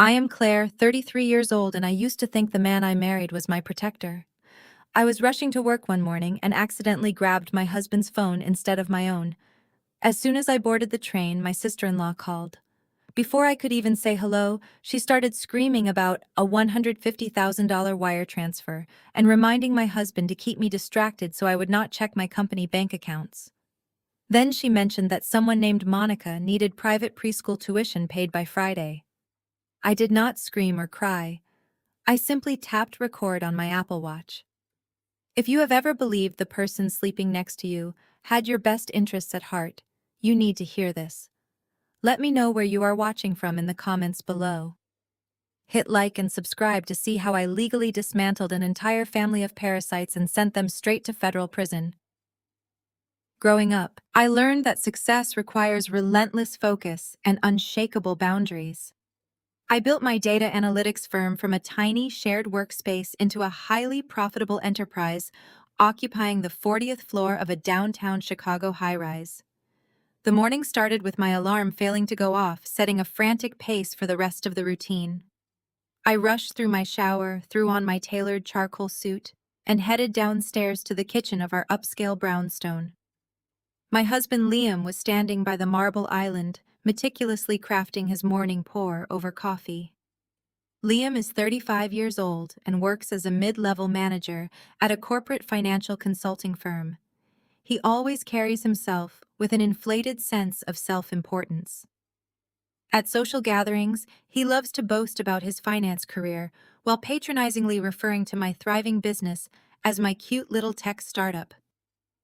I am Claire, 33 years old, and I used to think the man I married was my protector. I was rushing to work one morning and accidentally grabbed my husband's phone instead of my own. As soon as I boarded the train, my sister-in-law called. Before I could even say hello, she started screaming about a $150,000 wire transfer and reminding my husband to keep me distracted so I would not check my company bank accounts. Then she mentioned that someone named Monica needed private preschool tuition paid by Friday. I did not scream or cry. I simply tapped record on my Apple Watch. If you have ever believed the person sleeping next to you had your best interests at heart, you need to hear this. Let me know where you are watching from in the comments below. Hit like and subscribe to see how I legally dismantled an entire family of parasites and sent them straight to federal prison. Growing up, I learned that success requires relentless focus and unshakable boundaries. I built my data analytics firm from a tiny shared workspace into a highly profitable enterprise, occupying the 40th floor of a downtown Chicago high-rise. The morning started with my alarm failing to go off, setting a frantic pace for the rest of the routine. I rushed through my shower, threw on my tailored charcoal suit, and headed downstairs to the kitchen of our upscale brownstone. My husband Liam was standing by the marble island, meticulously crafting his morning pour over coffee. Liam is 35 years old and works as a mid-level manager at a corporate financial consulting firm. He always carries himself with an inflated sense of self-importance. At social gatherings, he loves to boast about his finance career while patronizingly referring to my thriving business as my cute little tech startup.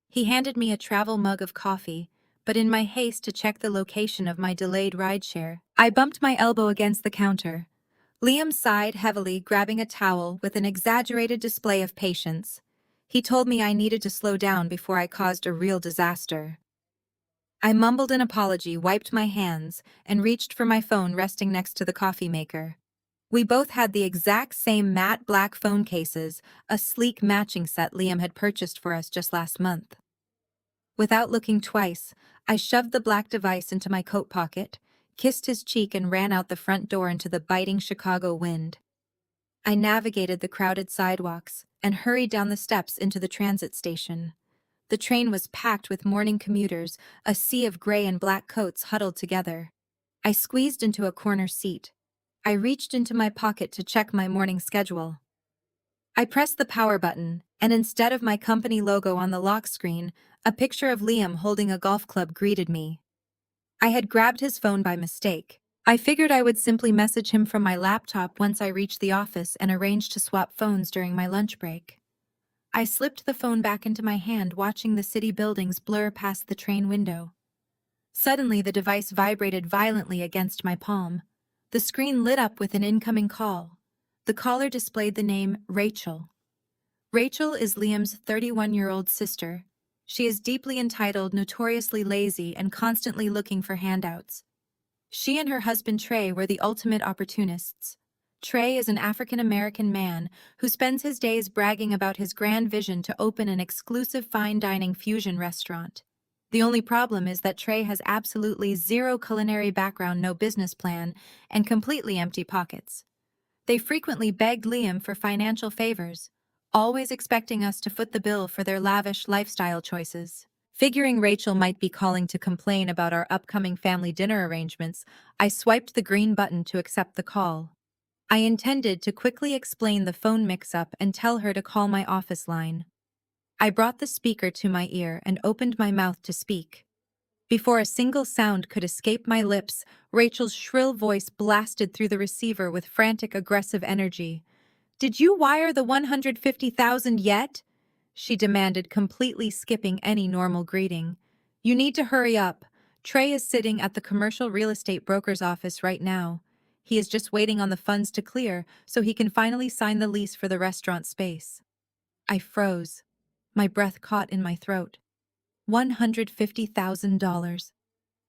He handed me a travel mug of coffee, but in my haste to check the location of my delayed rideshare, I bumped my elbow against the counter. Liam sighed heavily, grabbing a towel with an exaggerated display of patience. He told me I needed to slow down before I caused a real disaster. I mumbled an apology, wiped my hands, and reached for my phone resting next to the coffee maker. We both had the exact same matte black phone cases, a sleek matching set Liam had purchased for us just last month. Without looking twice, I shoved the black device into my coat pocket, kissed his cheek, and ran out the front door into the biting Chicago wind. I navigated the crowded sidewalks and hurried down the steps into the transit station. The train was packed with morning commuters, a sea of gray and black coats huddled together. I squeezed into a corner seat. I reached into my pocket to check my morning schedule. I pressed the power button, and instead of my company logo on the lock screen, a picture of Liam holding a golf club greeted me. I had grabbed his phone by mistake. I figured I would simply message him from my laptop once I reached the office and arranged to swap phones during my lunch break. I slipped the phone back into my hand, watching the city buildings blur past the train window. Suddenly, the device vibrated violently against my palm. The screen lit up with an incoming call. The caller displayed the name Rachel. Rachel is Liam's 31-year-old sister. She is deeply entitled, notoriously lazy, and constantly looking for handouts. She and her husband Trey were the ultimate opportunists. Trey is an African-American man who spends his days bragging about his grand vision to open an exclusive fine dining fusion restaurant. The only problem is that Trey has absolutely zero culinary background, no business plan, and completely empty pockets. They frequently begged Liam for financial favors, always expecting us to foot the bill for their lavish lifestyle choices. Figuring Rachel might be calling to complain about our upcoming family dinner arrangements, I swiped the green button to accept the call. I intended to quickly explain the phone mix-up and tell her to call my office line. I brought the speaker to my ear and opened my mouth to speak. Before a single sound could escape my lips, Rachel's shrill voice blasted through the receiver with frantic, aggressive energy. "Did you wire the $150,000 yet?" she demanded, completely skipping any normal greeting. "You need to hurry up. Trey is sitting at the commercial real estate broker's office right now. He is just waiting on the funds to clear so he can finally sign the lease for the restaurant space." I froze. My breath caught in my throat. $150,000.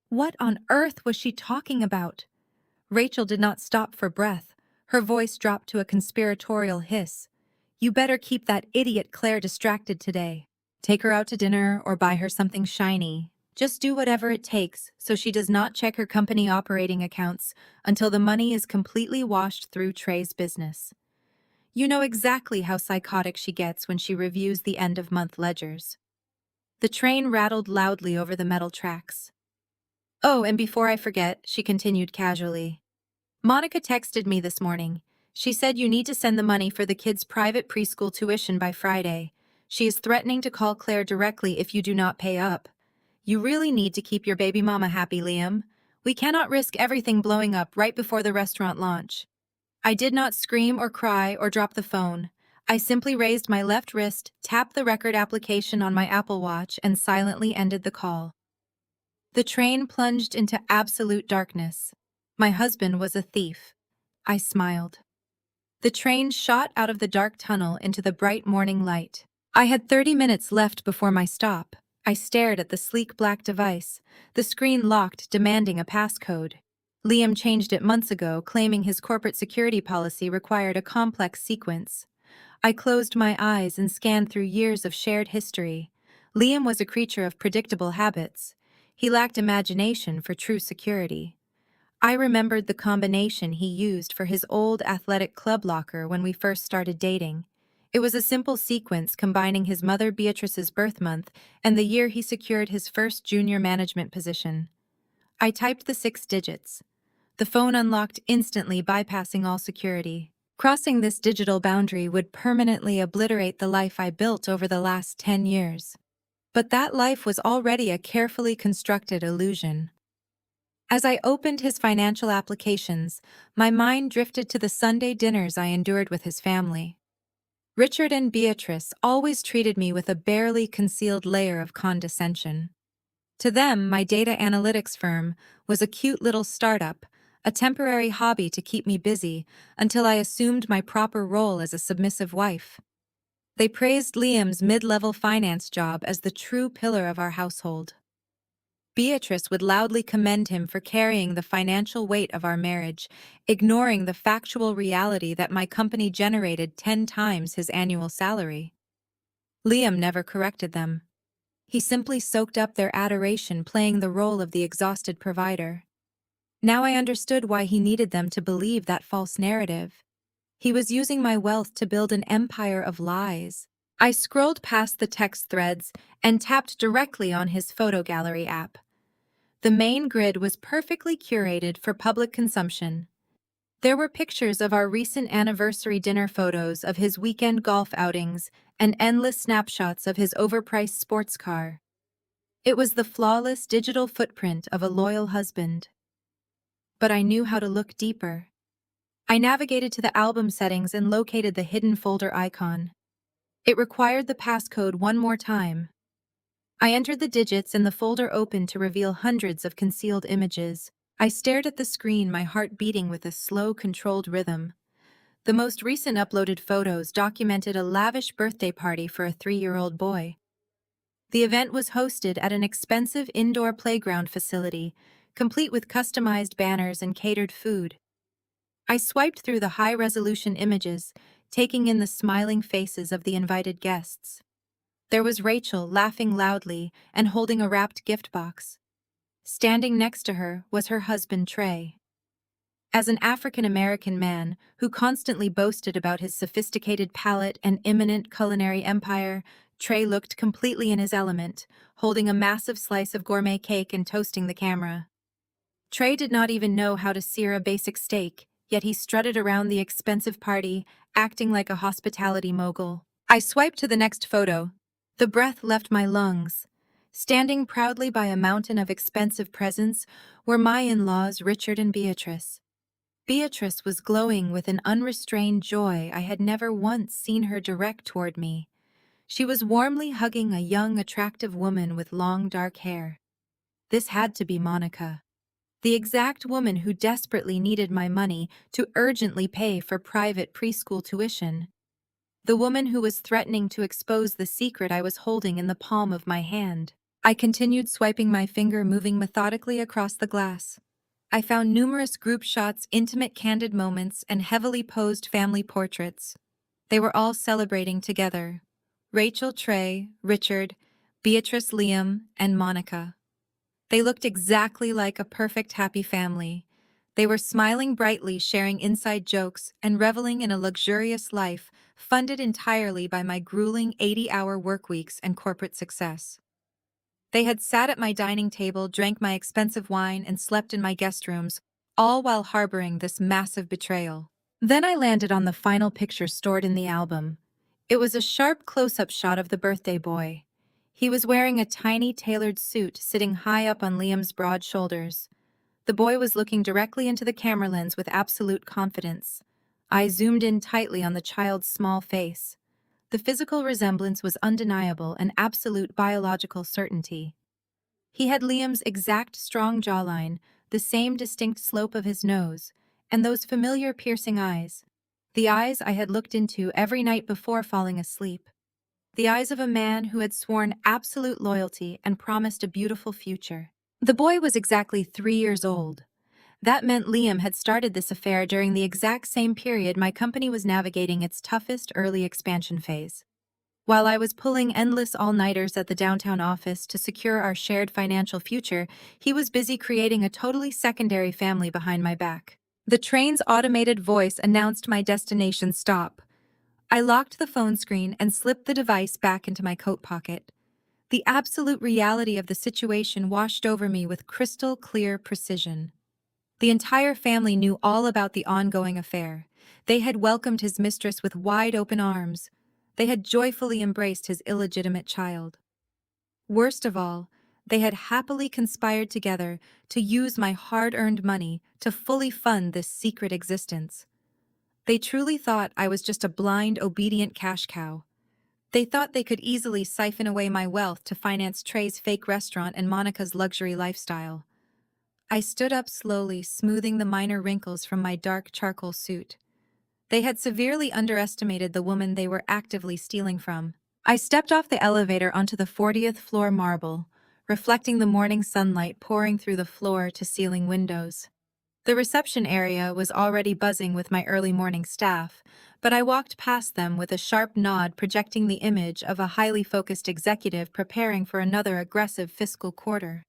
What on earth was she talking about? Rachel did not stop for breath. Her voice dropped to a conspiratorial hiss. "You better keep that idiot Claire distracted today. Take her out to dinner or buy her something shiny. Just do whatever it takes so she does not check her company operating accounts until the money is completely washed through Trey's business. You know exactly how psychotic she gets when she reviews the end-of-month ledgers. The train rattled loudly over the metal tracks. Oh, and before I forget, she continued casually. Monica texted me this morning. She said you need to send the money for the kids' private preschool tuition by Friday. She is threatening to call Claire directly if you do not pay up. You really need to keep your baby mama happy, Liam. We cannot risk everything blowing up right before the restaurant launch. I did not scream or cry or drop the phone. I simply raised my left wrist, tapped the record application on my Apple Watch, and silently ended the call. The train plunged into absolute darkness. My husband was a thief. I smiled. The train shot out of the dark tunnel into the bright morning light. I had 30 minutes left before my stop. I stared at the sleek black device, the screen locked, demanding a passcode. Liam changed it months ago, claiming his corporate security policy required a complex sequence. I closed my eyes and scanned through years of shared history. Liam was a creature of predictable habits. He lacked imagination for true security. I remembered the combination he used for his old athletic club locker when we first started dating. It was a simple sequence combining his mother Beatrice's birth month and the year he secured his first junior management position. I typed the 6 digits. The phone unlocked instantly, bypassing all security. Crossing this digital boundary would permanently obliterate the life I built over the last 10 years. But that life was already a carefully constructed illusion. As I opened his financial applications, my mind drifted to the Sunday dinners I endured with his family. Richard and Beatrice always treated me with a barely concealed layer of condescension. To them, my data analytics firm was a cute little startup, a temporary hobby to keep me busy until I assumed my proper role as a submissive wife. They praised Liam's mid-level finance job as the true pillar of our household. Beatrice would loudly commend him for carrying the financial weight of our marriage, ignoring the factual reality that my company generated 10 times his annual salary. Liam never corrected them. He simply soaked up their adoration, playing the role of the exhausted provider. Now I understood why he needed them to believe that false narrative. He was using my wealth to build an empire of lies. I scrolled past the text threads and tapped directly on his photo gallery app. The main grid was perfectly curated for public consumption. There were pictures of our recent anniversary dinner, photos of his weekend golf outings, and endless snapshots of his overpriced sports car. It was the flawless digital footprint of a loyal husband. But I knew how to look deeper. I navigated to the album settings and located the hidden folder icon. It required the passcode one more time. I entered the digits and the folder opened to reveal hundreds of concealed images. I stared at the screen, my heart beating with a slow, controlled rhythm. The most recent uploaded photos documented a lavish birthday party for a 3-year-old boy. The event was hosted at an expensive indoor playground facility, complete with customized banners and catered food. I swiped through the high-resolution images, taking in the smiling faces of the invited guests. There was Rachel, laughing loudly and holding a wrapped gift box. Standing next to her was her husband, Trey. As an African-American man who constantly boasted about his sophisticated palate and imminent culinary empire, Trey looked completely in his element, holding a massive slice of gourmet cake and toasting the camera. Trey did not even know how to sear a basic steak, yet he strutted around the expensive party, acting like a hospitality mogul. I swiped to the next photo. The breath left my lungs. Standing proudly by a mountain of expensive presents were my in-laws, Richard and Beatrice. Beatrice was glowing with an unrestrained joy I had never once seen her direct toward me. She was warmly hugging a young, attractive woman with long, dark hair. This had to be Monica. The exact woman who desperately needed my money to urgently pay for private preschool tuition. The woman who was threatening to expose the secret I was holding in the palm of my hand. I continued swiping, my finger moving methodically across the glass. I found numerous group shots, intimate candid moments, and heavily posed family portraits. They were all celebrating together. Rachel, Trey, Richard, Beatrice, Liam, and Monica. They looked exactly like a perfect happy family. They were smiling brightly, sharing inside jokes, and reveling in a luxurious life funded entirely by my grueling 80-hour work weeks and corporate success. They had sat at my dining table, drank my expensive wine, and slept in my guest rooms, all while harboring this massive betrayal. Then I landed on the final picture stored in the album. It was a sharp close-up shot of the birthday boy. He was wearing a tiny tailored suit sitting high up on Liam's broad shoulders. The boy was looking directly into the camera lens with absolute confidence. I zoomed in tightly on the child's small face. The physical resemblance was undeniable, an absolute biological certainty. He had Liam's exact strong jawline, the same distinct slope of his nose, and those familiar piercing eyes. The eyes I had looked into every night before falling asleep. The eyes of a man who had sworn absolute loyalty and promised a beautiful future. The boy was exactly 3 years old. That meant Liam had started this affair during the exact same period my company was navigating its toughest early expansion phase. While I was pulling endless all-nighters at the downtown office to secure our shared financial future, he was busy creating a totally secondary family behind my back. The train's automated voice announced my destination stop. I locked the phone screen and slipped the device back into my coat pocket. The absolute reality of the situation washed over me with crystal clear precision. The entire family knew all about the ongoing affair. They had welcomed his mistress with wide open arms. They had joyfully embraced his illegitimate child. Worst of all, they had happily conspired together to use my hard-earned money to fully fund this secret existence. They truly thought I was just a blind, obedient cash cow. They thought they could easily siphon away my wealth to finance Trey's fake restaurant and Monica's luxury lifestyle. I stood up slowly, smoothing the minor wrinkles from my dark charcoal suit. They had severely underestimated the woman they were actively stealing from. I stepped off the elevator onto the 40th floor marble, reflecting the morning sunlight pouring through the floor-to-ceiling windows. The reception area was already buzzing with my early morning staff, but I walked past them with a sharp nod projecting the image of a highly focused executive preparing for another aggressive fiscal quarter.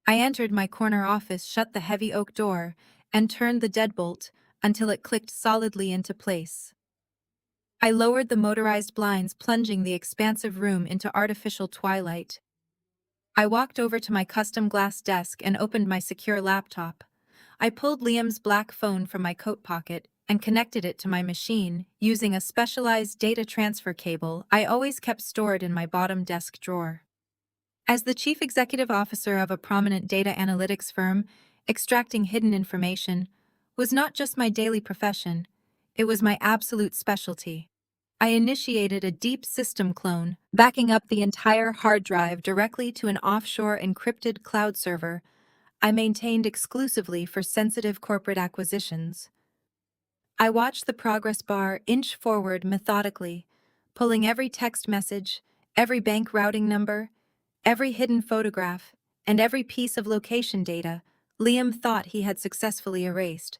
I entered my corner office, shut the heavy oak door, and turned the deadbolt until it clicked solidly into place. I lowered the motorized blinds, plunging the expansive room into artificial twilight. I walked over to my custom glass desk and opened my secure laptop. I pulled Liam's black phone from my coat pocket and connected it to my machine using a specialized data transfer cable I always kept stored in my bottom desk drawer. As the chief executive officer of a prominent data analytics firm, extracting hidden information was not just my daily profession, it was my absolute specialty. I initiated a deep system clone, backing up the entire hard drive directly to an offshore encrypted cloud server I maintained exclusively for sensitive corporate acquisitions. I watched the progress bar inch forward methodically, pulling every text message, every bank routing number, every hidden photograph, and every piece of location data Liam thought he had successfully erased.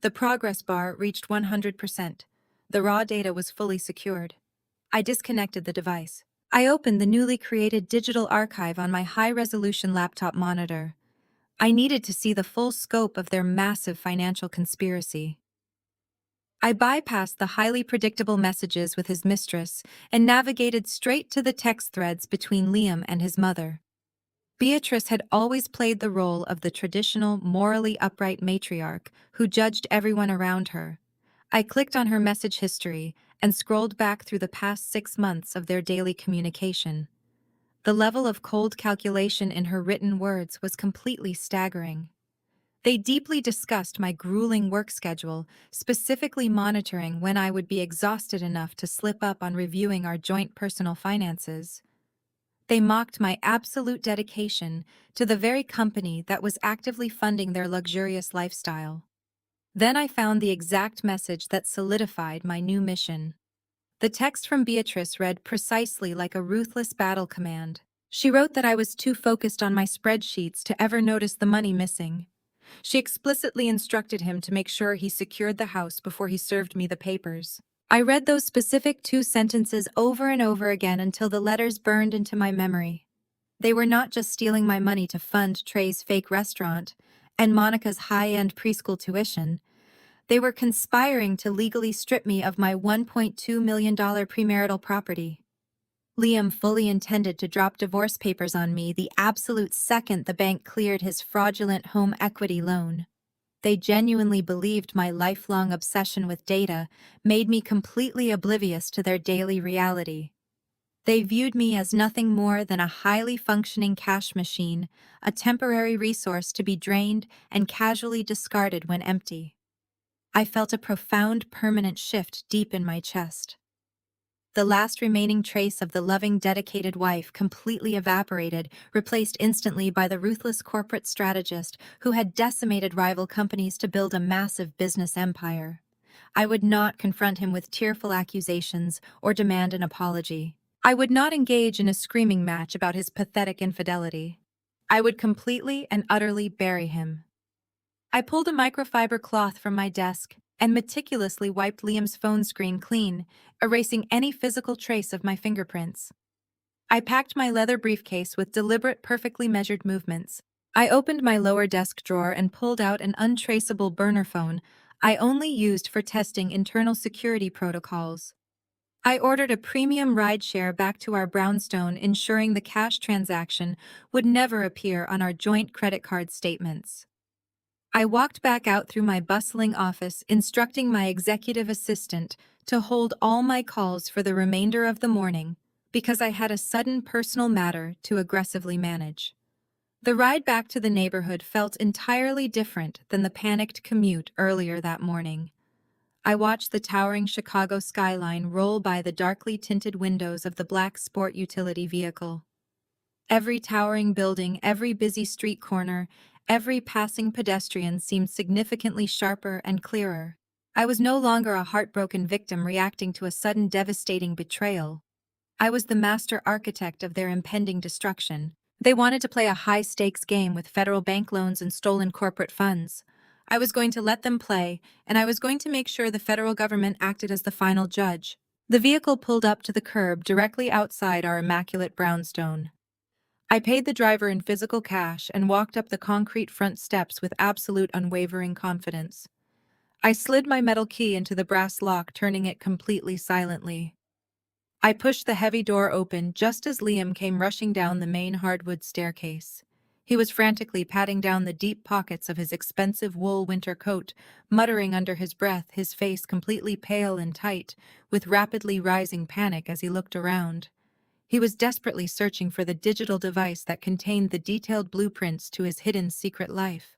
The progress bar reached 100%. The raw data was fully secured. I disconnected the device. I opened the newly created digital archive on my high-resolution laptop monitor. I needed to see the full scope of their massive financial conspiracy. I bypassed the highly predictable messages with his mistress and navigated straight to the text threads between Liam and his mother. Beatrice had always played the role of the traditional, morally upright matriarch who judged everyone around her. I clicked on her message history and scrolled back through the past 6 months of their daily communication. The level of cold calculation in her written words was completely staggering. They deeply discussed my grueling work schedule, specifically monitoring when I would be exhausted enough to slip up on reviewing our joint personal finances. They mocked my absolute dedication to the very company that was actively funding their luxurious lifestyle. Then I found the exact message that solidified my new mission. The text from Beatrice read precisely like a ruthless battle command. She wrote that I was too focused on my spreadsheets to ever notice the money missing. She explicitly instructed him to make sure he secured the house before he served me the papers. I read those specific 2 sentences over and over again until the letters burned into my memory. They were not just stealing my money to fund Trey's fake restaurant and Monica's high-end preschool tuition. They were conspiring to legally strip me of my $1.2 million premarital property. Liam fully intended to drop divorce papers on me the absolute second the bank cleared his fraudulent home equity loan. They genuinely believed my lifelong obsession with data made me completely oblivious to their daily reality. They viewed me as nothing more than a highly functioning cash machine, a temporary resource to be drained and casually discarded when empty. I felt a profound permanent shift deep in my chest. The last remaining trace of the loving, dedicated wife completely evaporated, replaced instantly by the ruthless corporate strategist who had decimated rival companies to build a massive business empire. I would not confront him with tearful accusations or demand an apology. I would not engage in a screaming match about his pathetic infidelity. I would completely and utterly bury him. I pulled a microfiber cloth from my desk and meticulously wiped Liam's phone screen clean, erasing any physical trace of my fingerprints. I packed my leather briefcase with deliberate, perfectly measured movements. I opened my lower desk drawer and pulled out an untraceable burner phone I only used for testing internal security protocols. I ordered a premium rideshare back to our brownstone, ensuring the cash transaction would never appear on our joint credit card statements. I walked back out through my bustling office, instructing my executive assistant to hold all my calls for the remainder of the morning, because I had a sudden personal matter to aggressively manage. The ride back to the neighborhood felt entirely different than the panicked commute earlier that morning. I watched the towering Chicago skyline roll by the darkly tinted windows of the black sport utility vehicle. Every towering building, every busy street corner, every passing pedestrian seemed significantly sharper and clearer. I was no longer a heartbroken victim reacting to a sudden devastating betrayal. I was the master architect of their impending destruction. They wanted to play a high-stakes game with federal bank loans and stolen corporate funds. I was going to let them play, and I was going to make sure the federal government acted as the final judge. The vehicle pulled up to the curb directly outside our immaculate brownstone. I paid the driver in physical cash and walked up the concrete front steps with absolute unwavering confidence. I slid my metal key into the brass lock, turning it completely silently. I pushed the heavy door open just as Liam came rushing down the main hardwood staircase. He was frantically patting down the deep pockets of his expensive wool winter coat, muttering under his breath, his face completely pale and tight, with rapidly rising panic as he looked around. He was desperately searching for the digital device that contained the detailed blueprints to his hidden secret life.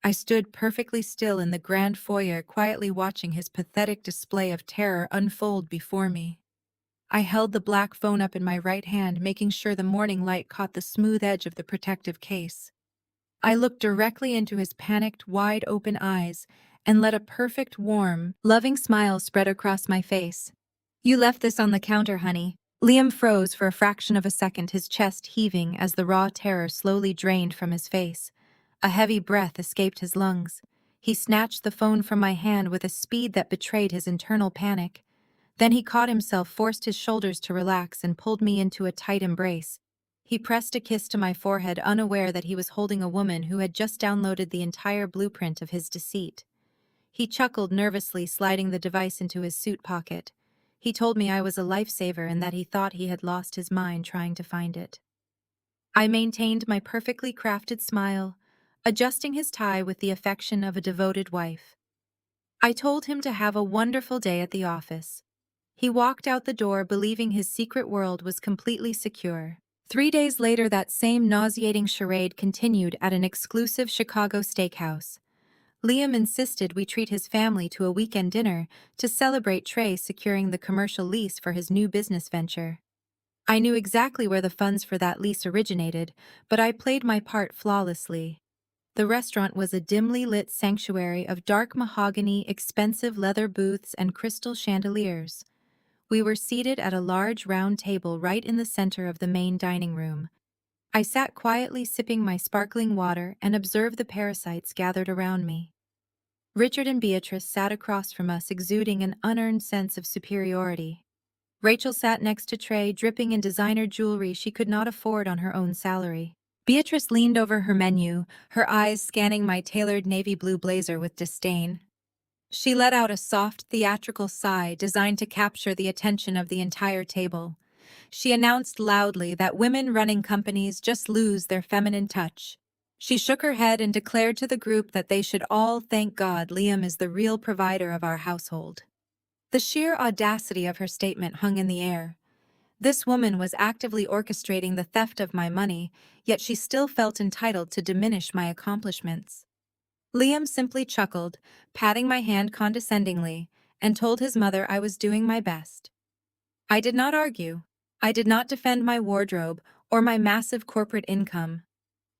I stood perfectly still in the grand foyer, quietly watching his pathetic display of terror unfold before me. I held the black phone up in my right hand, making sure the morning light caught the smooth edge of the protective case. I looked directly into his panicked, wide-open eyes and let a perfect, warm, loving smile spread across my face. "You left this on the counter, honey." Liam froze for a fraction of a second, his chest heaving as the raw terror slowly drained from his face. A heavy breath escaped his lungs. He snatched the phone from my hand with a speed that betrayed his internal panic. Then he caught himself, forced his shoulders to relax, and pulled me into a tight embrace. He pressed a kiss to my forehead, unaware that he was holding a woman who had just downloaded the entire blueprint of his deceit. He chuckled nervously, sliding the device into his suit pocket. He told me I was a lifesaver and that he thought he had lost his mind trying to find it. I maintained my perfectly crafted smile, adjusting his tie with the affection of a devoted wife. I told him to have a wonderful day at the office. He walked out the door, believing his secret world was completely secure. 3 days later, that same nauseating charade continued at an exclusive Chicago steakhouse. Liam insisted we treat his family to a weekend dinner to celebrate Trey securing the commercial lease for his new business venture. I knew exactly where the funds for that lease originated, but I played my part flawlessly. The restaurant was a dimly lit sanctuary of dark mahogany, expensive leather booths, and crystal chandeliers. We were seated at a large round table right in the center of the main dining room. I sat quietly sipping my sparkling water and observed the parasites gathered around me. Richard and Beatrice sat across from us, exuding an unearned sense of superiority. Rachel sat next to Trey, dripping in designer jewelry she could not afford on her own salary. Beatrice leaned over her menu, her eyes scanning my tailored navy blue blazer with disdain. She let out a soft, theatrical sigh designed to capture the attention of the entire table. She announced loudly that women running companies just lose their feminine touch. She shook her head and declared to the group that they should all thank God Liam is the real provider of our household. The sheer audacity of her statement hung in the air. This woman was actively orchestrating the theft of my money, yet she still felt entitled to diminish my accomplishments. Liam simply chuckled, patting my hand condescendingly, and told his mother I was doing my best. I did not argue. I did not defend my wardrobe or my massive corporate income.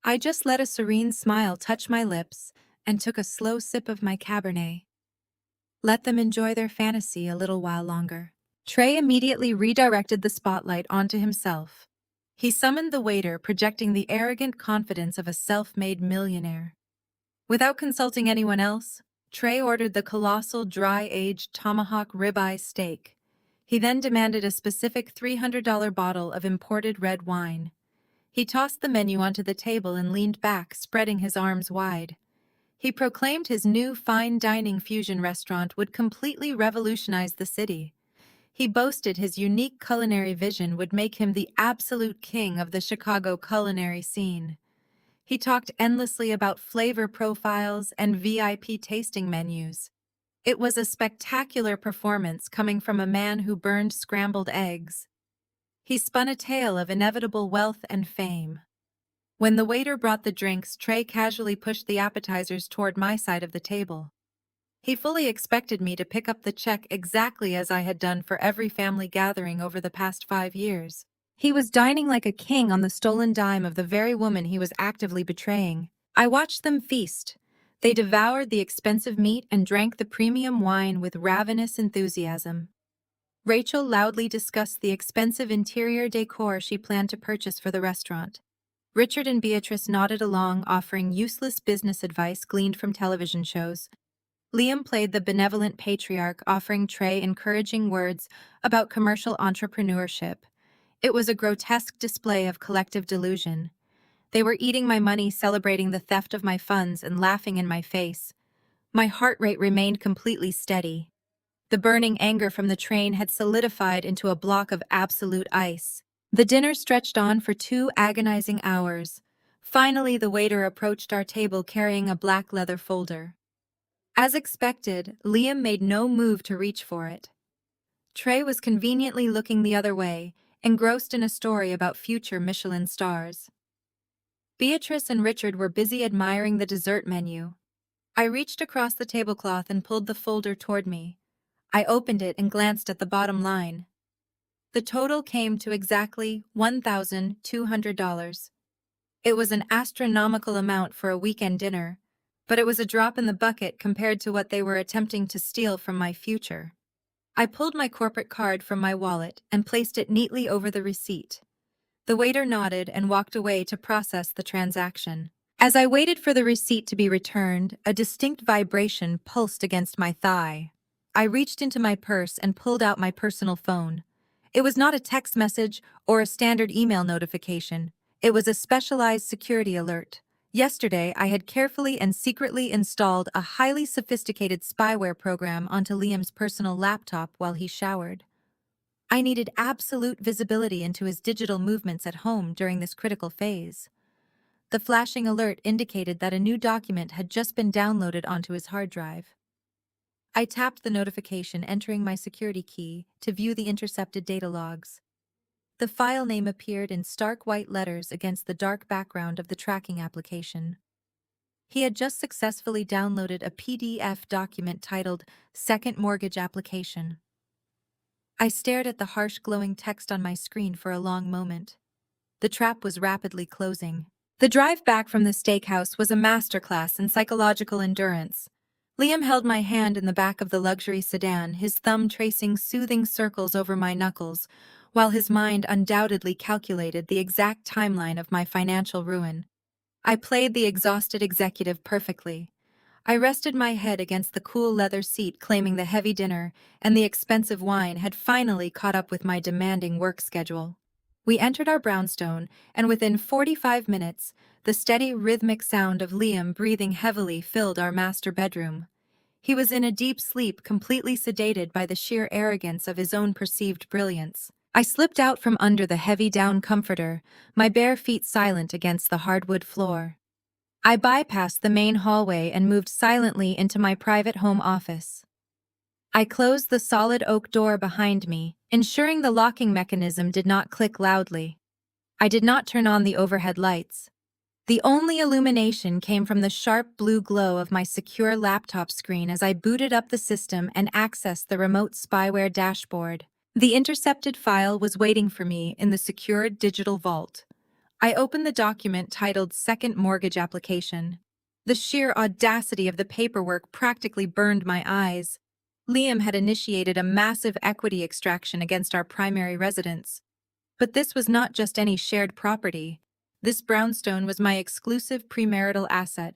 I just let a serene smile touch my lips and took a slow sip of my Cabernet. Let them enjoy their fantasy a little while longer. Trey immediately redirected the spotlight onto himself. He summoned the waiter, projecting the arrogant confidence of a self-made millionaire. Without consulting anyone else, Trey ordered the colossal dry-aged tomahawk ribeye steak. He then demanded a specific $300 bottle of imported red wine. He tossed the menu onto the table and leaned back, spreading his arms wide. He proclaimed his new fine dining fusion restaurant would completely revolutionize the city. He boasted his unique culinary vision would make him the absolute king of the Chicago culinary scene. He talked endlessly about flavor profiles and VIP tasting menus. It was a spectacular performance coming from a man who burned scrambled eggs. He spun a tale of inevitable wealth and fame. When the waiter brought the drinks, Trey casually pushed the appetizers toward my side of the table. He fully expected me to pick up the check exactly as I had done for every family gathering over the past 5 years. He was dining like a king on the stolen dime of the very woman he was actively betraying. I watched them feast. They devoured the expensive meat and drank the premium wine with ravenous enthusiasm. Rachel loudly discussed the expensive interior decor she planned to purchase for the restaurant. Richard and Beatrice nodded along, offering useless business advice gleaned from television shows. Liam played the benevolent patriarch, offering Trey encouraging words about commercial entrepreneurship. It was a grotesque display of collective delusion. They were eating my money, celebrating the theft of my funds, and laughing in my face. My heart rate remained completely steady. The burning anger from the train had solidified into a block of absolute ice. The dinner stretched on for 2 agonizing hours. Finally, the waiter approached our table carrying a black leather folder. As expected, Liam made no move to reach for it. Trey was conveniently looking the other way, engrossed in a story about future Michelin stars. Beatrice and Richard were busy admiring the dessert menu. I reached across the tablecloth and pulled the folder toward me. I opened it and glanced at the bottom line. The total came to exactly $1,200. It was an astronomical amount for a weekend dinner, but it was a drop in the bucket compared to what they were attempting to steal from my future. I pulled my corporate card from my wallet and placed it neatly over the receipt. The waiter nodded and walked away to process the transaction. As I waited for the receipt to be returned, a distinct vibration pulsed against my thigh. I reached into my purse and pulled out my personal phone. It was not a text message or a standard email notification. It was a specialized security alert. Yesterday, I had carefully and secretly installed a highly sophisticated spyware program onto Liam's personal laptop while he showered. I needed absolute visibility into his digital movements at home during this critical phase. The flashing alert indicated that a new document had just been downloaded onto his hard drive. I tapped the notification, entering my security key to view the intercepted data logs. The file name appeared in stark white letters against the dark background of the tracking application. He had just successfully downloaded a PDF document titled Second Mortgage Application. I stared at the harsh glowing text on my screen for a long moment. The trap was rapidly closing. The drive back from the steakhouse was a masterclass in psychological endurance. Liam held my hand in the back of the luxury sedan, his thumb tracing soothing circles over my knuckles, while his mind undoubtedly calculated the exact timeline of my financial ruin. I played the exhausted executive perfectly. I rested my head against the cool leather seat, claiming the heavy dinner and the expensive wine had finally caught up with my demanding work schedule. We entered our brownstone, and within 45 minutes, the steady rhythmic sound of Liam breathing heavily filled our master bedroom. He was in a deep sleep, completely sedated by the sheer arrogance of his own perceived brilliance. I slipped out from under the heavy down comforter, my bare feet silent against the hardwood floor. I bypassed the main hallway and moved silently into my private home office. I closed the solid oak door behind me, ensuring the locking mechanism did not click loudly. I did not turn on the overhead lights. The only illumination came from the sharp blue glow of my secure laptop screen as I booted up the system and accessed the remote spyware dashboard. The intercepted file was waiting for me in the secured digital vault. I opened the document titled Second Mortgage Application. The sheer audacity of the paperwork practically burned my eyes. Liam had initiated a massive equity extraction against our primary residence. But this was not just any shared property. This brownstone was my exclusive premarital asset,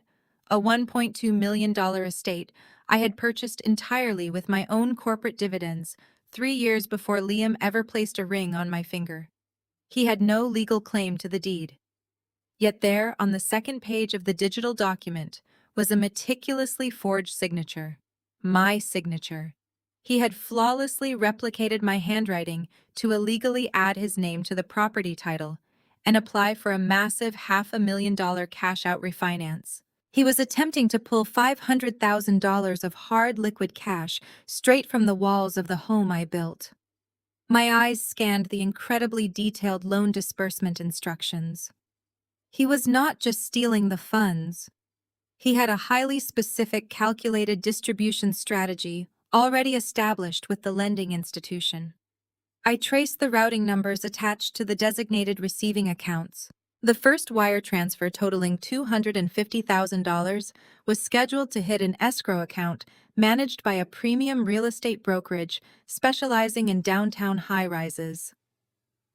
a $1.2 million estate I had purchased entirely with my own corporate dividends 3 years before Liam ever placed a ring on my finger. He had no legal claim to the deed. Yet there, on the second page of the digital document, was a meticulously forged signature. My signature. He had flawlessly replicated my handwriting to illegally add his name to the property title and apply for a massive $500,000 cash-out refinance. He was attempting to pull $500,000 of hard liquid cash straight from the walls of the home I built. My eyes scanned the incredibly detailed loan disbursement instructions. He was not just stealing the funds. He had a highly specific calculated distribution strategy already established with the lending institution. I traced the routing numbers attached to the designated receiving accounts. The first wire transfer totaling $250,000 was scheduled to hit an escrow account managed by a premium real estate brokerage specializing in downtown high-rises.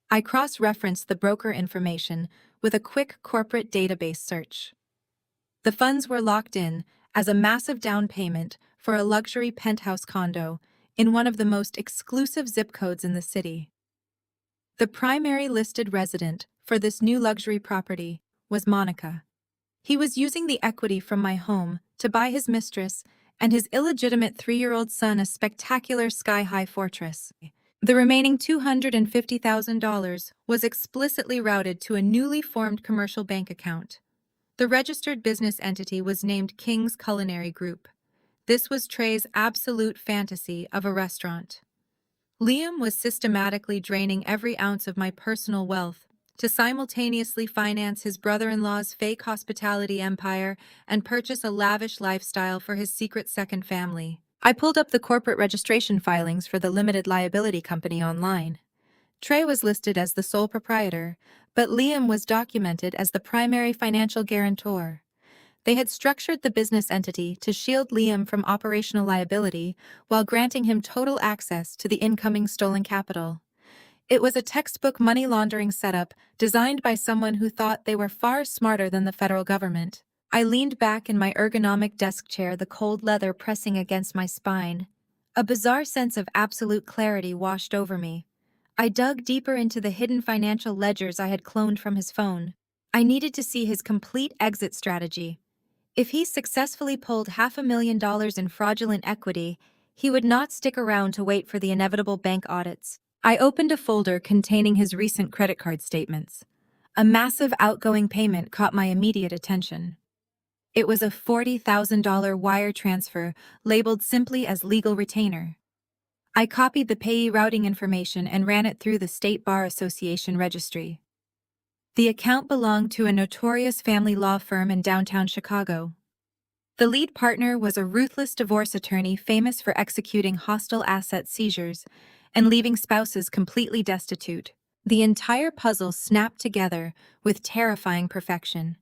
I cross-referenced the broker information with a quick corporate database search. The funds were locked in as a massive down payment for a luxury penthouse condo in one of the most exclusive zip codes in the city. The primary listed resident for this new luxury property was Monica. He was using the equity from my home to buy his mistress and his illegitimate 3-year-old son a spectacular sky-high fortress. The remaining $250,000 was explicitly routed to a newly formed commercial bank account. The registered business entity was named King's Culinary Group. This was Trey's absolute fantasy of a restaurant. Liam was systematically draining every ounce of my personal wealth to simultaneously finance his brother-in-law's fake hospitality empire and purchase a lavish lifestyle for his secret second family. I pulled up the corporate registration filings for the limited liability company online. Trey was listed as the sole proprietor, but Liam was documented as the primary financial guarantor. They had structured the business entity to shield Liam from operational liability while granting him total access to the incoming stolen capital. It was a textbook money laundering setup designed by someone who thought they were far smarter than the federal government. I leaned back in my ergonomic desk chair, the cold leather pressing against my spine. A bizarre sense of absolute clarity washed over me. I dug deeper into the hidden financial ledgers I had cloned from his phone. I needed to see his complete exit strategy. If he successfully pulled $500,000 in fraudulent equity, he would not stick around to wait for the inevitable bank audits. I opened a folder containing his recent credit card statements. A massive outgoing payment caught my immediate attention. It was a $40,000 wire transfer labeled simply as legal retainer. I copied the payee routing information and ran it through the State Bar Association registry. The account belonged to a notorious family law firm in downtown Chicago. The lead partner was a ruthless divorce attorney famous for executing hostile asset seizures and leaving spouses completely destitute. The entire puzzle snapped together with terrifying perfection.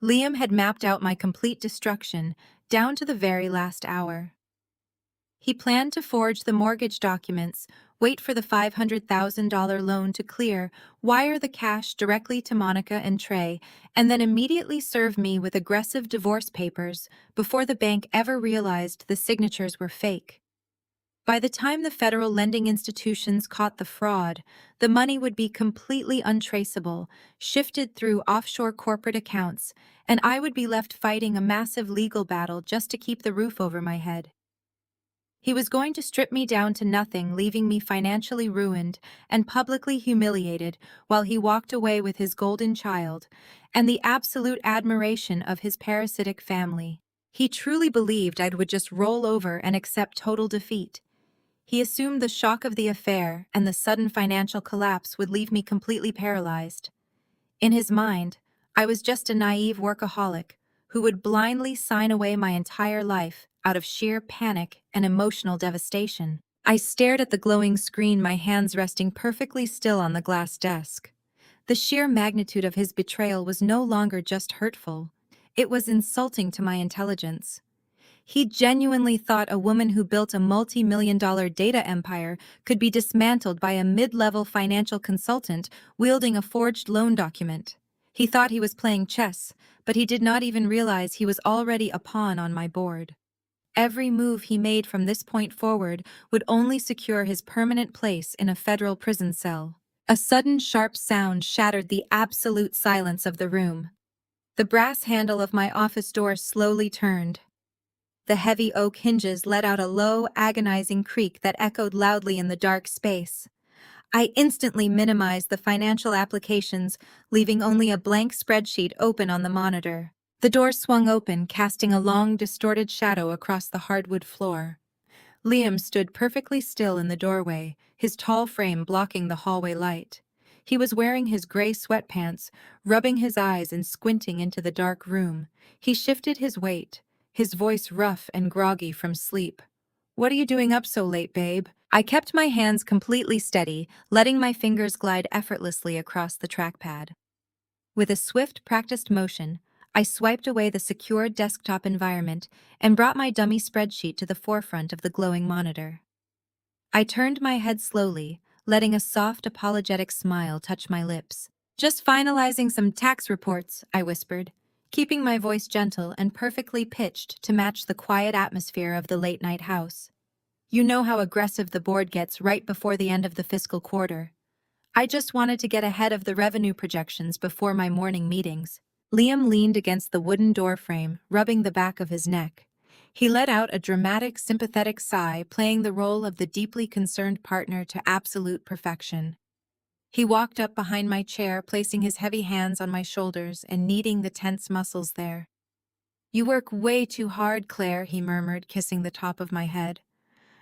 Liam had mapped out my complete destruction down to the very last hour. He planned to forge the mortgage documents wait for the $500,000 loan to clear, wire the cash directly to Monica and Trey, and then immediately serve me with aggressive divorce papers before the bank ever realized the signatures were fake. By the time the federal lending institutions caught the fraud, the money would be completely untraceable, shifted through offshore corporate accounts, and I would be left fighting a massive legal battle just to keep the roof over my head. He was going to strip me down to nothing, leaving me financially ruined and publicly humiliated while he walked away with his golden child and the absolute admiration of his parasitic family. He truly believed I would just roll over and accept total defeat. He assumed the shock of the affair and the sudden financial collapse would leave me completely paralyzed. In his mind, I was just a naive workaholic who would blindly sign away my entire life out of sheer panic and emotional devastation. I stared at the glowing screen, my hands resting perfectly still on the glass desk. The sheer magnitude of his betrayal was no longer just hurtful. It was insulting to my intelligence. He genuinely thought a woman who built a multi-million-dollar data empire could be dismantled by a mid-level financial consultant wielding a forged loan document. He thought he was playing chess, but he did not even realize he was already a pawn on my board. Every move he made from this point forward would only secure his permanent place in a federal prison cell. A sudden sharp sound shattered the absolute silence of the room. The brass handle of my office door slowly turned. The heavy oak hinges let out a low, agonizing creak that echoed loudly in the dark space. I instantly minimized the financial applications, leaving only a blank spreadsheet open on the monitor. The door swung open, casting a long, distorted shadow across the hardwood floor. Liam stood perfectly still in the doorway, his tall frame blocking the hallway light. He was wearing his gray sweatpants, rubbing his eyes and squinting into the dark room. He shifted his weight, his voice rough and groggy from sleep. "What are you doing up so late, babe?" I kept my hands completely steady, letting my fingers glide effortlessly across the trackpad. With a swift, practiced motion, I swiped away the secure desktop environment and brought my dummy spreadsheet to the forefront of the glowing monitor. I turned my head slowly, letting a soft, apologetic smile touch my lips. "Just finalizing some tax reports," I whispered, keeping my voice gentle and perfectly pitched to match the quiet atmosphere of the late-night house. "You know how aggressive the board gets right before the end of the fiscal quarter. I just wanted to get ahead of the revenue projections before my morning meetings." Liam leaned against the wooden doorframe, rubbing the back of his neck. He let out a dramatic, sympathetic sigh, playing the role of the deeply concerned partner to absolute perfection. He walked up behind my chair, placing his heavy hands on my shoulders and kneading the tense muscles there. "You work way too hard, Claire," he murmured, kissing the top of my head.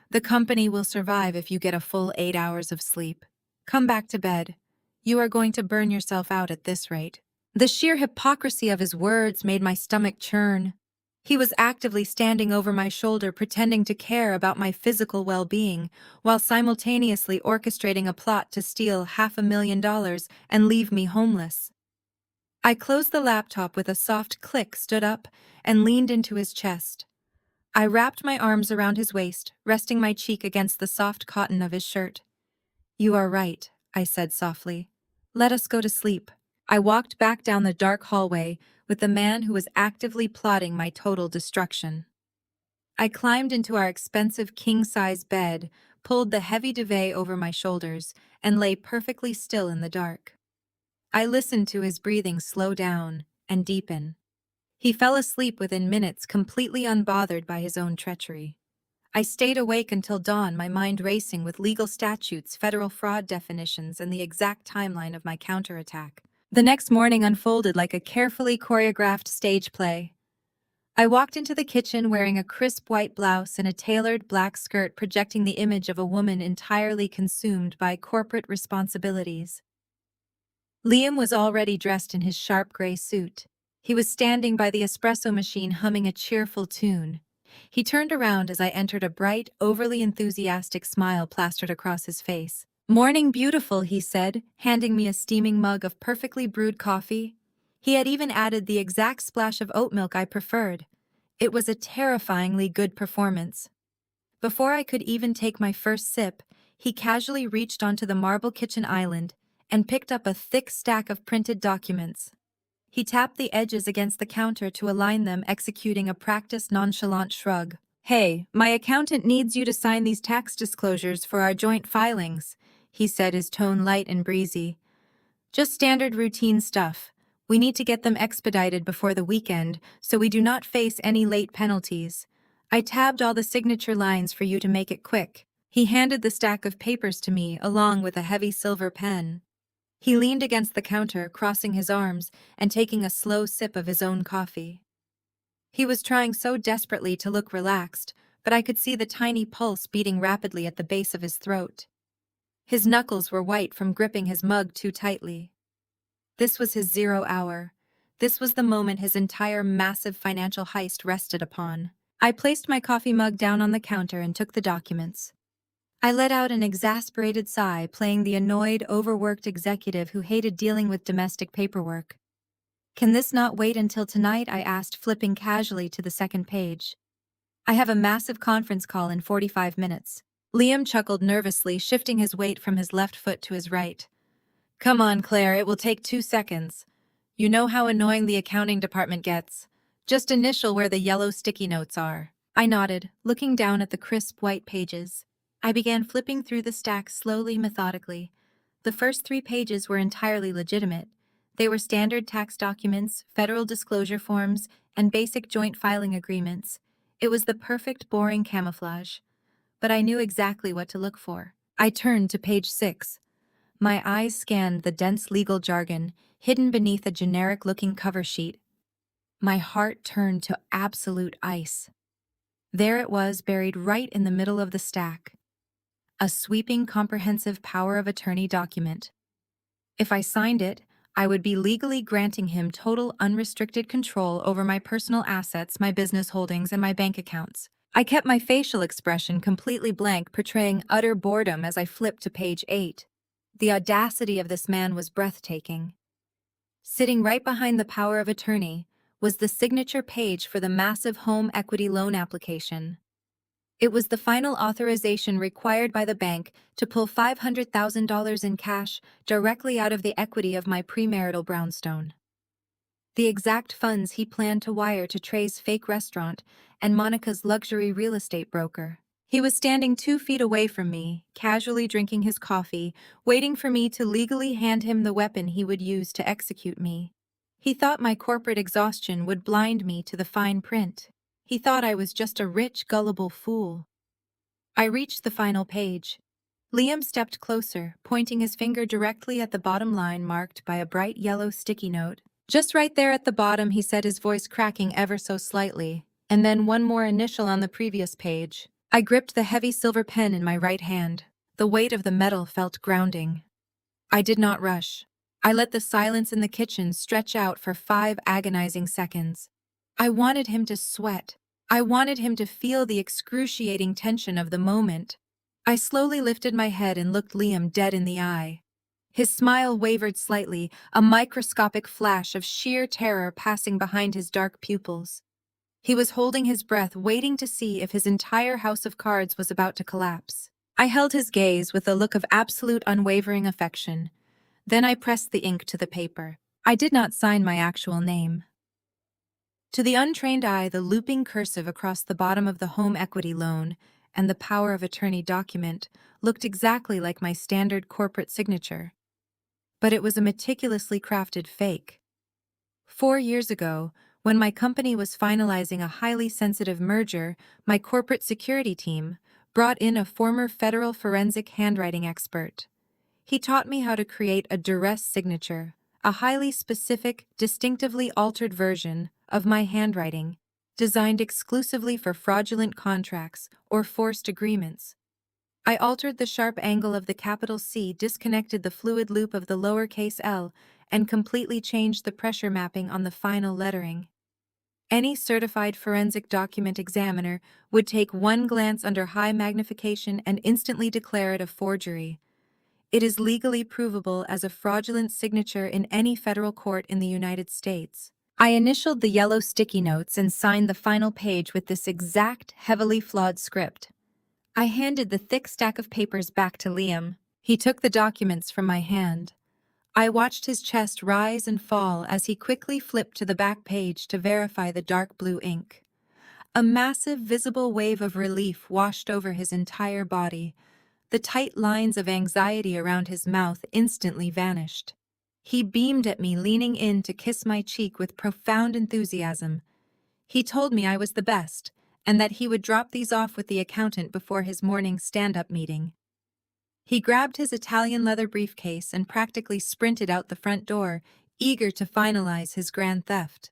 "The company will survive if you get a full 8 hours of sleep. Come back to bed. You are going to burn yourself out at this rate." The sheer hypocrisy of his words made my stomach churn. He was actively standing over my shoulder, pretending to care about my physical well-being, while simultaneously orchestrating a plot to steal $500,000 and leave me homeless. I closed the laptop with a soft click, stood up, and leaned into his chest. I wrapped my arms around his waist, resting my cheek against the soft cotton of his shirt. "You are right," I said softly. "Let us go to sleep." I walked back down the dark hallway with the man who was actively plotting my total destruction. I climbed into our expensive king-size bed, pulled the heavy duvet over my shoulders, and lay perfectly still in the dark. I listened to his breathing slow down and deepen. He fell asleep within minutes, completely unbothered by his own treachery. I stayed awake until dawn, my mind racing with legal statutes, federal fraud definitions, and the exact timeline of my counterattack. The next morning unfolded like a carefully choreographed stage play. I walked into the kitchen wearing a crisp white blouse and a tailored black skirt, projecting the image of a woman entirely consumed by corporate responsibilities. Liam was already dressed in his sharp gray suit. He was standing by the espresso machine humming a cheerful tune. He turned around as I entered, a bright, overly enthusiastic smile plastered across his face. "Morning beautiful," he said, handing me a steaming mug of perfectly brewed coffee. He had even added the exact splash of oat milk I preferred. It was a terrifyingly good performance. Before I could even take my first sip, He casually reached onto the marble kitchen island and picked up a thick stack of printed documents. He tapped the edges against the counter to align them, executing a practiced nonchalant shrug. "Hey, my accountant needs you to sign these tax disclosures for our joint filings," he said, his tone light and breezy. "Just standard routine stuff. We need to get them expedited before the weekend, so we do not face any late penalties. I tabbed all the signature lines for you to make it quick." He handed the stack of papers to me, along with a heavy silver pen. He leaned against the counter, crossing his arms and taking a slow sip of his own coffee. He was trying so desperately to look relaxed, but I could see the tiny pulse beating rapidly at the base of his throat. His knuckles were white from gripping his mug too tightly. This was his 0 hour. This was the moment his entire massive financial heist rested upon. I placed my coffee mug down on the counter and took the documents. I let out an exasperated sigh, playing the annoyed, overworked executive who hated dealing with domestic paperwork. "Can this not wait until tonight?" I asked, flipping casually to the second page. "I have a massive conference call in 45 minutes. Liam chuckled nervously, shifting his weight from his left foot to his right. "Come on, Claire, it will take 2 seconds. You know how annoying the accounting department gets. Just initial where the yellow sticky notes are." I nodded, looking down at the crisp white pages. I began flipping through the stack slowly, methodically. The first 3 pages were entirely legitimate. They were standard tax documents, federal disclosure forms, and basic joint filing agreements. It was the perfect boring camouflage. But I knew exactly what to look for. I turned to page 6. My eyes scanned the dense legal jargon, hidden beneath a generic-looking cover sheet. My heart turned to absolute ice. There it was, buried right in the middle of the stack. A sweeping, comprehensive power of attorney document. If I signed it, I would be legally granting him total unrestricted control over my personal assets, my business holdings, and my bank accounts. I kept my facial expression completely blank, portraying utter boredom as I flipped to page 8. The audacity of this man was breathtaking. Sitting right behind the power of attorney was the signature page for the massive home equity loan application. It was the final authorization required by the bank to pull $500,000 in cash directly out of the equity of my premarital brownstone. The exact funds he planned to wire to Trey's fake restaurant and Monica's luxury real estate broker. He was standing 2 feet away from me, casually drinking his coffee, waiting for me to legally hand him the weapon he would use to execute me. He thought my corporate exhaustion would blind me to the fine print. He thought I was just a rich, gullible fool. I reached the final page. Liam stepped closer, pointing his finger directly at the bottom line marked by a bright yellow sticky note. "Just right there at the bottom," he said, his voice cracking ever so slightly. "And then one more initial on the previous page." I gripped the heavy silver pen in my right hand. The weight of the metal felt grounding. I did not rush. I let the silence in the kitchen stretch out for 5 agonizing seconds. I wanted him to sweat. I wanted him to feel the excruciating tension of the moment. I slowly lifted my head and looked Liam dead in the eye. His smile wavered slightly, a microscopic flash of sheer terror passing behind his dark pupils. He was holding his breath, waiting to see if his entire house of cards was about to collapse. I held his gaze with a look of absolute unwavering affection. Then I pressed the ink to the paper. I did not sign my actual name. To the untrained eye, the looping cursive across the bottom of the home equity loan and the power of attorney document looked exactly like my standard corporate signature. But it was a meticulously crafted fake. 4 years ago, when my company was finalizing a highly sensitive merger, my corporate security team brought in a former federal forensic handwriting expert. He taught me how to create a duress signature, a highly specific, distinctively altered version of my handwriting, designed exclusively for fraudulent contracts or forced agreements. I altered the sharp angle of the capital C, disconnected the fluid loop of the lowercase l, and completely changed the pressure mapping on the final lettering. Any certified forensic document examiner would take one glance under high magnification and instantly declare it a forgery. It is legally provable as a fraudulent signature in any federal court in the United States. I initialed the yellow sticky notes and signed the final page with this exact, heavily flawed script. I handed the thick stack of papers back to Liam. He took the documents from my hand. I watched his chest rise and fall as he quickly flipped to the back page to verify the dark blue ink. A massive, visible wave of relief washed over his entire body. The tight lines of anxiety around his mouth instantly vanished. He beamed at me, leaning in to kiss my cheek with profound enthusiasm. He told me I was the best, and that he would drop these off with the accountant before his morning stand-up meeting. He grabbed his Italian leather briefcase and practically sprinted out the front door, eager to finalize his grand theft.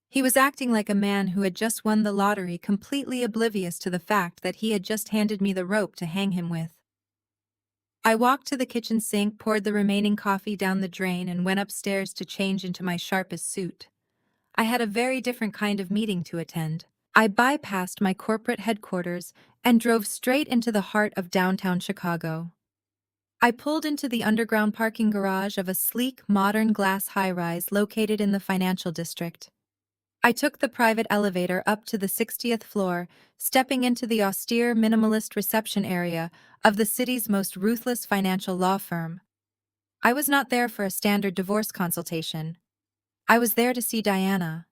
He was acting like a man who had just won the lottery, completely oblivious to the fact that he had just handed me the rope to hang him with. I walked to the kitchen sink, poured the remaining coffee down the drain, and went upstairs to change into my sharpest suit. I had a very different kind of meeting to attend. I bypassed my corporate headquarters and drove straight into the heart of downtown Chicago. I pulled into the underground parking garage of a sleek, modern glass high-rise located in the financial district. I took the private elevator up to the 60th floor, stepping into the austere, minimalist reception area of the city's most ruthless financial law firm. I was not there for a standard divorce consultation. I was there to see Diana.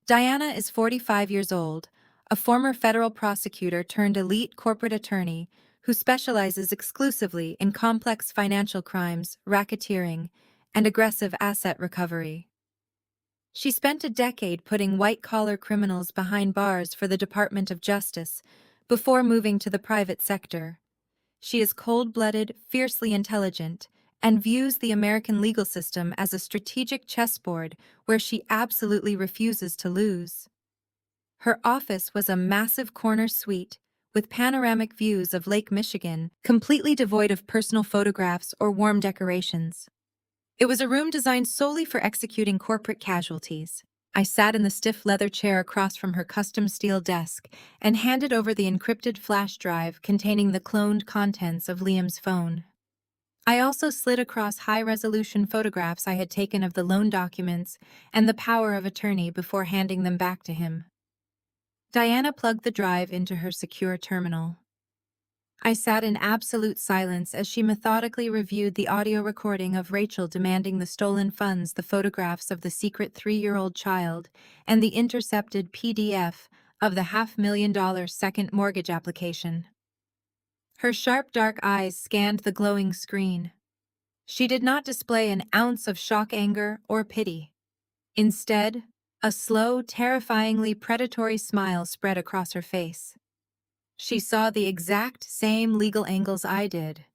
Diana is 45 years old, a former federal prosecutor turned elite corporate attorney who specializes exclusively in complex financial crimes, racketeering, and aggressive asset recovery. She spent a decade putting white-collar criminals behind bars for the Department of Justice before moving to the private sector. She is cold-blooded, fiercely intelligent, and views the American legal system as a strategic chessboard where she absolutely refuses to lose. Her office was a massive corner suite with panoramic views of Lake Michigan, completely devoid of personal photographs or warm decorations. It was a room designed solely for executing corporate casualties. I sat in the stiff leather chair across from her custom steel desk and handed over the encrypted flash drive containing the cloned contents of Liam's phone. I also slid across high-resolution photographs I had taken of the loan documents and the power of attorney before handing them back to him. Diana plugged the drive into her secure terminal. I sat in absolute silence as she methodically reviewed the audio recording of Rachel demanding the stolen funds, the photographs of the secret 3-year-old child, and the intercepted PDF of the $500,000 second mortgage application. Her sharp dark eyes scanned the glowing screen. She did not display an ounce of shock, anger, or pity. Instead, a slow, terrifyingly predatory smile spread across her face. She saw the exact same legal angles I did.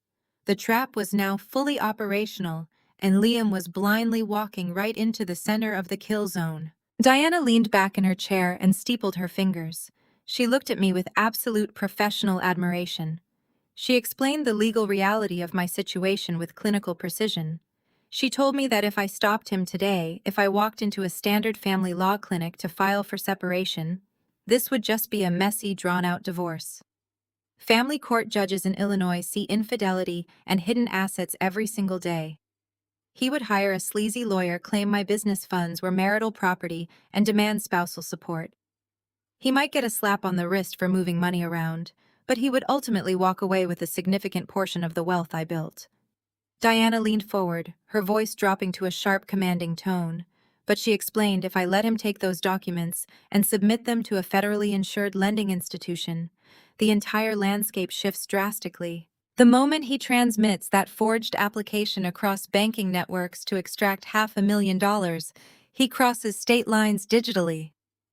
The trap was now fully operational, and Liam was blindly walking right into the center of the kill zone. Diana leaned back in her chair and steepled her fingers. She looked at me with absolute professional admiration. She explained the legal reality of my situation with clinical precision. She told me that if I stopped him today, if I walked into a standard family law clinic to file for separation, this would just be a messy, drawn-out divorce. Family court judges in Illinois see infidelity and hidden assets every single day. He would hire a sleazy lawyer, claim my business funds were marital property, and demand spousal support. He might get a slap on the wrist for moving money around, but he would ultimately walk away with a significant portion of the wealth I built. Diana leaned forward, her voice dropping to a sharp, commanding tone, but she explained if I let him take those documents and submit them to a federally insured lending institution, the entire landscape shifts drastically. The moment he transmits that forged application across banking networks to extract $500,000, he crosses state lines digitally.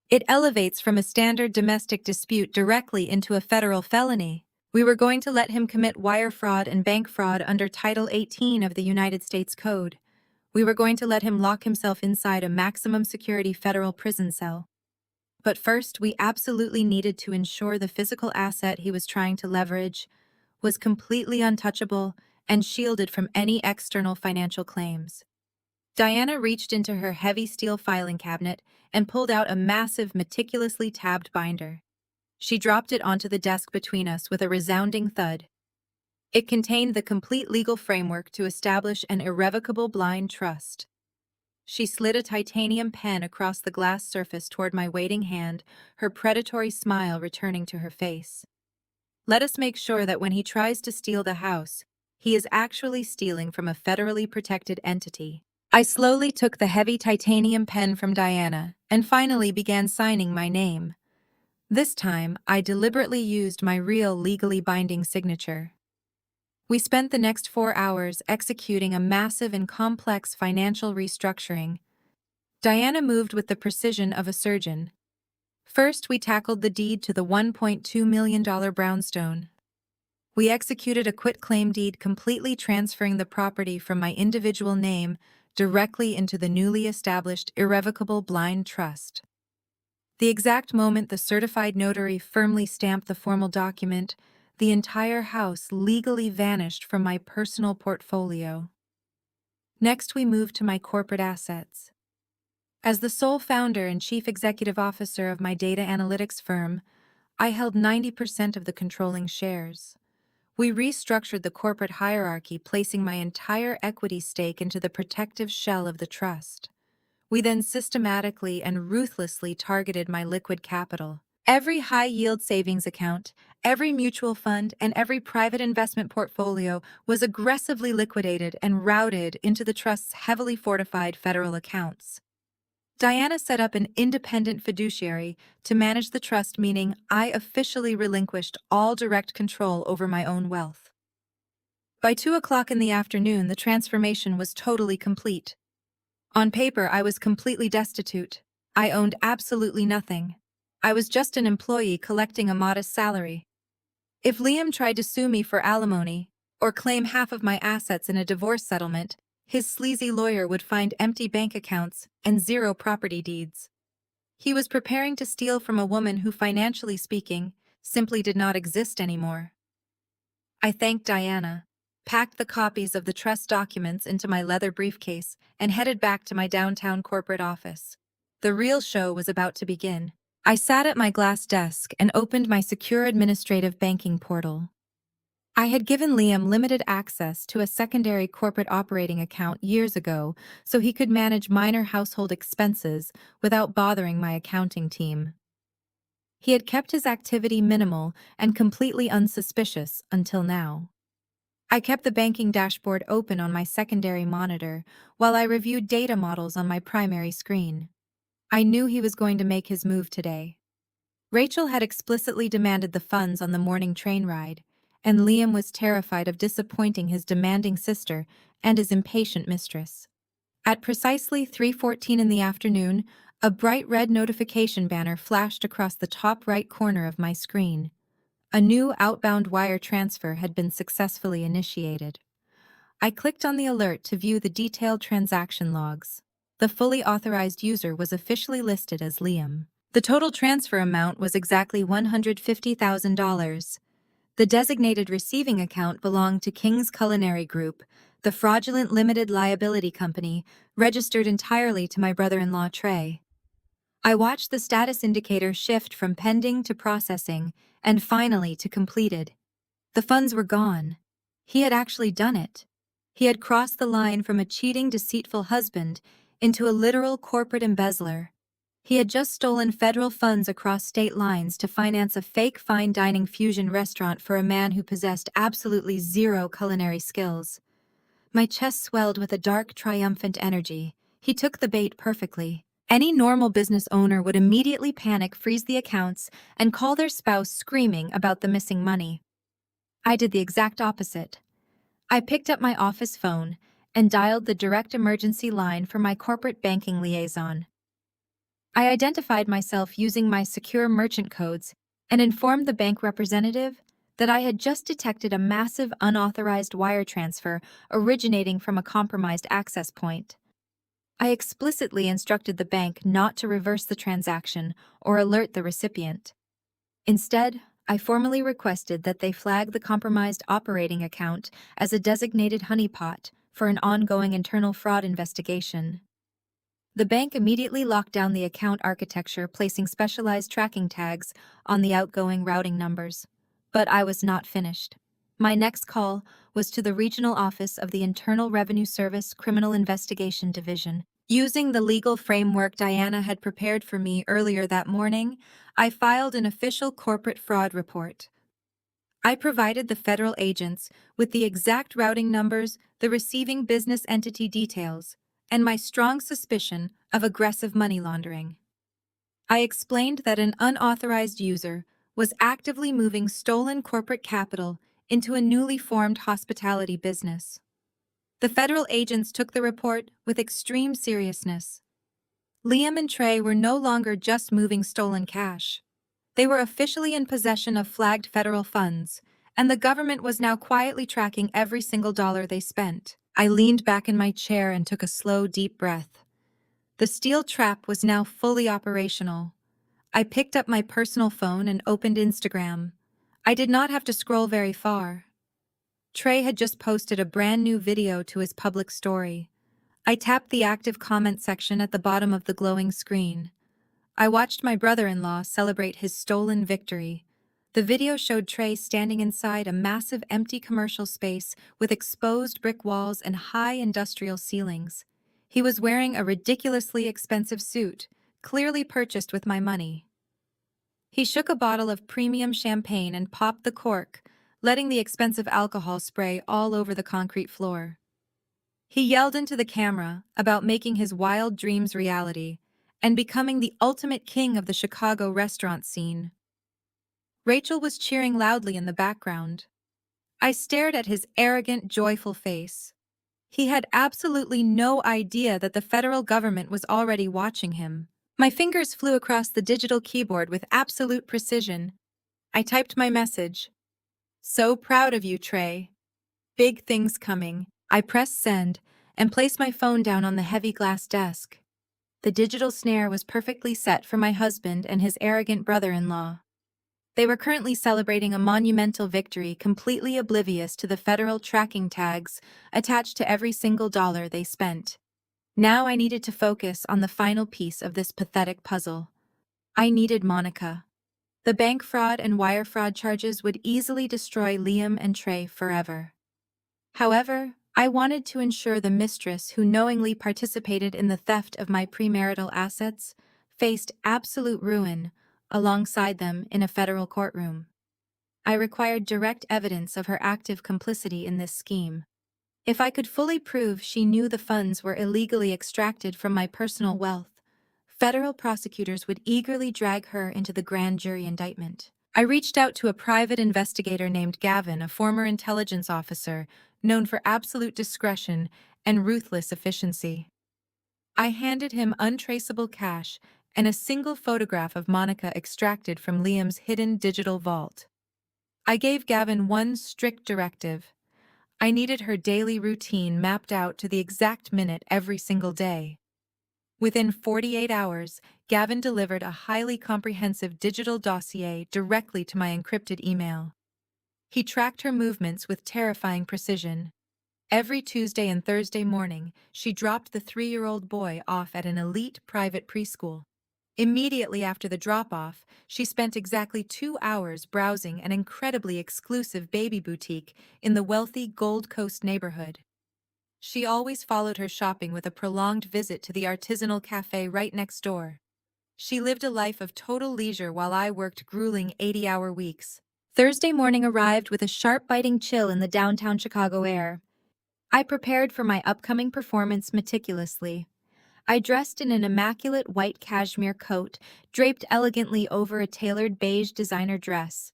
It elevates from a standard domestic dispute directly into a federal felony. We were going to let him commit wire fraud and bank fraud under Title 18 of the United States Code. We were going to let him lock himself inside a maximum security federal prison cell. But first, we absolutely needed to ensure the physical asset he was trying to leverage was completely untouchable and shielded from any external financial claims. Diana reached into her heavy steel filing cabinet and pulled out a massive, meticulously tabbed binder. She dropped it onto the desk between us with a resounding thud. It contained the complete legal framework to establish an irrevocable blind trust. She slid a titanium pen across the glass surface toward my waiting hand, her predatory smile returning to her face. Let us make sure that when he tries to steal the house, he is actually stealing from a federally protected entity. I slowly took the heavy titanium pen from Diana and finally began signing my name. This time, I deliberately used my real legally binding signature. We spent the next 4 hours executing a massive and complex financial restructuring. Diana moved with the precision of a surgeon. First, we tackled the deed to the $1.2 million brownstone. We executed a quitclaim deed completely transferring the property from my individual name directly into the newly established irrevocable blind trust. The exact moment the certified notary firmly stamped the formal document, the entire house legally vanished from my personal portfolio. Next, we moved to my corporate assets. As the sole founder and chief executive officer of my data analytics firm, I held 90% of the controlling shares. We restructured the corporate hierarchy, placing my entire equity stake into the protective shell of the trust. We then systematically and ruthlessly targeted my liquid capital. Every high-yield savings account, every mutual fund, and every private investment portfolio was aggressively liquidated and routed into the trust's heavily fortified federal accounts. Diana set up an independent fiduciary to manage the trust, meaning I officially relinquished all direct control over my own wealth. By 2 o'clock in the afternoon, the transformation was totally complete. On paper, I was completely destitute. I owned absolutely nothing. I was just an employee collecting a modest salary. If Liam tried to sue me for alimony or claim half of my assets in a divorce settlement, his sleazy lawyer would find empty bank accounts and 0 property deeds. He was preparing to steal from a woman who, financially speaking, simply did not exist anymore. I thanked Diana, packed the copies of the trust documents into my leather briefcase, and headed back to my downtown corporate office. The real show was about to begin. I sat at my glass desk and opened my secure administrative banking portal. I had given Liam limited access to a secondary corporate operating account years ago so he could manage minor household expenses without bothering my accounting team. He had kept his activity minimal and completely unsuspicious until now. I kept the banking dashboard open on my secondary monitor while I reviewed data models on my primary screen. I knew he was going to make his move today. Rachel had explicitly demanded the funds on the morning train ride, and Liam was terrified of disappointing his demanding sister and his impatient mistress. At precisely 3:14 in the afternoon, a bright red notification banner flashed across the top right corner of my screen. A new outbound wire transfer had been successfully initiated. I clicked on the alert to view the detailed transaction logs. The fully authorized user was officially listed as Liam. The total transfer amount was exactly $150,000. The designated receiving account belonged to King's Culinary Group, the fraudulent limited liability company, registered entirely to my brother-in-law Trey. I watched the status indicator shift from pending to processing, and finally to completed. The funds were gone. He had actually done it. He had crossed the line from a cheating, deceitful husband into a literal corporate embezzler. He had just stolen federal funds across state lines to finance a fake fine dining fusion restaurant for a man who possessed absolutely 0 culinary skills. My chest swelled with a dark, triumphant energy. He took the bait perfectly. Any normal business owner would immediately panic, freeze the accounts, and call their spouse screaming about the missing money. I did the exact opposite. I picked up my office phone and dialed the direct emergency line for my corporate banking liaison. I identified myself using my secure merchant codes and informed the bank representative that I had just detected a massive unauthorized wire transfer originating from a compromised access point. I explicitly instructed the bank not to reverse the transaction or alert the recipient. Instead, I formally requested that they flag the compromised operating account as a designated honeypot for an ongoing internal fraud investigation. The bank immediately locked down the account architecture, placing specialized tracking tags on the outgoing routing numbers. But I was not finished. My next call was to the regional office of the Internal Revenue Service Criminal Investigation Division. Using the legal framework Diana had prepared for me earlier that morning, I filed an official corporate fraud report. I provided the federal agents with the exact routing numbers, the receiving business entity details, and my strong suspicion of aggressive money laundering. I explained that an unauthorized user was actively moving stolen corporate capital into a newly formed hospitality business. The federal agents took the report with extreme seriousness. Liam and Trey were no longer just moving stolen cash. They were officially in possession of flagged federal funds, and the government was now quietly tracking every single dollar they spent. I leaned back in my chair and took a slow, deep breath. The steel trap was now fully operational. I picked up my personal phone and opened Instagram. I did not have to scroll very far. Trey had just posted a brand new video to his public story. I tapped the active comment section at the bottom of the glowing screen. I watched my brother-in-law celebrate his stolen victory. The video showed Trey standing inside a massive empty commercial space with exposed brick walls and high industrial ceilings. He was wearing a ridiculously expensive suit, clearly purchased with my money. He shook a bottle of premium champagne and popped the cork, letting the expensive alcohol spray all over the concrete floor. He yelled into the camera about making his wild dreams reality and becoming the ultimate king of the Chicago restaurant scene. Rachel was cheering loudly in the background. I stared at his arrogant, joyful face. He had absolutely no idea that the federal government was already watching him. My fingers flew across the digital keyboard with absolute precision. I typed my message. "So proud of you, Trey. Big things coming." I pressed send and placed my phone down on the heavy glass desk. The digital snare was perfectly set for my husband and his arrogant brother-in-law. They were currently celebrating a monumental victory, completely oblivious to the federal tracking tags attached to every single dollar they spent. Now I needed to focus on the final piece of this pathetic puzzle. I needed Monica. The bank fraud and wire fraud charges would easily destroy Liam and Trey forever. However, I wanted to ensure the mistress who knowingly participated in the theft of my premarital assets faced absolute ruin alongside them in a federal courtroom. I required direct evidence of her active complicity in this scheme. If I could fully prove she knew the funds were illegally extracted from my personal wealth, federal prosecutors would eagerly drag her into the grand jury indictment. I reached out to a private investigator named Gavin, a former intelligence officer known for absolute discretion and ruthless efficiency. I handed him untraceable cash and a single photograph of Monica extracted from Liam's hidden digital vault. I gave Gavin one strict directive. I needed her daily routine mapped out to the exact minute every single day. Within 48 hours, Gavin delivered a highly comprehensive digital dossier directly to my encrypted email. He tracked her movements with terrifying precision. Every Tuesday and Thursday morning, she dropped the 3-year-old boy off at an elite private preschool. Immediately after the drop-off, she spent exactly 2 hours browsing an incredibly exclusive baby boutique in the wealthy Gold Coast neighborhood. She always followed her shopping with a prolonged visit to the artisanal cafe right next door. She lived a life of total leisure while I worked grueling 80-hour weeks. Thursday morning arrived with a sharp biting chill in the downtown Chicago air. I prepared for my upcoming performance meticulously. I dressed in an immaculate white cashmere coat, draped elegantly over a tailored beige designer dress.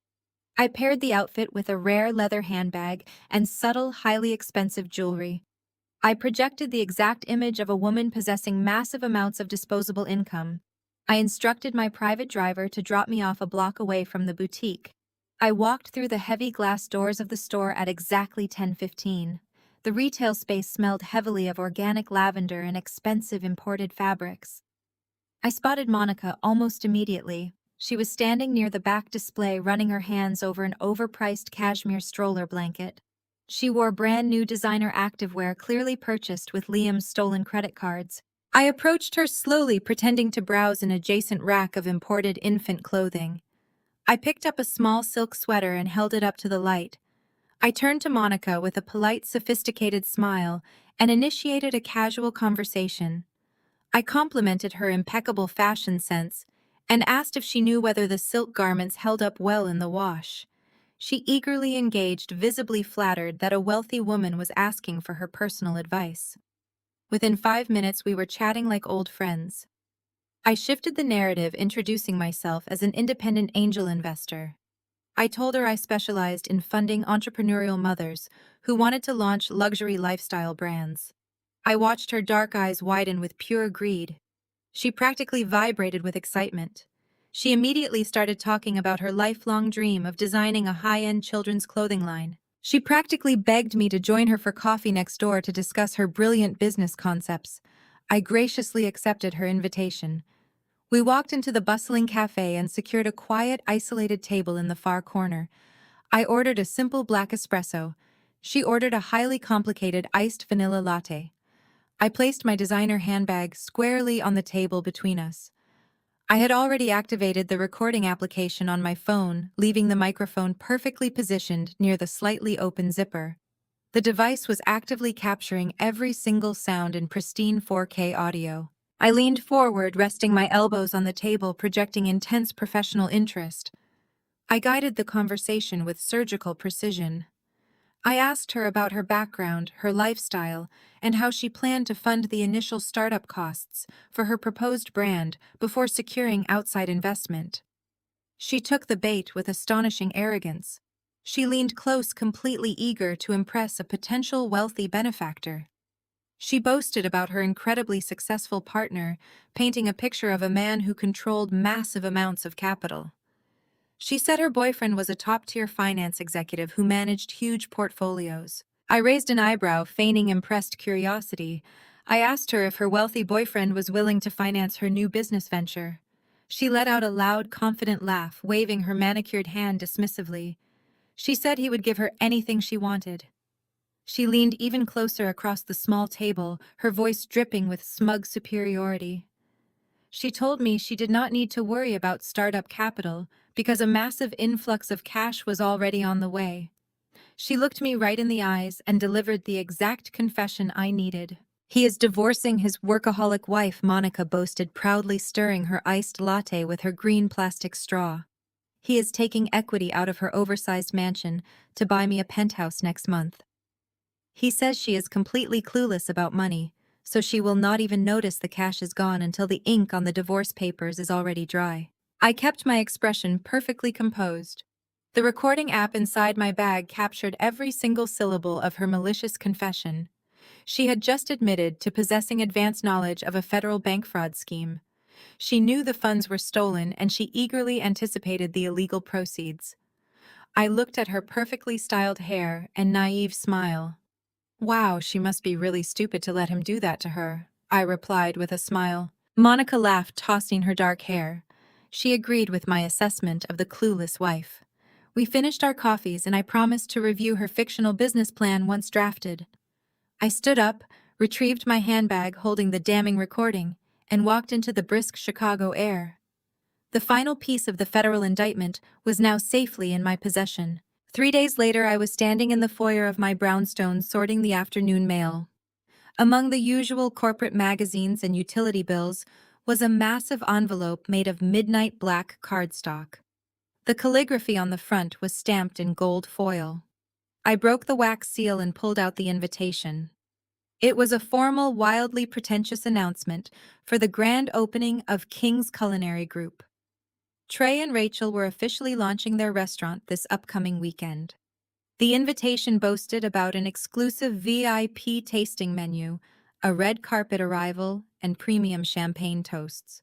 I paired the outfit with a rare leather handbag and subtle, highly expensive jewelry. I projected the exact image of a woman possessing massive amounts of disposable income. I instructed my private driver to drop me off a block away from the boutique. I walked through the heavy glass doors of the store at exactly 10:15. The retail space smelled heavily of organic lavender and expensive imported fabrics. I spotted Monica almost immediately. She was standing near the back display, running her hands over an overpriced cashmere stroller blanket. She wore brand new designer activewear clearly purchased with Liam's stolen credit cards. I approached her slowly, pretending to browse an adjacent rack of imported infant clothing. I picked up a small silk sweater and held it up to the light. I turned to Monica with a polite, sophisticated smile and initiated a casual conversation. I complimented her impeccable fashion sense and asked if she knew whether the silk garments held up well in the wash. She eagerly engaged, visibly flattered that a wealthy woman was asking for her personal advice. Within 5 minutes, we were chatting like old friends. I shifted the narrative, introducing myself as an independent angel investor. I told her I specialized in funding entrepreneurial mothers who wanted to launch luxury lifestyle brands. I watched her dark eyes widen with pure greed. She practically vibrated with excitement. She immediately started talking about her lifelong dream of designing a high-end children's clothing line. She practically begged me to join her for coffee next door to discuss her brilliant business concepts. I graciously accepted her invitation. We walked into the bustling cafe and secured a quiet, isolated table in the far corner. I ordered a simple black espresso. She ordered a highly complicated iced vanilla latte. I placed my designer handbag squarely on the table between us. I had already activated the recording application on my phone, leaving the microphone perfectly positioned near the slightly open zipper. The device was actively capturing every single sound in pristine 4K audio. I leaned forward, resting my elbows on the table, projecting intense professional interest. I guided the conversation with surgical precision. I asked her about her background, her lifestyle, and how she planned to fund the initial startup costs for her proposed brand before securing outside investment. She took the bait with astonishing arrogance. She leaned close, completely eager to impress a potential wealthy benefactor. She boasted about her incredibly successful partner, painting a picture of a man who controlled massive amounts of capital. She said her boyfriend was a top-tier finance executive who managed huge portfolios. I raised an eyebrow, feigning impressed curiosity. I asked her if her wealthy boyfriend was willing to finance her new business venture. She let out a loud, confident laugh, waving her manicured hand dismissively. She said he would give her anything she wanted. She leaned even closer across the small table, her voice dripping with smug superiority. She told me she did not need to worry about startup capital because a massive influx of cash was already on the way. She looked me right in the eyes and delivered the exact confession I needed. He is divorcing his workaholic wife, Monica boasted, proudly stirring her iced latte with her green plastic straw. He is taking equity out of her oversized mansion to buy me a penthouse next month. He says she is completely clueless about money, so she will not even notice the cash is gone until the ink on the divorce papers is already dry. I kept my expression perfectly composed. The recording app inside my bag captured every single syllable of her malicious confession. She had just admitted to possessing advanced knowledge of a federal bank fraud scheme. She knew the funds were stolen, and she eagerly anticipated the illegal proceeds. I looked at her perfectly styled hair and naive smile. Wow, she must be really stupid to let him do that to her, I replied with a smile. Monica laughed, tossing her dark hair. She agreed with my assessment of the clueless wife. We finished our coffees, and I promised to review her fictional business plan once drafted. I stood up, retrieved my handbag holding the damning recording, and walked into the brisk Chicago air. The final piece of the federal indictment was now safely in my possession. 3 days later, I was standing in the foyer of my brownstone sorting the afternoon mail. Among the usual corporate magazines and utility bills was a massive envelope made of midnight black cardstock. The calligraphy on the front was stamped in gold foil. I broke the wax seal and pulled out the invitation. It was a formal, wildly pretentious announcement for the grand opening of King's Culinary Group. Trey and Rachel were officially launching their restaurant this upcoming weekend. The invitation boasted about an exclusive VIP tasting menu, a red carpet arrival, and premium champagne toasts.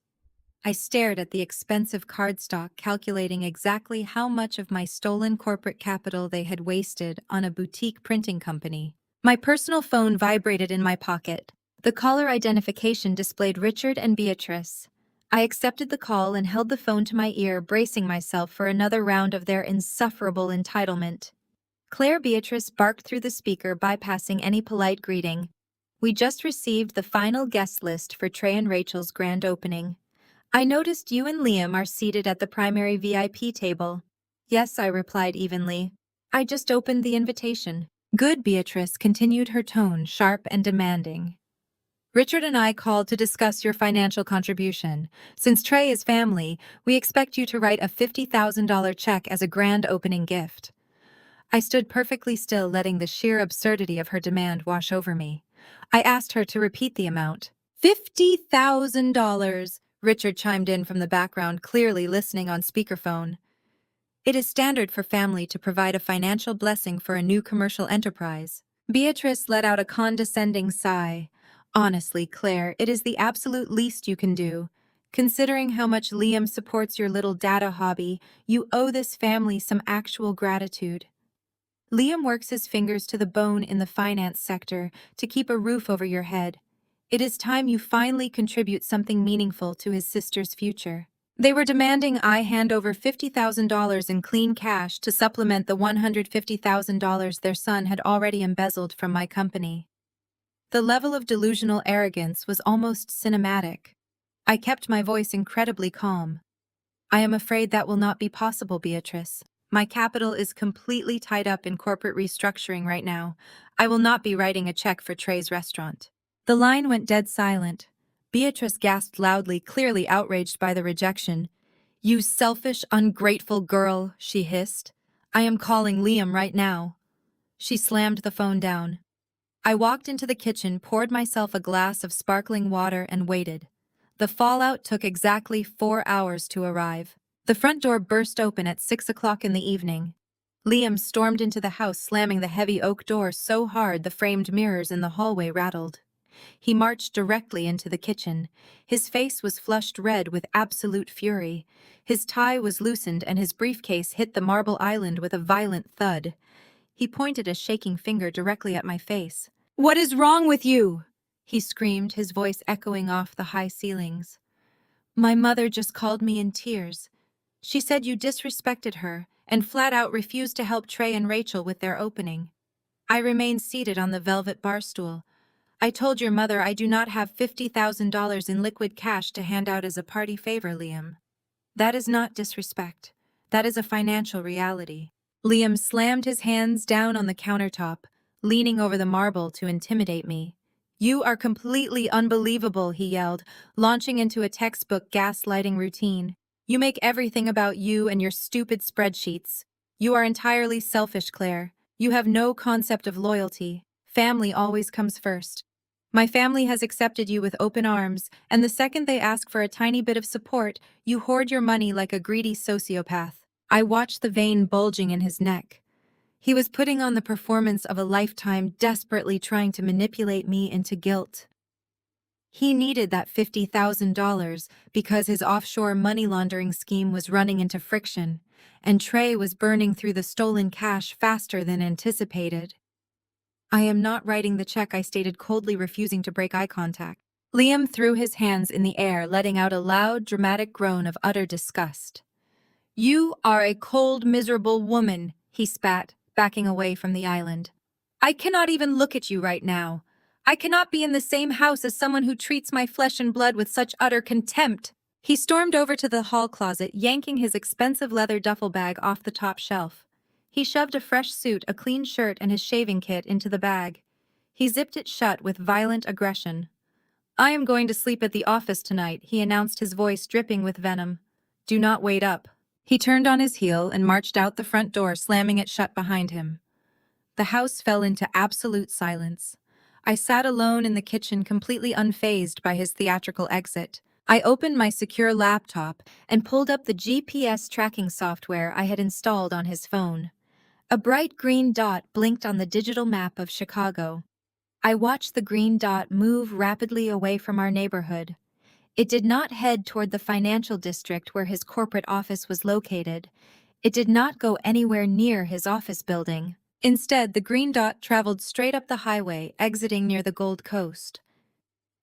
I stared at the expensive cardstock, calculating exactly how much of my stolen corporate capital they had wasted on a boutique printing company. My personal phone vibrated in my pocket. The caller identification displayed Richard and Beatrice. I accepted the call and held the phone to my ear, bracing myself for another round of their insufferable entitlement. Claire Beatrice barked through the speaker, bypassing any polite greeting. We just received the final guest list for Trey and Rachel's grand opening. I noticed you and Liam are seated at the primary VIP table. Yes, I replied evenly. I just opened the invitation. Good, Beatrice continued, her tone sharp and demanding. Richard and I called to discuss your financial contribution. Since Trey is family, we expect you to write a $50,000 check as a grand opening gift. I stood perfectly still, letting the sheer absurdity of her demand wash over me. I asked her to repeat the amount. $50,000, Richard chimed in from the background, clearly listening on speakerphone. It is standard for family to provide a financial blessing for a new commercial enterprise. Beatrice let out a condescending sigh. Honestly, Claire, it is the absolute least you can do. Considering how much Liam supports your little data hobby, you owe this family some actual gratitude. Liam works his fingers to the bone in the finance sector to keep a roof over your head. It is time you finally contribute something meaningful to his sister's future. They were demanding I hand over $50,000 in clean cash to supplement the $150,000 their son had already embezzled from my company. The level of delusional arrogance was almost cinematic. I kept my voice incredibly calm. I am afraid that will not be possible, Beatrice. My capital is completely tied up in corporate restructuring right now. I will not be writing a check for Trey's restaurant. The line went dead silent. Beatrice gasped loudly, clearly outraged by the rejection. You selfish, ungrateful girl, she hissed. I am calling Liam right now. She slammed the phone down. I walked into the kitchen, poured myself a glass of sparkling water, and waited. The fallout took exactly 4 hours to arrive. The front door burst open at 6 o'clock in the evening. Liam stormed into the house, slamming the heavy oak door so hard the framed mirrors in the hallway rattled. He marched directly into the kitchen. His face was flushed red with absolute fury. His tie was loosened and his briefcase hit the marble island with a violent thud. He pointed a shaking finger directly at my face. "What is wrong with you?" he screamed, his voice echoing off the high ceilings. "My mother just called me in tears. She said you disrespected her and flat out refused to help Trey and Rachel with their opening." I remained seated on the velvet bar stool. "I told your mother I do not have $50,000 in liquid cash to hand out as a party favor, Liam. That is not disrespect. That is a financial reality." Liam slammed his hands down on the countertop, leaning over the marble to intimidate me. "You are completely unbelievable," he yelled, launching into a textbook gaslighting routine. "You make everything about you and your stupid spreadsheets. You are entirely selfish, Claire. You have no concept of loyalty. Family always comes first. My family has accepted you with open arms, and the second they ask for a tiny bit of support, you hoard your money like a greedy sociopath." I watched the vein bulging in his neck. He was putting on the performance of a lifetime, desperately trying to manipulate me into guilt. He needed that $50,000 because his offshore money laundering scheme was running into friction, and Trey was burning through the stolen cash faster than anticipated. "I am not writing the check," I stated, coldly, refusing to break eye contact. Liam threw his hands in the air, letting out a loud, dramatic groan of utter disgust. "You are a cold, miserable woman," he spat, backing away from the island. "I cannot even look at you right now. I cannot be in the same house as someone who treats my flesh and blood with such utter contempt." He stormed over to the hall closet, yanking his expensive leather duffel bag off the top shelf. He shoved a fresh suit, a clean shirt, and his shaving kit into the bag. He zipped it shut with violent aggression. "I am going to sleep at the office tonight," he announced, his voice dripping with venom. "Do not wait up." He turned on his heel and marched out the front door, slamming it shut behind him. The house fell into absolute silence. I sat alone in the kitchen, completely unfazed by his theatrical exit. I opened my secure laptop and pulled up the GPS tracking software I had installed on his phone. A bright green dot blinked on the digital map of Chicago. I watched the green dot move rapidly away from our neighborhood. It did not head toward the financial district where his corporate office was located. It did not go anywhere near his office building. Instead, the green dot traveled straight up the highway, exiting near the Gold Coast.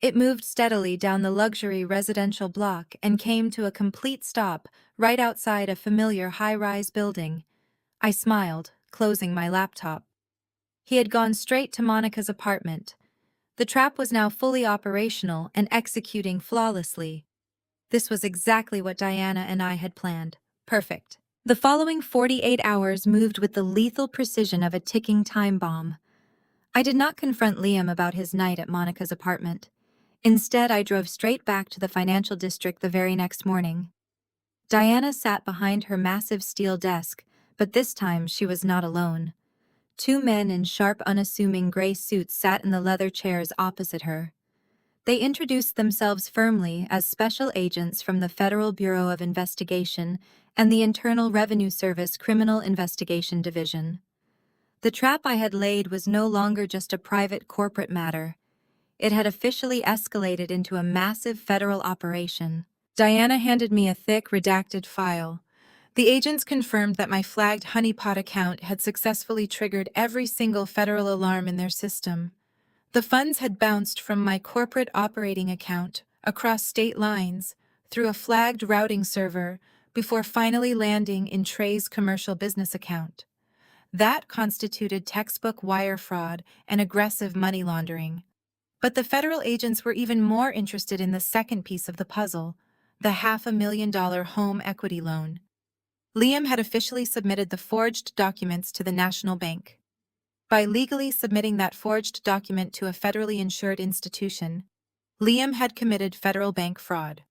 It moved steadily down the luxury residential block and came to a complete stop right outside a familiar high-rise building. I smiled, closing my laptop. He had gone straight to Monica's apartment. The trap was now fully operational and executing flawlessly. This was exactly what Diana and I had planned. Perfect. The following 48 hours moved with the lethal precision of a ticking time bomb. I did not confront Liam about his night at Monica's apartment. Instead, I drove straight back to the financial district the very next morning. Diana sat behind her massive steel desk, But this time she was not alone. Two men in sharp, unassuming gray suits sat in the leather chairs opposite her. They introduced themselves firmly as special agents from the Federal Bureau of Investigation and the Internal Revenue Service Criminal Investigation Division. The trap I had laid was no longer just a private corporate matter. It had officially escalated into a massive federal operation. Diana handed me a thick, redacted file. The agents confirmed that my flagged honeypot account had successfully triggered every single federal alarm in their system. The funds had bounced from my corporate operating account across state lines through a flagged routing server before finally landing in Trey's commercial business account. That constituted textbook wire fraud and aggressive money laundering. But the federal agents were even more interested in the second piece of the puzzle, the $500,000 home equity loan. Liam had officially submitted the forged documents to the National Bank. By legally submitting that forged document to a federally insured institution, Liam had committed federal bank fraud.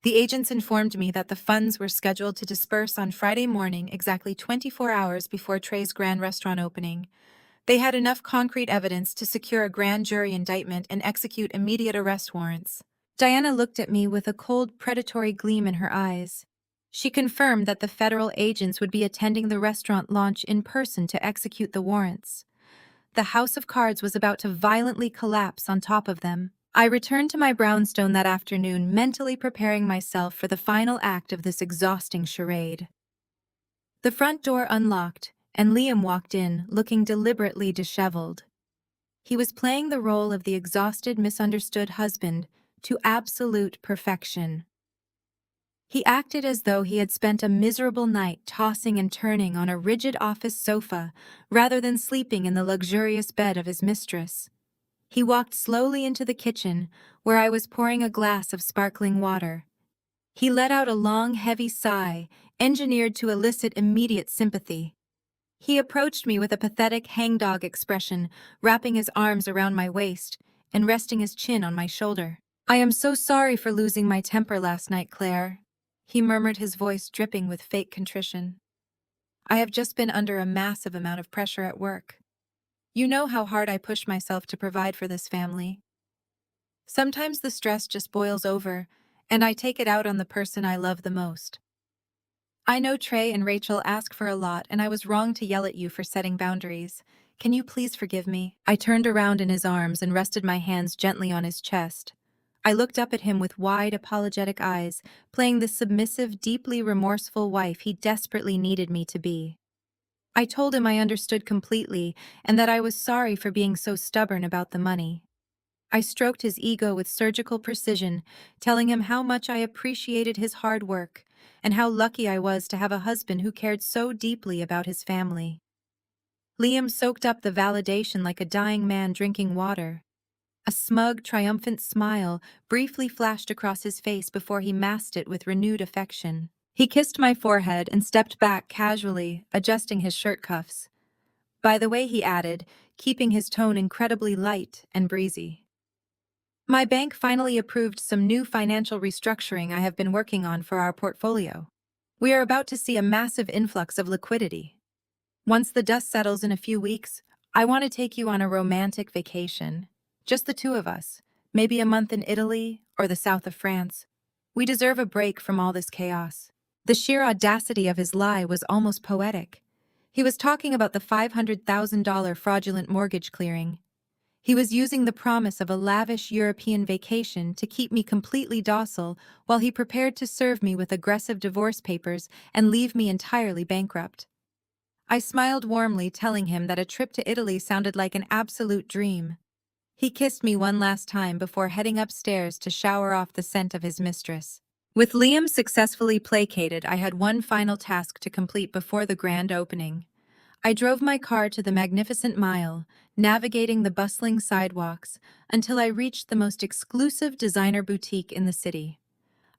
The agents informed me that the funds were scheduled to disperse on Friday morning, exactly 24 hours before Trey's grand restaurant opening. They had enough concrete evidence to secure a grand jury indictment and execute immediate arrest warrants. Diana looked at me with a cold, predatory gleam in her eyes. She confirmed that the federal agents would be attending the restaurant launch in person to execute the warrants. The house of cards was about to violently collapse on top of them. I returned to my brownstone that afternoon, mentally preparing myself for the final act of this exhausting charade. The front door unlocked, and Liam walked in, looking deliberately disheveled. He was playing the role of the exhausted, misunderstood husband to absolute perfection. He acted as though he had spent a miserable night tossing and turning on a rigid office sofa rather than sleeping in the luxurious bed of his mistress. He walked slowly into the kitchen, where I was pouring a glass of sparkling water. He let out a long, heavy sigh, engineered to elicit immediate sympathy. He approached me with a pathetic hangdog expression, wrapping his arms around my waist and resting his chin on my shoulder. "I am so sorry for losing my temper last night, Claire," he murmured, his voice dripping with fake contrition. "I have just been under a massive amount of pressure at work. You know how hard I push myself to provide for this family. Sometimes the stress just boils over, and I take it out on the person I love the most. I know Trey and Rachel ask for a lot, and I was wrong to yell at you for setting boundaries. Can you please forgive me?" I turned around in his arms and rested my hands gently on his chest. I looked up at him with wide, apologetic eyes, playing the submissive, deeply remorseful wife he desperately needed me to be. I told him I understood completely and that I was sorry for being so stubborn about the money. I stroked his ego with surgical precision, telling him how much I appreciated his hard work and how lucky I was to have a husband who cared so deeply about his family. Liam soaked up the validation like a dying man drinking water. A smug, triumphant smile briefly flashed across his face before he masked it with renewed affection. He kissed my forehead and stepped back casually, adjusting his shirt cuffs. "By the way," he added, keeping his tone incredibly light and breezy, "my bank finally approved some new financial restructuring I have been working on for our portfolio. We are about to see a massive influx of liquidity. Once the dust settles in a few weeks, I want to take you on a romantic vacation. Just the two of us, maybe a month in Italy or the south of France. We deserve a break from all this chaos." The sheer audacity of his lie was almost poetic. He was talking about the $500,000 fraudulent mortgage clearing. He was using the promise of a lavish European vacation to keep me completely docile while he prepared to serve me with aggressive divorce papers and leave me entirely bankrupt. I smiled warmly, telling him that a trip to Italy sounded like an absolute dream. He kissed me one last time before heading upstairs to shower off the scent of his mistress. With Liam successfully placated, I had one final task to complete before the grand opening. I drove my car to the Magnificent Mile, navigating the bustling sidewalks until I reached the most exclusive designer boutique in the city.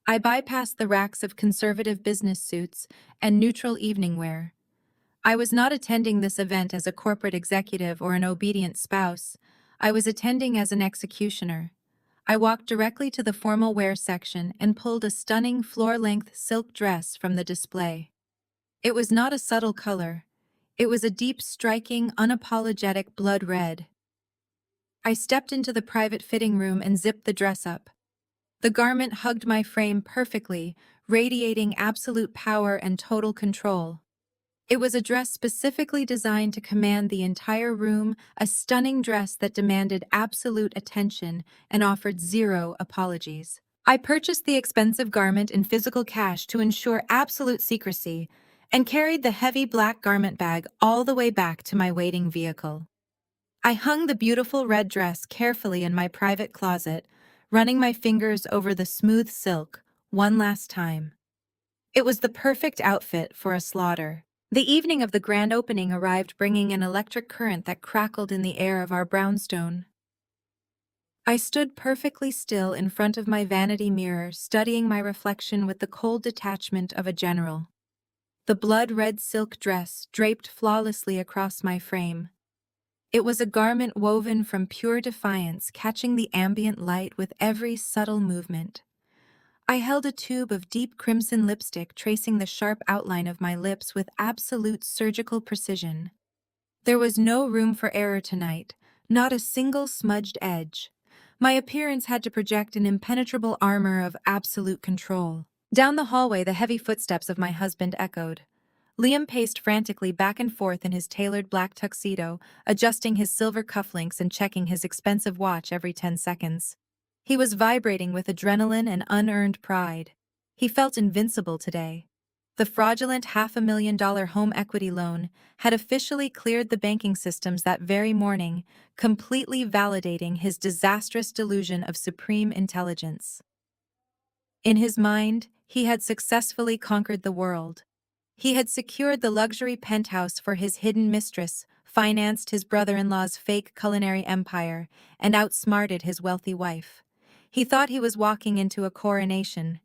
I bypassed the racks of conservative business suits and neutral evening wear. I was not attending this event as a corporate executive or an obedient spouse. I was attending as an executioner. I walked directly to the formal wear section and pulled a stunning floor-length silk dress from the display. It was not a subtle color. It was a deep, striking, unapologetic blood red. I stepped into the private fitting room and zipped the dress up. The garment hugged my frame perfectly, radiating absolute power and total control. It was a dress specifically designed to command the entire room, a stunning dress that demanded absolute attention and offered zero apologies. I purchased the expensive garment in physical cash to ensure absolute secrecy and carried the heavy black garment bag all the way back to my waiting vehicle. I hung the beautiful red dress carefully in my private closet, running my fingers over the smooth silk one last time. It was the perfect outfit for a slaughter. The evening of the grand opening arrived, bringing an electric current that crackled in the air of our brownstone. I stood perfectly still in front of my vanity mirror, studying my reflection with the cold detachment of a general. The blood-red silk dress draped flawlessly across my frame. It was a garment woven from pure defiance, catching the ambient light with every subtle movement. I held a tube of deep crimson lipstick, tracing the sharp outline of my lips with absolute surgical precision. There was no room for error tonight, not a single smudged edge. My appearance had to project an impenetrable armor of absolute control. Down the hallway, the heavy footsteps of my husband echoed. Liam paced frantically back and forth in his tailored black tuxedo, adjusting his silver cufflinks and checking his expensive watch every 10 seconds. He was vibrating with adrenaline and unearned pride. He felt invincible today. The fraudulent $500,000 home equity loan had officially cleared the banking systems that very morning, completely validating his disastrous delusion of supreme intelligence. In his mind, he had successfully conquered the world. He had secured the luxury penthouse for his hidden mistress, financed his brother-in-law's fake culinary empire, and outsmarted his wealthy wife. He thought he was walking into a coronation.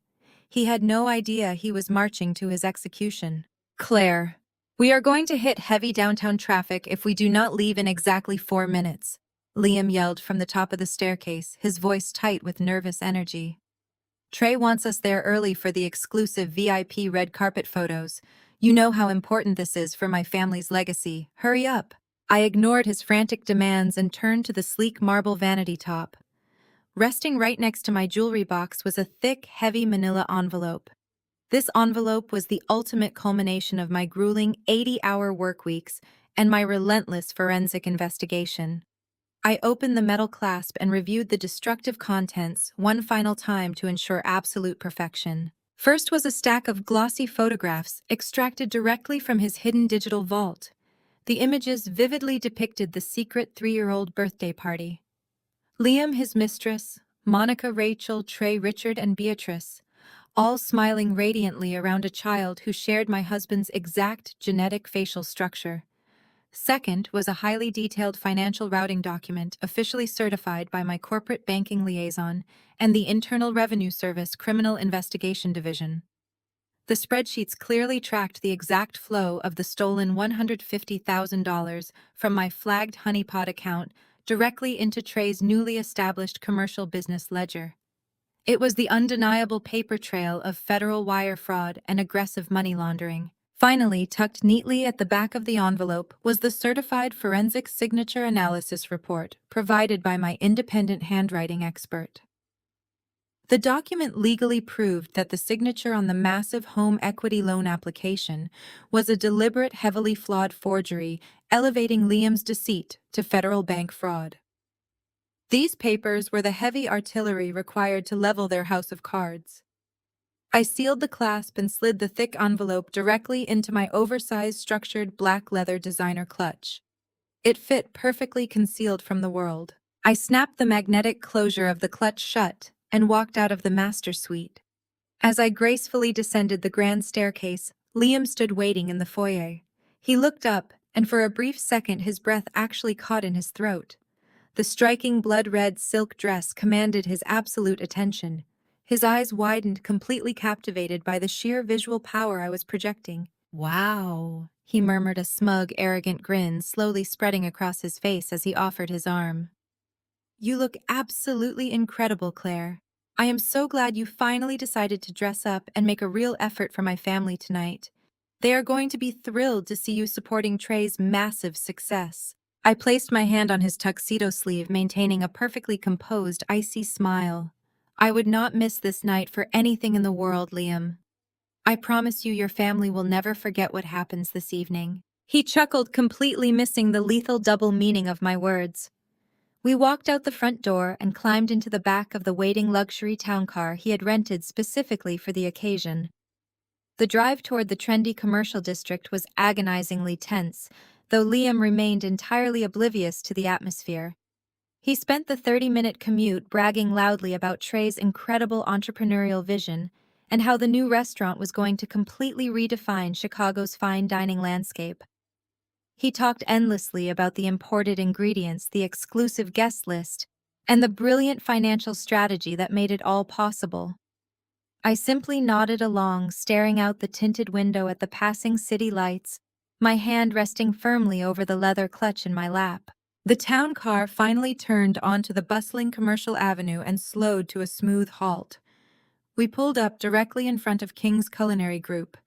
He had no idea he was marching to his execution. Claire, we are going to hit heavy downtown traffic if we do not leave in exactly 4 minutes, Liam yelled from the top of the staircase, his voice tight with nervous energy. Trey wants us there early for the exclusive VIP red carpet photos. You know how important this is for my family's legacy. Hurry up. I ignored his frantic demands and turned to the sleek marble vanity top. Resting right next to my jewelry box was a thick, heavy manila envelope. This envelope was the ultimate culmination of my grueling 80-hour work weeks and my relentless forensic investigation. I opened the metal clasp and reviewed the destructive contents one final time to ensure absolute perfection. First was a stack of glossy photographs extracted directly from his hidden digital vault. The images vividly depicted the secret 3-year-old birthday party. Liam, his mistress, Monica, Rachel, Trey, Richard, and Beatrice, all smiling radiantly around a child who shared my husband's exact genetic facial structure. Second was a highly detailed financial routing document officially certified by my corporate banking liaison and the Internal Revenue Service Criminal Investigation Division. The spreadsheets clearly tracked the exact flow of the stolen $150,000 from my flagged honeypot account directly into Trey's newly established commercial business ledger. It was the undeniable paper trail of federal wire fraud and aggressive money laundering. Finally, tucked neatly at the back of the envelope was the certified forensic signature analysis report provided by my independent handwriting expert. The document legally proved that the signature on the massive home equity loan application was a deliberate, heavily flawed forgery, elevating Liam's deceit to federal bank fraud. These papers were the heavy artillery required to level their house of cards. I sealed the clasp and slid the thick envelope directly into my oversized structured black leather designer clutch. It fit perfectly concealed from the world. I snapped the magnetic closure of the clutch shut and walked out of the master suite. As I gracefully descended the grand staircase, Liam stood waiting in the foyer. He looked up, and for a brief second his breath actually caught in his throat. The striking blood-red silk dress commanded his absolute attention. His eyes widened, completely captivated by the sheer visual power I was projecting. "Wow," he murmured, a smug, arrogant grin slowly spreading across his face as he offered his arm. "You look absolutely incredible, Claire. I am so glad you finally decided to dress up and make a real effort for my family tonight. They are going to be thrilled to see you supporting Trey's massive success. I placed my hand on his tuxedo sleeve, maintaining a perfectly composed, icy smile. I would not miss this night for anything in the world, Liam. I promise you your family will never forget what happens this evening. He chuckled, completely missing the lethal double meaning of my words. We walked out the front door and climbed into the back of the waiting luxury town car he had rented specifically for the occasion. The drive toward the trendy commercial district was agonizingly tense, though Liam remained entirely oblivious to the atmosphere. He spent the 30-minute commute bragging loudly about Trey's incredible entrepreneurial vision and how the new restaurant was going to completely redefine Chicago's fine dining landscape. He talked endlessly about the imported ingredients, the exclusive guest list, and the brilliant financial strategy that made it all possible. I simply nodded along, staring out the tinted window at the passing city lights, my hand resting firmly over the leather clutch in my lap. The town car finally turned onto the bustling commercial avenue and slowed to a smooth halt. We pulled up directly in front of King's Culinary Group.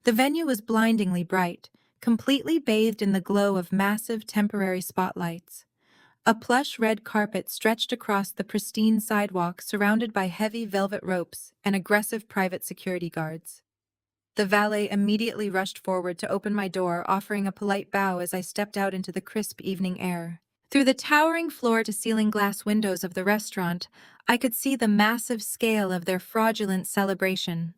The venue was blindingly bright, completely bathed in the glow of massive temporary spotlights. A plush red carpet stretched across the pristine sidewalk, surrounded by heavy velvet ropes and aggressive private security guards. The valet immediately rushed forward to open my door, offering a polite bow as I stepped out into the crisp evening air. Through the towering floor-to-ceiling glass windows of the restaurant, I could see the massive scale of their fraudulent celebration.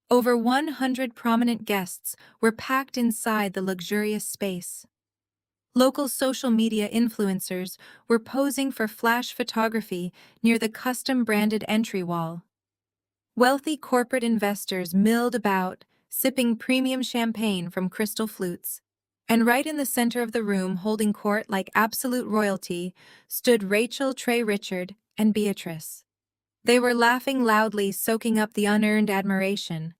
Over 100 prominent guests were packed inside the luxurious space. Local social media influencers were posing for flash photography near the custom-branded entry wall. Wealthy corporate investors milled about, sipping premium champagne from crystal flutes. And right in the center of the room, holding court like absolute royalty, stood Rachel, Trey, Richard, and Beatrice. They were laughing loudly, soaking up the unearned admiration.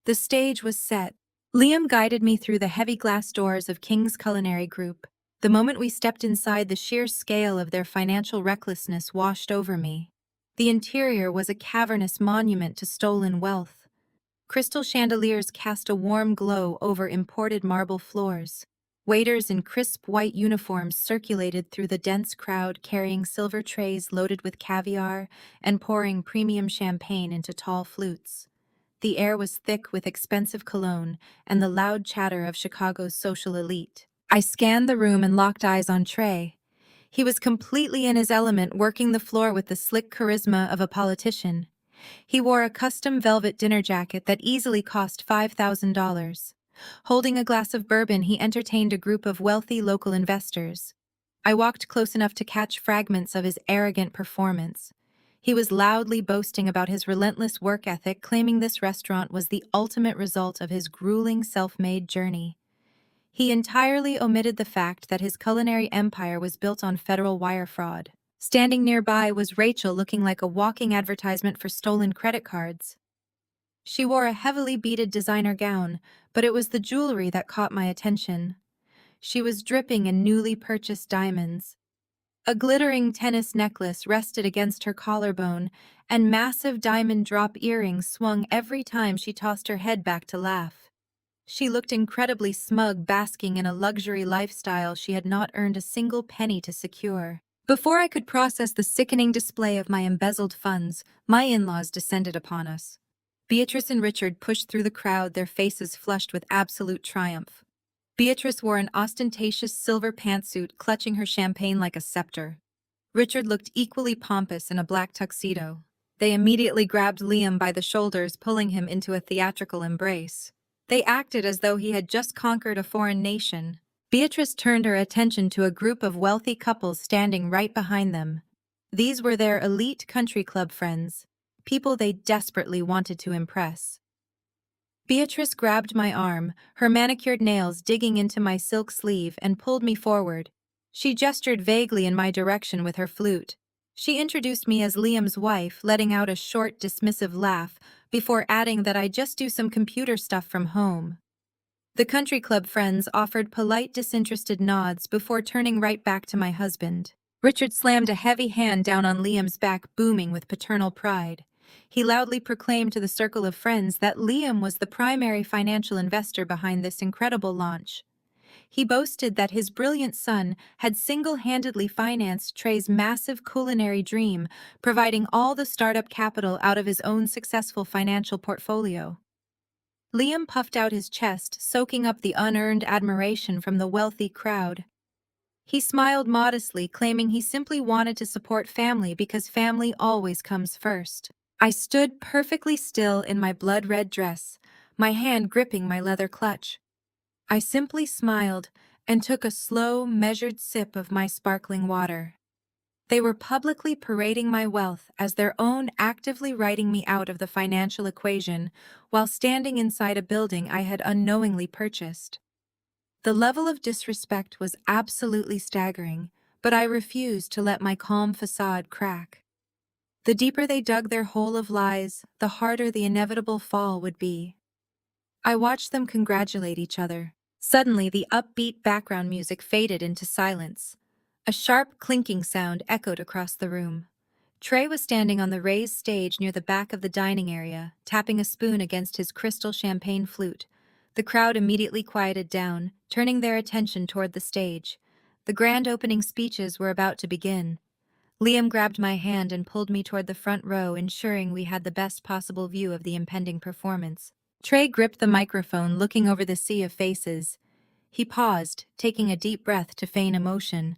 The stage was set. Liam guided me through the heavy glass doors of King's Culinary Group. The moment we stepped inside, the sheer scale of their financial recklessness washed over me. The interior was a cavernous monument to stolen wealth. Crystal chandeliers cast a warm glow over imported marble floors. Waiters in crisp white uniforms circulated through the dense crowd, carrying silver trays loaded with caviar and pouring premium champagne into tall flutes. The air was thick with expensive cologne and the loud chatter of Chicago's social elite. I scanned the room and locked eyes on Trey. He was completely in his element, working the floor with the slick charisma of a politician. He wore a custom velvet dinner jacket that easily cost $5,000. Holding a glass of bourbon, he entertained a group of wealthy local investors. I walked close enough to catch fragments of his arrogant performance. He was loudly boasting about his relentless work ethic, claiming this restaurant was the ultimate result of his grueling self-made journey. He entirely omitted the fact that his culinary empire was built on federal wire fraud. Standing nearby was Rachel, looking like a walking advertisement for stolen credit cards. She wore a heavily beaded designer gown, but it was the jewelry that caught my attention. She was dripping in newly purchased diamonds. A glittering tennis necklace rested against her collarbone, and massive diamond drop earrings swung every time she tossed her head back to laugh. She looked incredibly smug, basking in a luxury lifestyle she had not earned a single penny to secure. Before I could process the sickening display of my embezzled funds, my in-laws descended upon us. Beatrice and Richard pushed through the crowd, their faces flushed with absolute triumph. Beatrice wore an ostentatious silver pantsuit, clutching her champagne like a scepter. Richard looked equally pompous in a black tuxedo. They immediately grabbed Liam by the shoulders, pulling him into a theatrical embrace. They acted as though he had just conquered a foreign nation. Beatrice turned her attention to a group of wealthy couples standing right behind them. These were their elite country club friends, people they desperately wanted to impress. Beatrice grabbed my arm, her manicured nails digging into my silk sleeve, and pulled me forward. She gestured vaguely in my direction with her flute. She introduced me as Liam's wife, letting out a short, dismissive laugh before adding that I just do some computer stuff from home. The country club friends offered polite, disinterested nods before turning right back to my husband. Richard slammed a heavy hand down on Liam's back, booming with paternal pride. He loudly proclaimed to the circle of friends that Liam was the primary financial investor behind this incredible launch. He boasted that his brilliant son had single-handedly financed Trey's massive culinary dream, providing all the startup capital out of his own successful financial portfolio. Liam puffed out his chest, soaking up the unearned admiration from the wealthy crowd. He smiled modestly, claiming he simply wanted to support family because family always comes first. I stood perfectly still in my blood-red dress, my hand gripping my leather clutch. I simply smiled and took a slow, measured sip of my sparkling water. They were publicly parading my wealth as their own, actively writing me out of the financial equation while standing inside a building I had unknowingly purchased. The level of disrespect was absolutely staggering, but I refused to let my calm facade crack. The deeper they dug their hole of lies, the harder the inevitable fall would be. I watched them congratulate each other. Suddenly, the upbeat background music faded into silence. A sharp clinking sound echoed across the room. Trey was standing on the raised stage near the back of the dining area, tapping a spoon against his crystal champagne flute. The crowd immediately quieted down, turning their attention toward the stage. The grand opening speeches were about to begin. Liam grabbed my hand and pulled me toward the front row, ensuring we had the best possible view of the impending performance. Trey gripped the microphone, looking over the sea of faces. He paused, taking a deep breath to feign emotion.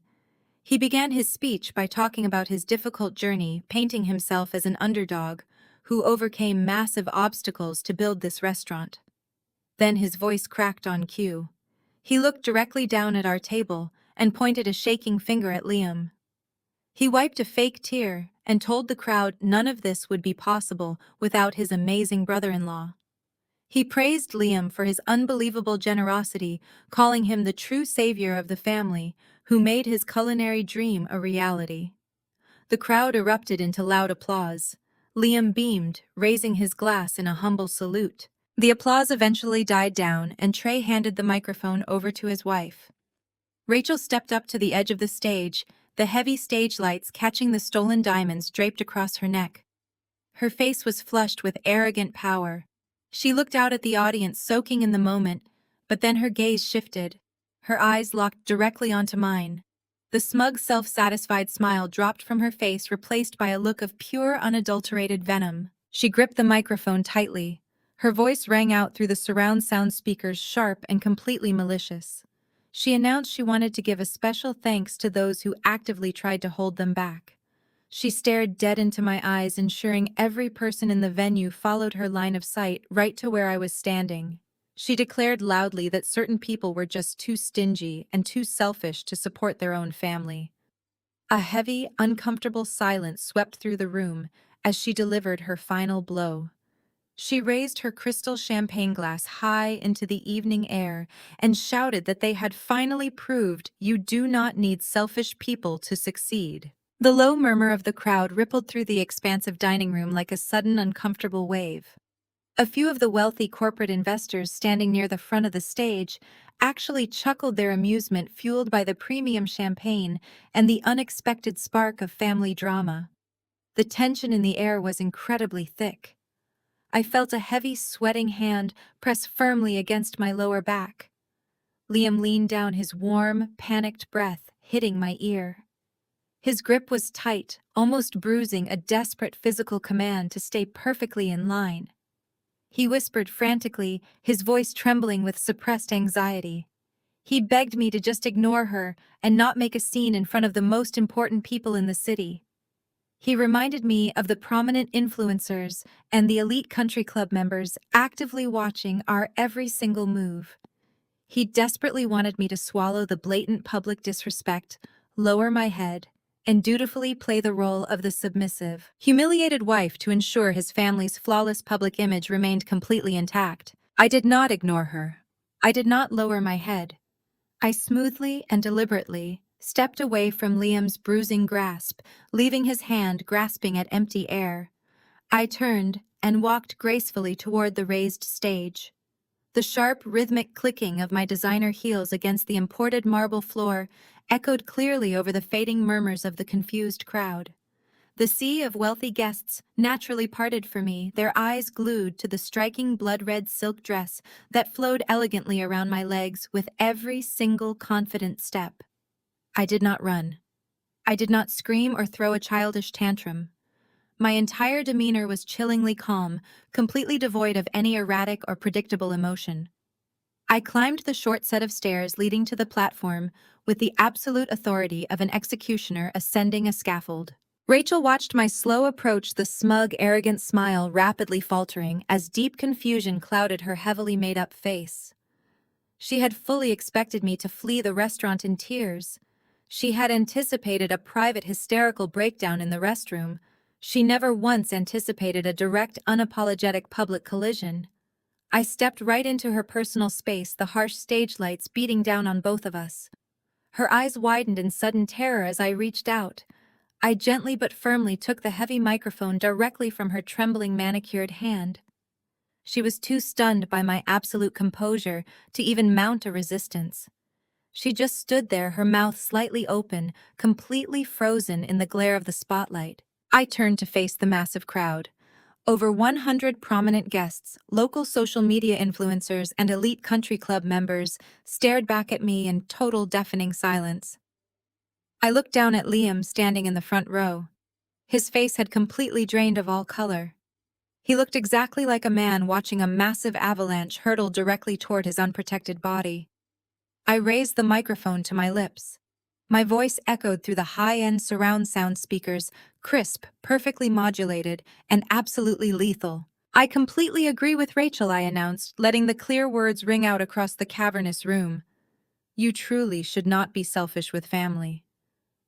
He began his speech by talking about his difficult journey, painting himself as an underdog who overcame massive obstacles to build this restaurant. Then his voice cracked on cue. He looked directly down at our table and pointed a shaking finger at Liam. He wiped a fake tear and told the crowd none of this would be possible without his amazing brother-in-law. He praised Liam for his unbelievable generosity, calling him the true savior of the family, who made his culinary dream a reality. The crowd erupted into loud applause. Liam beamed, raising his glass in a humble salute. The applause eventually died down, and Trey handed the microphone over to his wife. Rachel stepped up to the edge of the stage, the heavy stage lights catching the stolen diamonds draped across her neck. Her face was flushed with arrogant power. She looked out at the audience, soaking in the moment, but then her gaze shifted. Her eyes locked directly onto mine. The smug, self-satisfied smile dropped from her face, replaced by a look of pure, unadulterated venom. She gripped the microphone tightly. Her voice rang out through the surround sound speakers, sharp and completely malicious. She announced she wanted to give a special thanks to those who actively tried to hold them back. She stared dead into my eyes, ensuring every person in the venue followed her line of sight right to where I was standing. She declared loudly that certain people were just too stingy and too selfish to support their own family. A heavy, uncomfortable silence swept through the room as she delivered her final blow. She raised her crystal champagne glass high into the evening air and shouted that they had finally proved you do not need selfish people to succeed. The low murmur of the crowd rippled through the expansive dining room like a sudden, uncomfortable wave. A few of the wealthy corporate investors standing near the front of the stage actually chuckled, their amusement fueled by the premium champagne and the unexpected spark of family drama. The tension in the air was incredibly thick. I felt a heavy, sweating hand press firmly against my lower back. Liam leaned down, his warm, panicked breath hitting my ear. His grip was tight, almost bruising, a desperate physical command to stay perfectly in line. He whispered frantically, his voice trembling with suppressed anxiety. He begged me to just ignore her and not make a scene in front of the most important people in the city. He reminded me of the prominent influencers and the elite country club members actively watching our every single move. He desperately wanted me to swallow the blatant public disrespect, lower my head, and dutifully play the role of the submissive, humiliated wife to ensure his family's flawless public image remained completely intact. I did not ignore her. I did not lower my head. I smoothly and deliberately stepped away from Liam's bruising grasp, leaving his hand grasping at empty air. I turned and walked gracefully toward the raised stage. The sharp, rhythmic clicking of my designer heels against the imported marble floor echoed clearly over the fading murmurs of the confused crowd. The sea of wealthy guests naturally parted for me, their eyes glued to the striking blood-red silk dress that flowed elegantly around my legs with every single confident step. I did not run. I did not scream or throw a childish tantrum. My entire demeanor was chillingly calm, completely devoid of any erratic or predictable emotion. I climbed the short set of stairs leading to the platform with the absolute authority of an executioner ascending a scaffold. Rachel watched my slow approach, the smug, arrogant smile rapidly faltering as deep confusion clouded her heavily made-up face. She had fully expected me to flee the restaurant in tears. She had anticipated a private hysterical breakdown in the restroom. She never once anticipated a direct, unapologetic public collision. I stepped right into her personal space, the harsh stage lights beating down on both of us. Her eyes widened in sudden terror as I reached out. I gently but firmly took the heavy microphone directly from her trembling manicured hand. She was too stunned by my absolute composure to even mount a resistance. She just stood there, her mouth slightly open, completely frozen in the glare of the spotlight. I turned to face the massive crowd. Over 100 prominent guests, local social media influencers, and elite country club members stared back at me in total deafening silence. I looked down at Liam standing in the front row. His face had completely drained of all color. He looked exactly like a man watching a massive avalanche hurtle directly toward his unprotected body. I raised the microphone to my lips. My voice echoed through the high-end surround sound speakers, crisp, perfectly modulated, and absolutely lethal. "I completely agree with Rachel," I announced, letting the clear words ring out across the cavernous room. "You truly should not be selfish with family.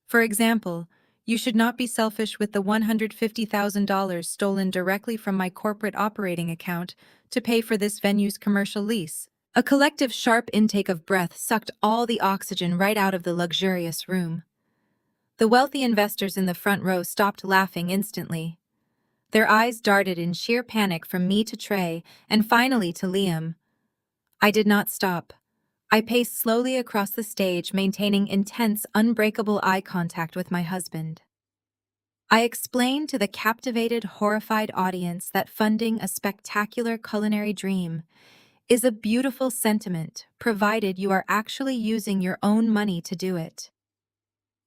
For example, you should not be selfish with the $150,000 stolen directly from my corporate operating account to pay for this venue's commercial lease." A collective sharp intake of breath sucked all the oxygen right out of the luxurious room. The wealthy investors in the front row stopped laughing instantly. Their eyes darted in sheer panic from me to Trey, and finally to Liam. I did not stop. I paced slowly across the stage, maintaining intense, unbreakable eye contact with my husband. I explained to the captivated, horrified audience that funding a spectacular culinary dream is a beautiful sentiment, provided you are actually using your own money to do it.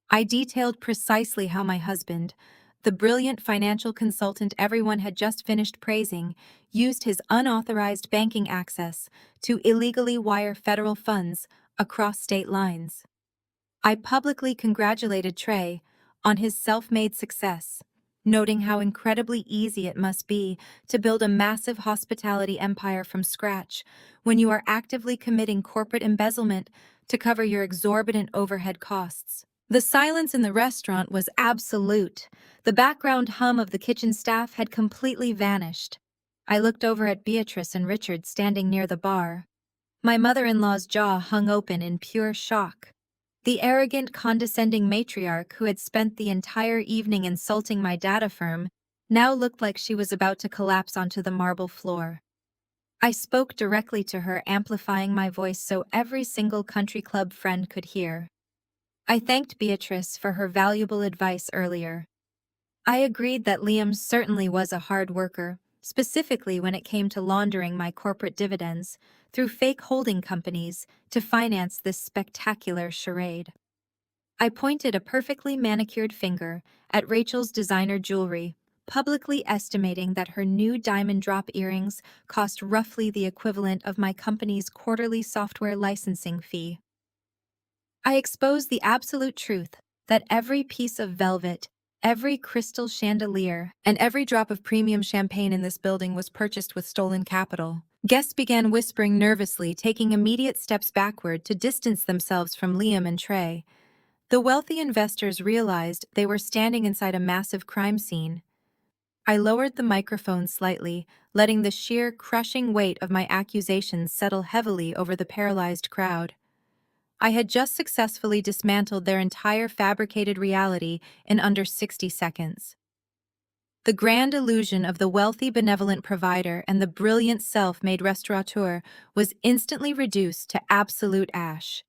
I detailed precisely how my husband, the brilliant financial consultant everyone had just finished praising, used his unauthorized banking access to illegally wire federal funds across state lines. I publicly congratulated Trey on his self-made success, noting how incredibly easy it must be to build a massive hospitality empire from scratch when you are actively committing corporate embezzlement to cover your exorbitant overhead costs. The silence in the restaurant was absolute. The background hum of the kitchen staff had completely vanished. I looked over at Beatrice and Richard standing near the bar. My mother-in-law's jaw hung open in pure shock. The arrogant, condescending matriarch who had spent the entire evening insulting my data firm now looked like she was about to collapse onto the marble floor. I spoke directly to her, amplifying my voice so every single country club friend could hear. I thanked Beatrice for her valuable advice earlier. I agreed that Liam certainly was a hard worker, specifically when it came to laundering my corporate dividends through fake holding companies to finance this spectacular charade. I pointed a perfectly manicured finger at Rachel's designer jewelry, publicly estimating that her new diamond drop earrings cost roughly the equivalent of my company's quarterly software licensing fee. I exposed the absolute truth that every piece of velvet, every crystal chandelier, and every drop of premium champagne in this building was purchased with stolen capital. Guests began whispering nervously, taking immediate steps backward to distance themselves from Liam and Trey. The wealthy investors realized they were standing inside a massive crime scene. I lowered the microphone slightly, letting the sheer, crushing weight of my accusations settle heavily over the paralyzed crowd. I had just successfully dismantled their entire fabricated reality in under 60 seconds. The grand illusion of the wealthy benevolent provider and the brilliant self-made restaurateur was instantly reduced to absolute ash.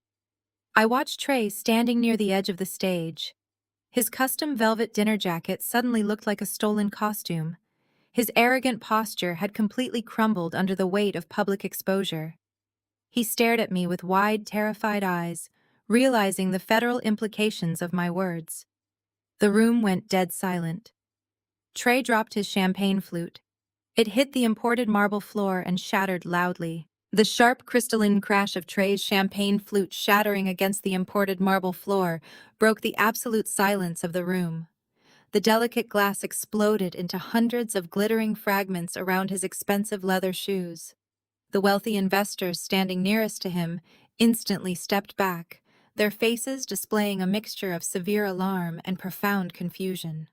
I watched Trey standing near the edge of the stage. His custom velvet dinner jacket suddenly looked like a stolen costume. His arrogant posture had completely crumbled under the weight of public exposure. He stared at me with wide, terrified eyes, realizing the federal implications of my words. The room went dead silent. Trey dropped his champagne flute. It hit the imported marble floor and shattered loudly. The sharp crystalline crash of Trey's champagne flute shattering against the imported marble floor broke the absolute silence of the room. The delicate glass exploded into hundreds of glittering fragments around his expensive leather shoes. The wealthy investors standing nearest to him instantly stepped back, their faces displaying a mixture of severe alarm and profound confusion.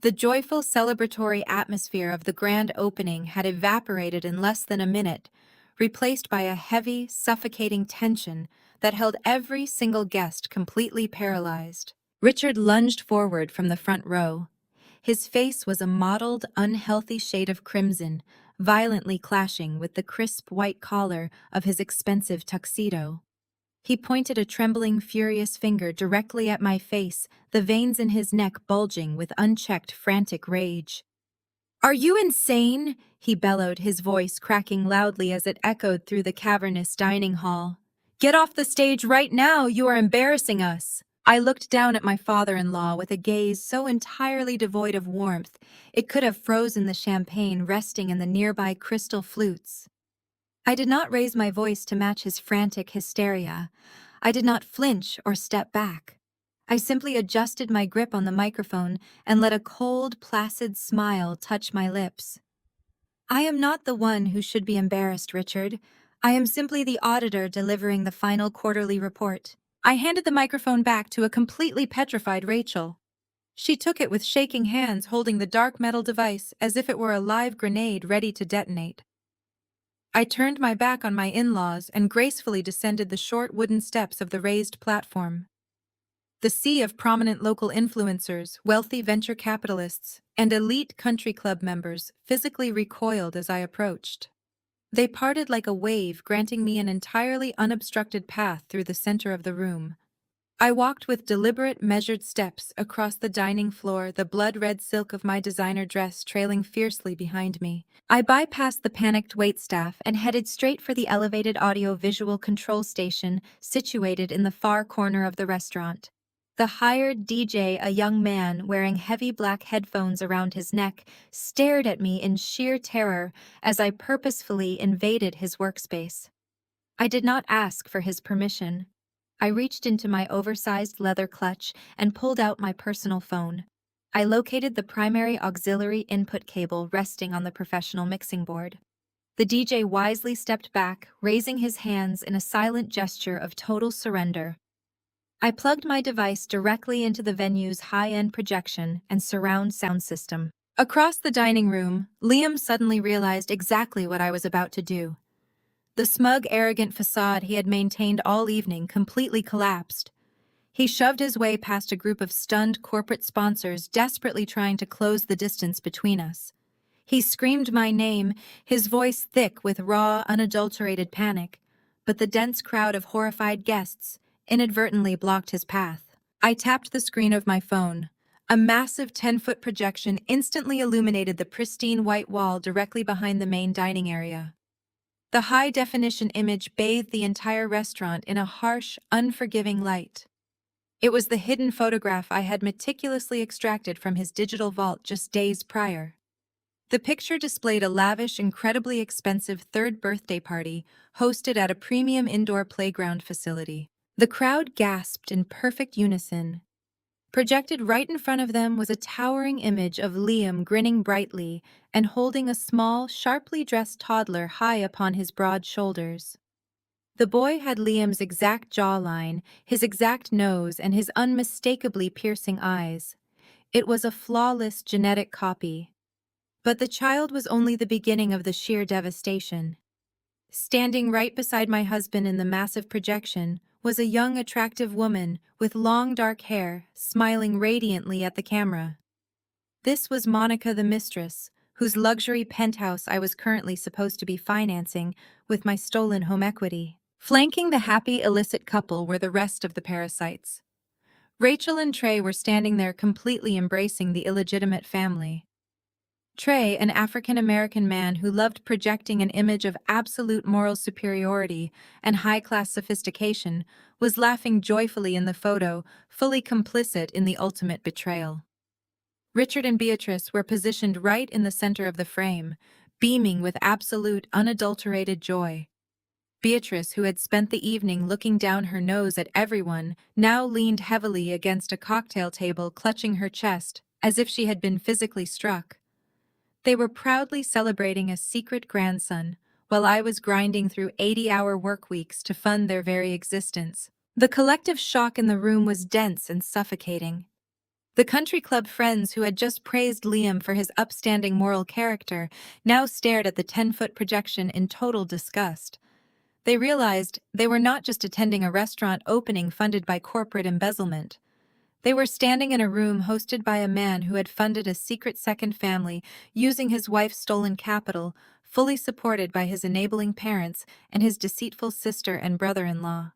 The joyful celebratory atmosphere of the grand opening had evaporated in less than a minute, replaced by a heavy, suffocating tension that held every single guest completely paralyzed. Richard lunged forward from the front row. His face was a mottled, unhealthy shade of crimson, violently clashing with the crisp white collar of his expensive tuxedo. He pointed a trembling, furious finger directly at my face, the veins in his neck bulging with unchecked, frantic rage. "Are you insane?" he bellowed, his voice cracking loudly as it echoed through the cavernous dining hall. "Get off the stage right now! You are embarrassing us!" I looked down at my father-in-law with a gaze so entirely devoid of warmth, it could have frozen the champagne resting in the nearby crystal flutes. I did not raise my voice to match his frantic hysteria. I did not flinch or step back. I simply adjusted my grip on the microphone and let a cold, placid smile touch my lips. "I am not the one who should be embarrassed, Richard. I am simply the auditor delivering the final quarterly report." I handed the microphone back to a completely petrified Rachel. She took it with shaking hands, holding the dark metal device as if it were a live grenade ready to detonate. I turned my back on my in-laws and gracefully descended the short wooden steps of the raised platform. The sea of prominent local influencers, wealthy venture capitalists, and elite country club members physically recoiled as I approached. They parted like a wave, granting me an entirely unobstructed path through the center of the room. I walked with deliberate, measured steps across the dining floor, the blood-red silk of my designer dress trailing fiercely behind me. I bypassed the panicked waitstaff and headed straight for the elevated audio-visual control station situated in the far corner of the restaurant. The hired DJ, a young man wearing heavy black headphones around his neck, stared at me in sheer terror as I purposefully invaded his workspace. I did not ask for his permission. I reached into my oversized leather clutch and pulled out my personal phone. I located the primary auxiliary input cable resting on the professional mixing board. The DJ wisely stepped back, raising his hands in a silent gesture of total surrender. I plugged my device directly into the venue's high-end projection and surround sound system. Across the dining room, Liam suddenly realized exactly what I was about to do. The smug, arrogant facade he had maintained all evening completely collapsed. He shoved his way past a group of stunned corporate sponsors desperately trying to close the distance between us. He screamed my name, his voice thick with raw, unadulterated panic, but the dense crowd of horrified guests inadvertently blocked his path. I tapped the screen of my phone. A massive 10-foot projection instantly illuminated the pristine white wall directly behind the main dining area. The high-definition image bathed the entire restaurant in a harsh, unforgiving light. It was the hidden photograph I had meticulously extracted from his digital vault just days prior. The picture displayed a lavish, incredibly expensive third birthday party hosted at a premium indoor playground facility. The crowd gasped in perfect unison. Projected right in front of them was a towering image of Liam grinning brightly and holding a small, sharply dressed toddler high upon his broad shoulders. The boy had Liam's exact jawline, his exact nose, and his unmistakably piercing eyes. It was a flawless genetic copy. But the child was only the beginning of the sheer devastation. Standing right beside my husband in the massive projection was a young, attractive woman with long dark hair, smiling radiantly at the camera. This was Monica the mistress, whose luxury penthouse I was currently supposed to be financing with my stolen home equity. Flanking the happy, illicit couple were the rest of the parasites. Rachel and Trey were standing there completely embracing the illegitimate family. Trey, an African-American man who loved projecting an image of absolute moral superiority and high-class sophistication, was laughing joyfully in the photo, fully complicit in the ultimate betrayal. Richard and Beatrice were positioned right in the center of the frame, beaming with absolute, unadulterated joy. Beatrice, who had spent the evening looking down her nose at everyone, now leaned heavily against a cocktail table, clutching her chest, as if she had been physically struck. They were proudly celebrating a secret grandson, while I was grinding through 80-hour work weeks to fund their very existence. The collective shock in the room was dense and suffocating. The country club friends who had just praised Liam for his upstanding moral character now stared at the 10-foot projection in total disgust. They realized they were not just attending a restaurant opening funded by corporate embezzlement. They were standing in a room hosted by a man who had funded a secret second family using his wife's stolen capital, fully supported by his enabling parents and his deceitful sister and brother-in-law.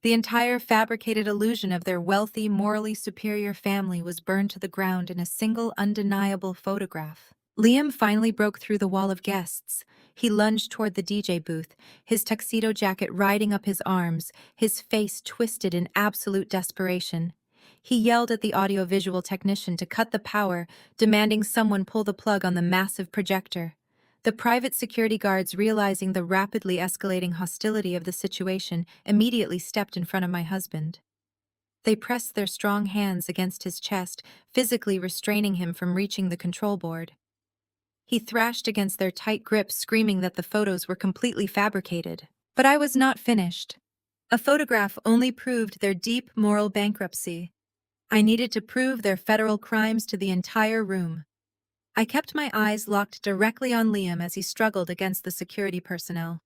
The entire fabricated illusion of their wealthy, morally superior family was burned to the ground in a single undeniable photograph. Liam finally broke through the wall of guests. He lunged toward the DJ booth, his tuxedo jacket riding up his arms, his face twisted in absolute desperation. He yelled at the audiovisual technician to cut the power, demanding someone pull the plug on the massive projector. The private security guards, realizing the rapidly escalating hostility of the situation, immediately stepped in front of my husband. They pressed their strong hands against his chest, physically restraining him from reaching the control board. He thrashed against their tight grip, screaming that the photos were completely fabricated. But I was not finished. A photograph only proved their deep moral bankruptcy. I needed to prove their federal crimes to the entire room. I kept my eyes locked directly on Liam as he struggled against the security personnel.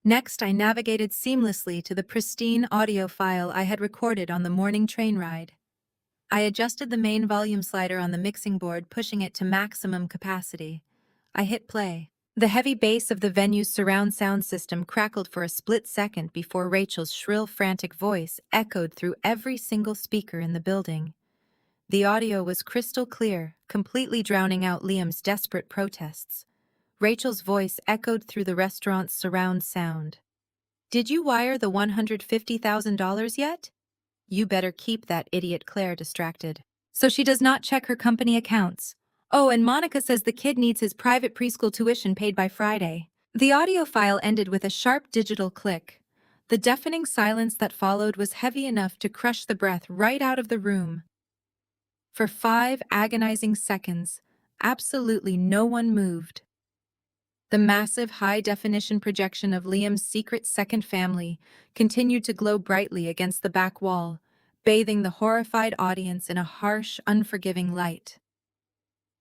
Next, I navigated seamlessly to the pristine audio file I had recorded on the morning train ride. I adjusted the main volume slider on the mixing board, pushing it to maximum capacity. I hit play. The heavy bass of the venue's surround sound system crackled for a split second before Rachel's shrill, frantic voice echoed through every single speaker in the building. The audio was crystal clear, completely drowning out Liam's desperate protests. Rachel's voice echoed through the restaurant's surround sound. "Did you wire the $150,000 yet? You better keep that idiot Claire distracted, so she does not check her company accounts. Oh, and Monica says the kid needs his private preschool tuition paid by Friday." The audio file ended with a sharp digital click. The deafening silence that followed was heavy enough to crush the breath right out of the room. For 5 agonizing seconds, absolutely no one moved. The massive high-definition projection of Liam's secret second family continued to glow brightly against the back wall, bathing the horrified audience in a harsh, unforgiving light.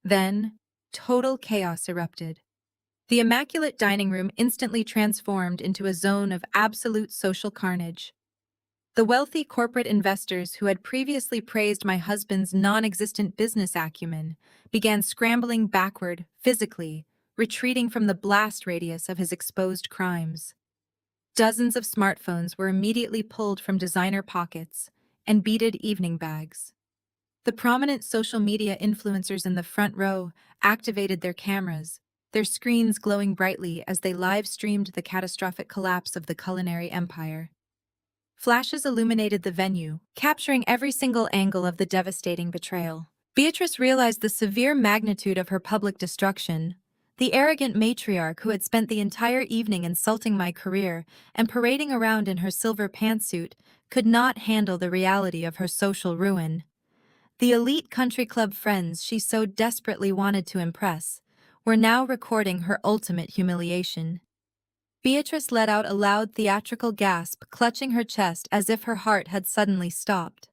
Then, total chaos erupted. The immaculate dining room instantly transformed into a zone of absolute social carnage. The wealthy corporate investors who had previously praised my husband's non-existent business acumen began scrambling backward, physically, retreating from the blast radius of his exposed crimes. Dozens of smartphones were immediately pulled from designer pockets and beaded evening bags. The prominent social media influencers in the front row activated their cameras, their screens glowing brightly as they live-streamed the catastrophic collapse of the culinary empire. Flashes illuminated the venue, capturing every single angle of the devastating betrayal. Beatrice realized the severe magnitude of her public destruction. The arrogant matriarch who had spent the entire evening insulting my career and parading around in her silver pantsuit could not handle the reality of her social ruin. The elite country club friends she so desperately wanted to impress were now recording her ultimate humiliation. Beatrice let out a loud theatrical gasp, clutching her chest as if her heart had suddenly stopped.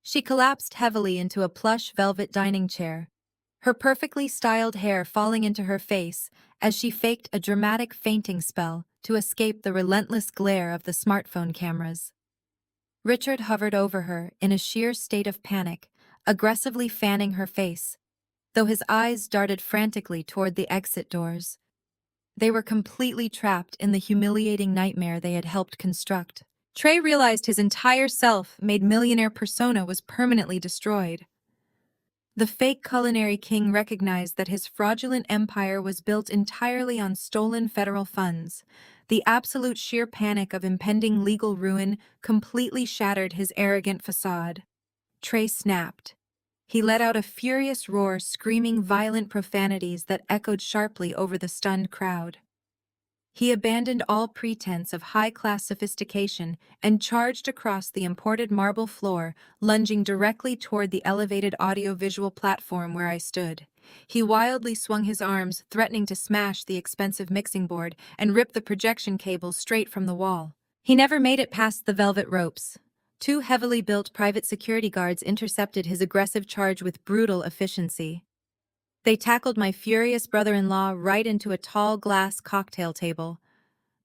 She collapsed heavily into a plush velvet dining chair, her perfectly styled hair falling into her face as she faked a dramatic fainting spell to escape the relentless glare of the smartphone cameras. Richard hovered over her in a sheer state of panic, aggressively fanning her face, though his eyes darted frantically toward the exit doors. They were completely trapped in the humiliating nightmare they had helped construct. Trey realized his entire self-made millionaire persona was permanently destroyed. The fake culinary king recognized that his fraudulent empire was built entirely on stolen federal funds. The absolute sheer panic of impending legal ruin completely shattered his arrogant facade. Trey snapped. He let out a furious roar, screaming violent profanities that echoed sharply over the stunned crowd. He abandoned all pretense of high-class sophistication and charged across the imported marble floor, lunging directly toward the elevated audio-visual platform where I stood. He wildly swung his arms, threatening to smash the expensive mixing board and rip the projection cable straight from the wall. He never made it past the velvet ropes. Two heavily built private security guards intercepted his aggressive charge with brutal efficiency. They tackled my furious brother-in-law right into a tall glass cocktail table.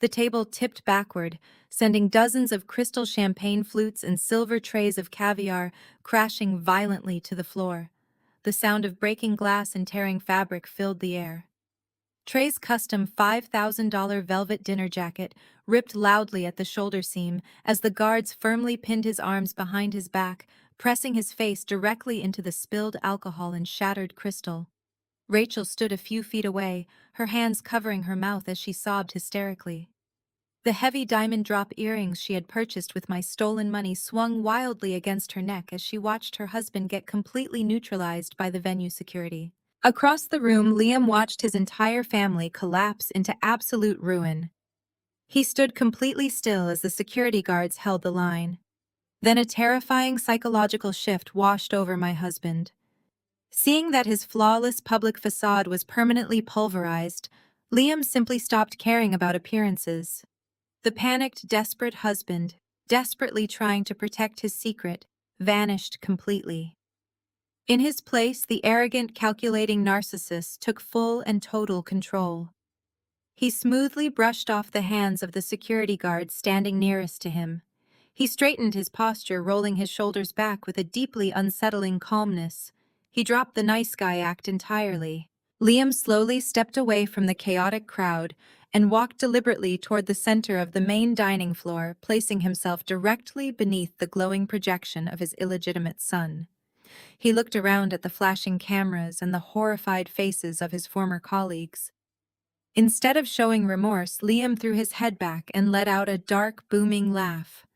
The table tipped backward, sending dozens of crystal champagne flutes and silver trays of caviar crashing violently to the floor. The sound of breaking glass and tearing fabric filled the air. Trey's custom $5,000 velvet dinner jacket ripped loudly at the shoulder seam as the guards firmly pinned his arms behind his back, pressing his face directly into the spilled alcohol and shattered crystal. Rachel stood a few feet away, her hands covering her mouth as she sobbed hysterically. The heavy diamond drop earrings she had purchased with my stolen money swung wildly against her neck as she watched her husband get completely neutralized by the venue security. Across the room, Liam watched his entire family collapse into absolute ruin. He stood completely still as the security guards held the line. Then a terrifying psychological shift washed over my husband. Seeing that his flawless public facade was permanently pulverized, Liam simply stopped caring about appearances. The panicked, desperate husband, desperately trying to protect his secret, vanished completely. In his place, the arrogant, calculating narcissist took full and total control. He smoothly brushed off the hands of the security guard standing nearest to him. He straightened his posture, rolling his shoulders back with a deeply unsettling calmness. He dropped the nice guy act entirely. Liam slowly stepped away from the chaotic crowd and walked deliberately toward the center of the main dining floor, placing himself directly beneath the glowing projection of his illegitimate son. He looked around at the flashing cameras and the horrified faces of his former colleagues. Instead of showing remorse, Liam threw his head back and let out a dark, booming laugh.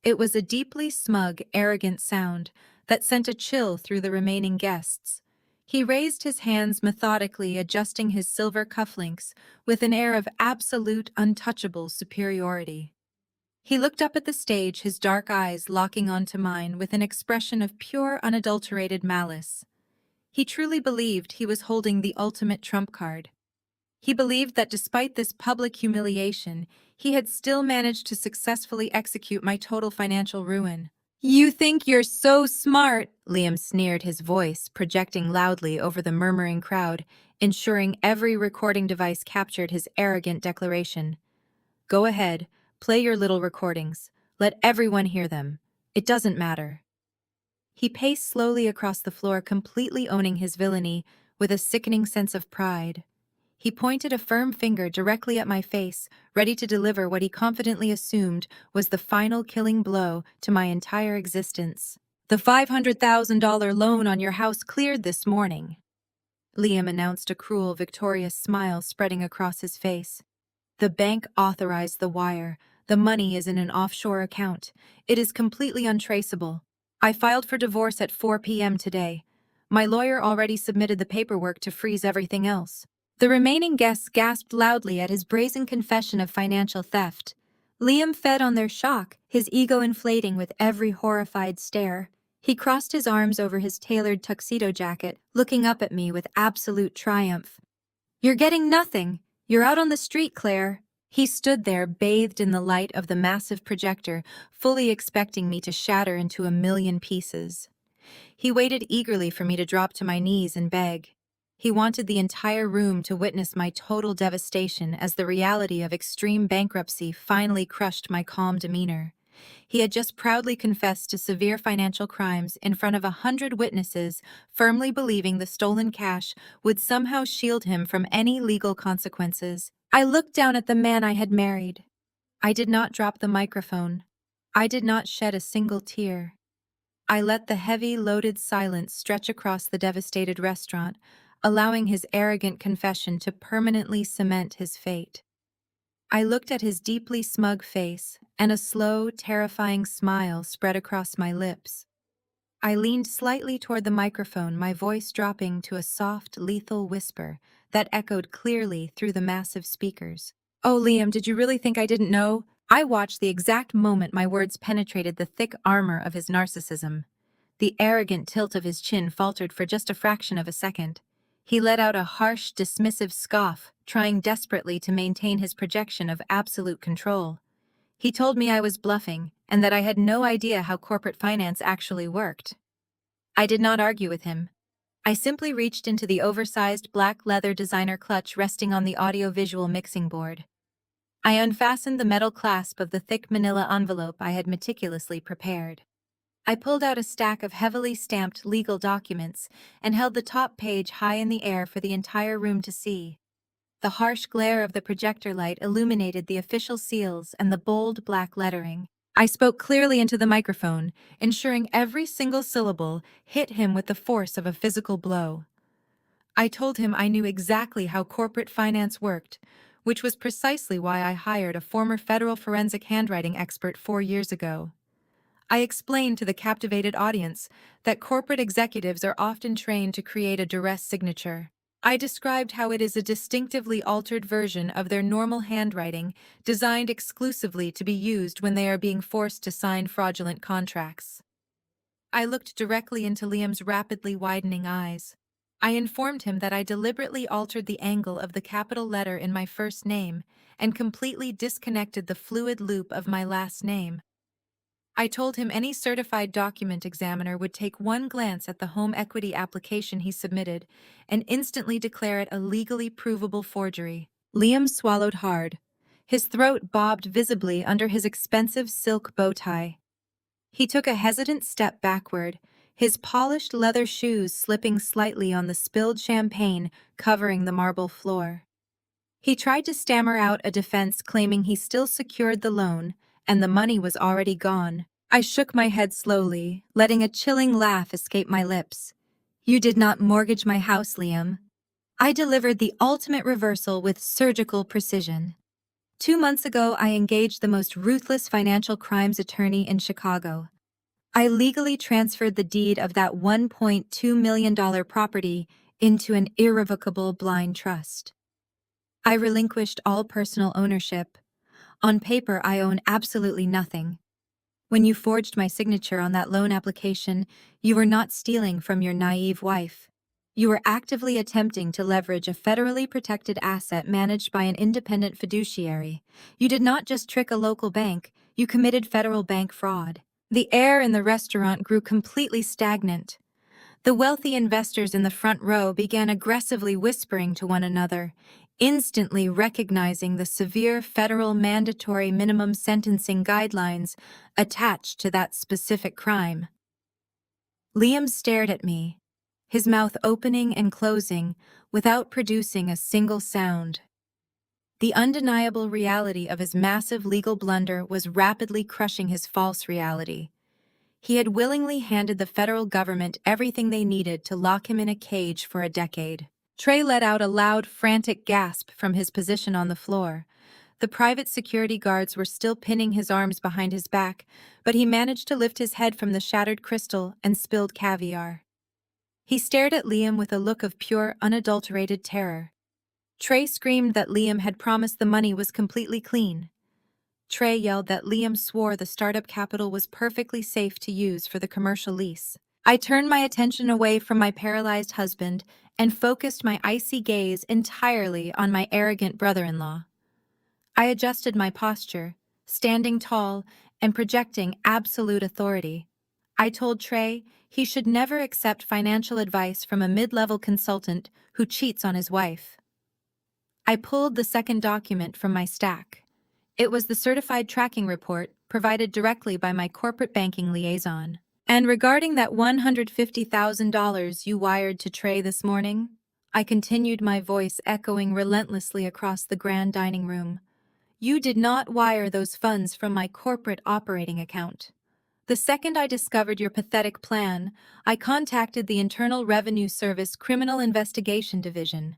It was a deeply smug, arrogant sound that sent a chill through the remaining guests. He raised his hands methodically, adjusting his silver cufflinks with an air of absolute, untouchable superiority. He looked up at the stage, his dark eyes locking onto mine with an expression of pure, unadulterated malice. He truly believed he was holding the ultimate trump card. He believed that despite this public humiliation, he had still managed to successfully execute my total financial ruin. "You think you're so smart," Liam sneered, his voice projecting loudly over the murmuring crowd, ensuring every recording device captured his arrogant declaration. "Go ahead, play your little recordings. Let everyone hear them. It doesn't matter." He paced slowly across the floor, completely owning his villainy with a sickening sense of pride. He pointed a firm finger directly at my face, ready to deliver what he confidently assumed was the final killing blow to my entire existence. "The $500,000 loan on your house cleared this morning," Liam announced, a cruel, victorious smile spreading across his face. "The bank authorized the wire. The money is in an offshore account. It is completely untraceable. I filed for divorce at 4 p.m. today. My lawyer already submitted the paperwork to freeze everything else." The remaining guests gasped loudly at his brazen confession of financial theft. Liam fed on their shock, his ego inflating with every horrified stare. He crossed his arms over his tailored tuxedo jacket, looking up at me with absolute triumph. "You're getting nothing. You're out on the street, Claire." He stood there, bathed in the light of the massive projector, fully expecting me to shatter into a million pieces. He waited eagerly for me to drop to my knees and beg. He wanted the entire room to witness my total devastation as the reality of extreme bankruptcy finally crushed my calm demeanor. He had just proudly confessed to severe financial crimes in front of 100 witnesses, firmly believing the stolen cash would somehow shield him from any legal consequences. I looked down at the man I had married. I did not drop the microphone. I did not shed a single tear. I let the heavy, loaded silence stretch across the devastated restaurant, allowing his arrogant confession to permanently cement his fate. I looked at his deeply smug face, and a slow, terrifying smile spread across my lips. I leaned slightly toward the microphone, my voice dropping to a soft, lethal whisper that echoed clearly through the massive speakers. "Oh, Liam, did you really think I didn't know?" I watched the exact moment my words penetrated the thick armor of his narcissism. The arrogant tilt of his chin faltered for just a fraction of a second. He let out a harsh, dismissive scoff, trying desperately to maintain his projection of absolute control. He told me I was bluffing, and that I had no idea how corporate finance actually worked. I did not argue with him. I simply reached into the oversized black leather designer clutch resting on the audio-visual mixing board. I unfastened the metal clasp of the thick manila envelope I had meticulously prepared. I pulled out a stack of heavily stamped legal documents and held the top page high in the air for the entire room to see. The harsh glare of the projector light illuminated the official seals and the bold black lettering. I spoke clearly into the microphone, ensuring every single syllable hit him with the force of a physical blow. I told him I knew exactly how corporate finance worked, which was precisely why I hired a former federal forensic handwriting expert 4 years ago. I explained to the captivated audience that corporate executives are often trained to create a duress signature. I described how it is a distinctively altered version of their normal handwriting, designed exclusively to be used when they are being forced to sign fraudulent contracts. I looked directly into Liam's rapidly widening eyes. I informed him that I deliberately altered the angle of the capital letter in my first name and completely disconnected the fluid loop of my last name. I told him any certified document examiner would take one glance at the home equity application he submitted and instantly declare it a legally provable forgery. Liam swallowed hard. His throat bobbed visibly under his expensive silk bow tie. He took a hesitant step backward, his polished leather shoes slipping slightly on the spilled champagne covering the marble floor. He tried to stammer out a defense claiming he still secured the loan, and the money was already gone. I shook my head slowly, letting a chilling laugh escape my lips. "You did not mortgage my house, Liam. I delivered the ultimate reversal with surgical precision. 2 months ago, I engaged the most ruthless financial crimes attorney in Chicago. I legally transferred the deed of that $1.2 million property into an irrevocable blind trust. I relinquished all personal ownership. On paper, I own absolutely nothing. When you forged my signature on that loan application, you were not stealing from your naive wife. You were actively attempting to leverage a federally protected asset managed by an independent fiduciary. You did not just trick a local bank, you committed federal bank fraud." The air in the restaurant grew completely stagnant. The wealthy investors in the front row began aggressively whispering to one another, instantly recognizing the severe federal mandatory minimum sentencing guidelines attached to that specific crime. Liam stared at me, his mouth opening and closing without producing a single sound. The undeniable reality of his massive legal blunder was rapidly crushing his false reality. He had willingly handed the federal government everything they needed to lock him in a cage for a decade. Trey let out a loud, frantic gasp from his position on the floor. The private security guards were still pinning his arms behind his back, but he managed to lift his head from the shattered crystal and spilled caviar. He stared at Liam with a look of pure, unadulterated terror. Trey screamed that Liam had promised the money was completely clean. Trey yelled that Liam swore the startup capital was perfectly safe to use for the commercial lease. I turned my attention away from my paralyzed husband and focused my icy gaze entirely on my arrogant brother-in-law. I adjusted my posture, standing tall and projecting absolute authority. I told Trey he should never accept financial advice from a mid-level consultant who cheats on his wife. I pulled the second document from my stack. It was the certified tracking report provided directly by my corporate banking liaison. "And regarding that $150,000 you wired to Trey this morning," I continued, my voice echoing relentlessly across the grand dining room, You did not wire those funds from my corporate operating account. The second I discovered your pathetic plan, I contacted the Internal Revenue Service Criminal Investigation Division.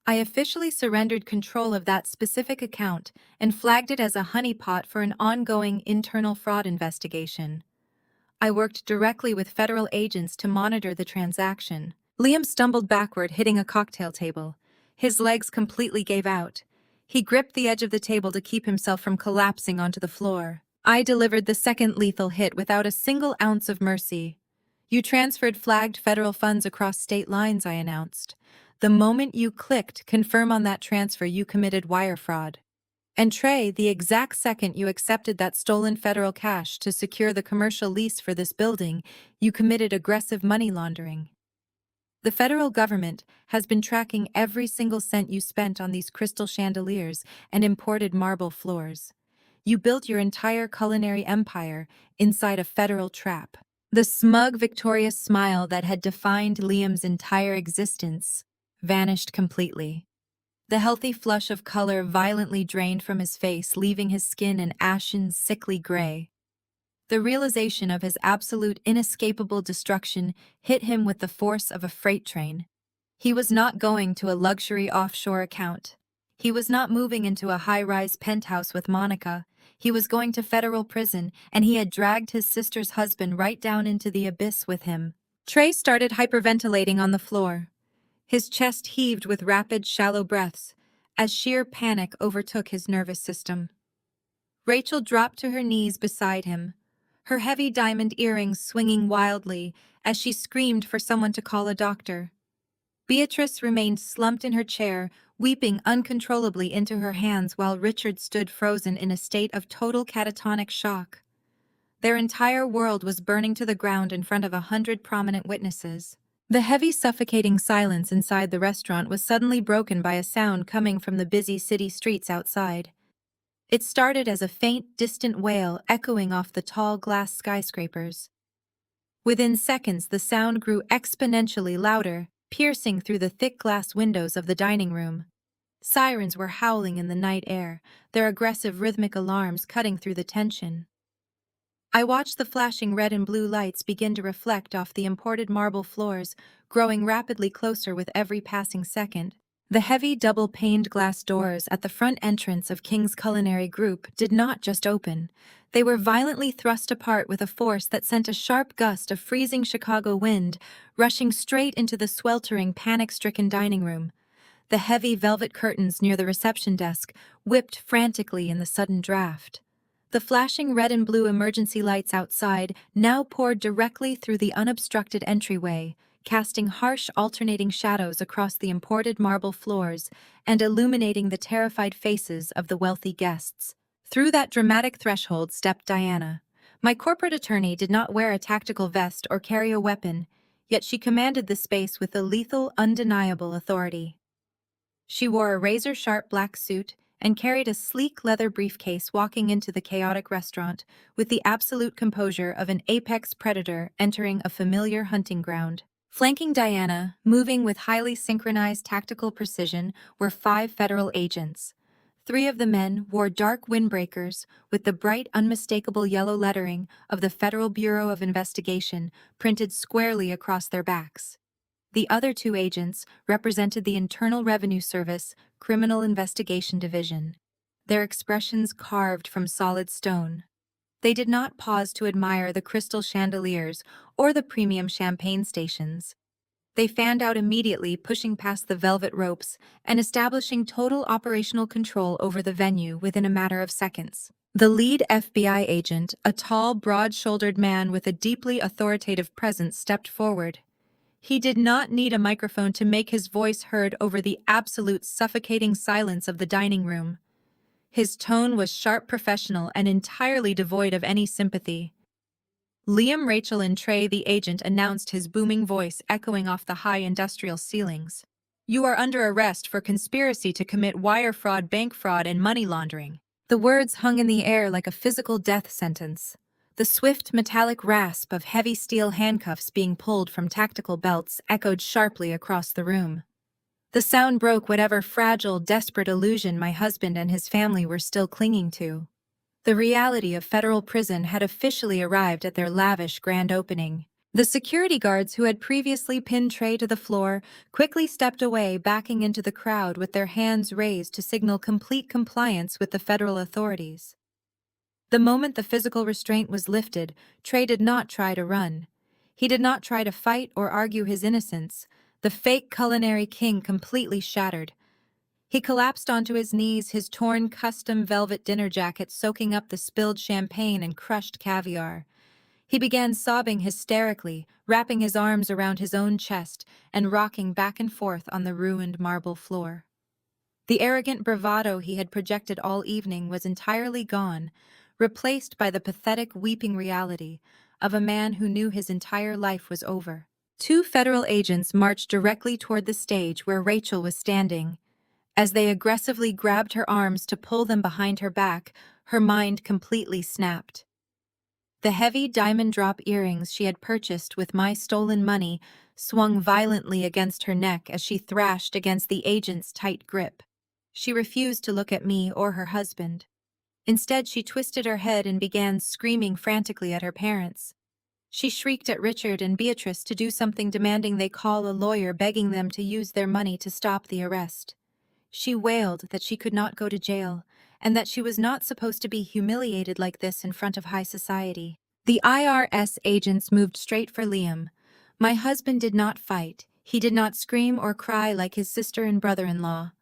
I officially surrendered control of that specific account and flagged it as a honeypot for an ongoing internal fraud investigation. I worked directly with federal agents to monitor the transaction. Liam stumbled backward, hitting a cocktail table. His legs completely gave out. He gripped the edge of the table to keep himself from collapsing onto the floor. I delivered the second lethal hit without a single ounce of mercy. You transferred flagged federal funds across state lines, I announced. The moment you clicked confirm on that transfer, you committed wire fraud. And Trey, the exact second you accepted that stolen federal cash to secure the commercial lease for this building, you committed aggressive money laundering. The federal government has been tracking every single cent you spent on these crystal chandeliers and imported marble floors. You built your entire culinary empire inside a federal trap. The smug, victorious smile that had defined Liam's entire existence vanished completely. The healthy flush of color violently drained from his face, leaving his skin an ashen, sickly gray. The realization of his absolute, inescapable destruction hit him with the force of a freight train. He was not going to a luxury offshore account. He was not moving into a high-rise penthouse with Monica. He was going to federal prison, and he had dragged his sister's husband right down into the abyss with him. Trey started hyperventilating on the floor. His chest heaved with rapid, shallow breaths, as sheer panic overtook his nervous system. Rachel dropped to her knees beside him, her heavy diamond earrings swinging wildly as she screamed for someone to call a doctor. Beatrice remained slumped in her chair, weeping uncontrollably into her hands while Richard stood frozen in a state of total catatonic shock. Their entire world was burning to the ground in front of 100 prominent witnesses. The heavy, suffocating silence inside the restaurant was suddenly broken by a sound coming from the busy city streets outside. It started as a faint, distant wail echoing off the tall glass skyscrapers. Within seconds, the sound grew exponentially louder, piercing through the thick glass windows of the dining room. Sirens were howling in the night air, their aggressive rhythmic alarms cutting through the tension. I watched the flashing red and blue lights begin to reflect off the imported marble floors, growing rapidly closer with every passing second. The heavy double-paned glass doors at the front entrance of King's Culinary Group did not just open. They were violently thrust apart with a force that sent a sharp gust of freezing Chicago wind rushing straight into the sweltering, panic-stricken dining room. The heavy velvet curtains near the reception desk whipped frantically in the sudden draft. The flashing red and blue emergency lights outside now poured directly through the unobstructed entryway, casting harsh alternating shadows across the imported marble floors and illuminating the terrified faces of the wealthy guests. Through that dramatic threshold stepped Diana. My corporate attorney did not wear a tactical vest or carry a weapon, yet she commanded the space with a lethal, undeniable authority. She wore a razor-sharp black suit and carried a sleek leather briefcase, walking into the chaotic restaurant with the absolute composure of an apex predator entering a familiar hunting ground. Flanking Diana, moving with highly synchronized tactical precision, were 5 federal agents. 3 of the men wore dark windbreakers with the bright, unmistakable yellow lettering of the Federal Bureau of Investigation printed squarely across their backs. The other 2 agents represented the Internal Revenue Service Criminal Investigation Division, their expressions carved from solid stone. They did not pause to admire the crystal chandeliers or the premium champagne stations. They fanned out immediately, pushing past the velvet ropes and establishing total operational control over the venue within a matter of seconds. The lead FBI agent, a tall, broad-shouldered man with a deeply authoritative presence, stepped forward. He did not need a microphone to make his voice heard over the absolute suffocating silence of the dining room. His tone was sharp, professional, and entirely devoid of any sympathy. Liam, Rachel, and Trey, the agent, announced, his booming voice echoing off the high industrial ceilings. "You are under arrest for conspiracy to commit wire fraud, bank fraud, and money laundering." The words hung in the air like a physical death sentence. The swift, metallic rasp of heavy steel handcuffs being pulled from tactical belts echoed sharply across the room. The sound broke whatever fragile, desperate illusion my husband and his family were still clinging to. The reality of federal prison had officially arrived at their lavish grand opening. The security guards who had previously pinned Trey to the floor quickly stepped away, backing into the crowd with their hands raised to signal complete compliance with the federal authorities. The moment the physical restraint was lifted, Trey did not try to run. He did not try to fight or argue his innocence. The fake culinary king completely shattered. He collapsed onto his knees, his torn custom velvet dinner jacket soaking up the spilled champagne and crushed caviar. He began sobbing hysterically, wrapping his arms around his own chest and rocking back and forth on the ruined marble floor. The arrogant bravado he had projected all evening was entirely gone, replaced by the pathetic weeping reality of a man who knew his entire life was over. Two federal agents marched directly toward the stage where Rachel was standing. As they aggressively grabbed her arms to pull them behind her back, her mind completely snapped. The heavy diamond drop earrings she had purchased with my stolen money swung violently against her neck as she thrashed against the agent's tight grip. She refused to look at me or her husband. Instead, she twisted her head and began screaming frantically at her parents. She shrieked at Richard and Beatrice to do something, demanding they call a lawyer, begging them to use their money to stop the arrest. She wailed that she could not go to jail, and that she was not supposed to be humiliated like this in front of high society. The IRS agents moved straight for Liam. My husband did not fight. He did not scream or cry like his sister and brother-in-law.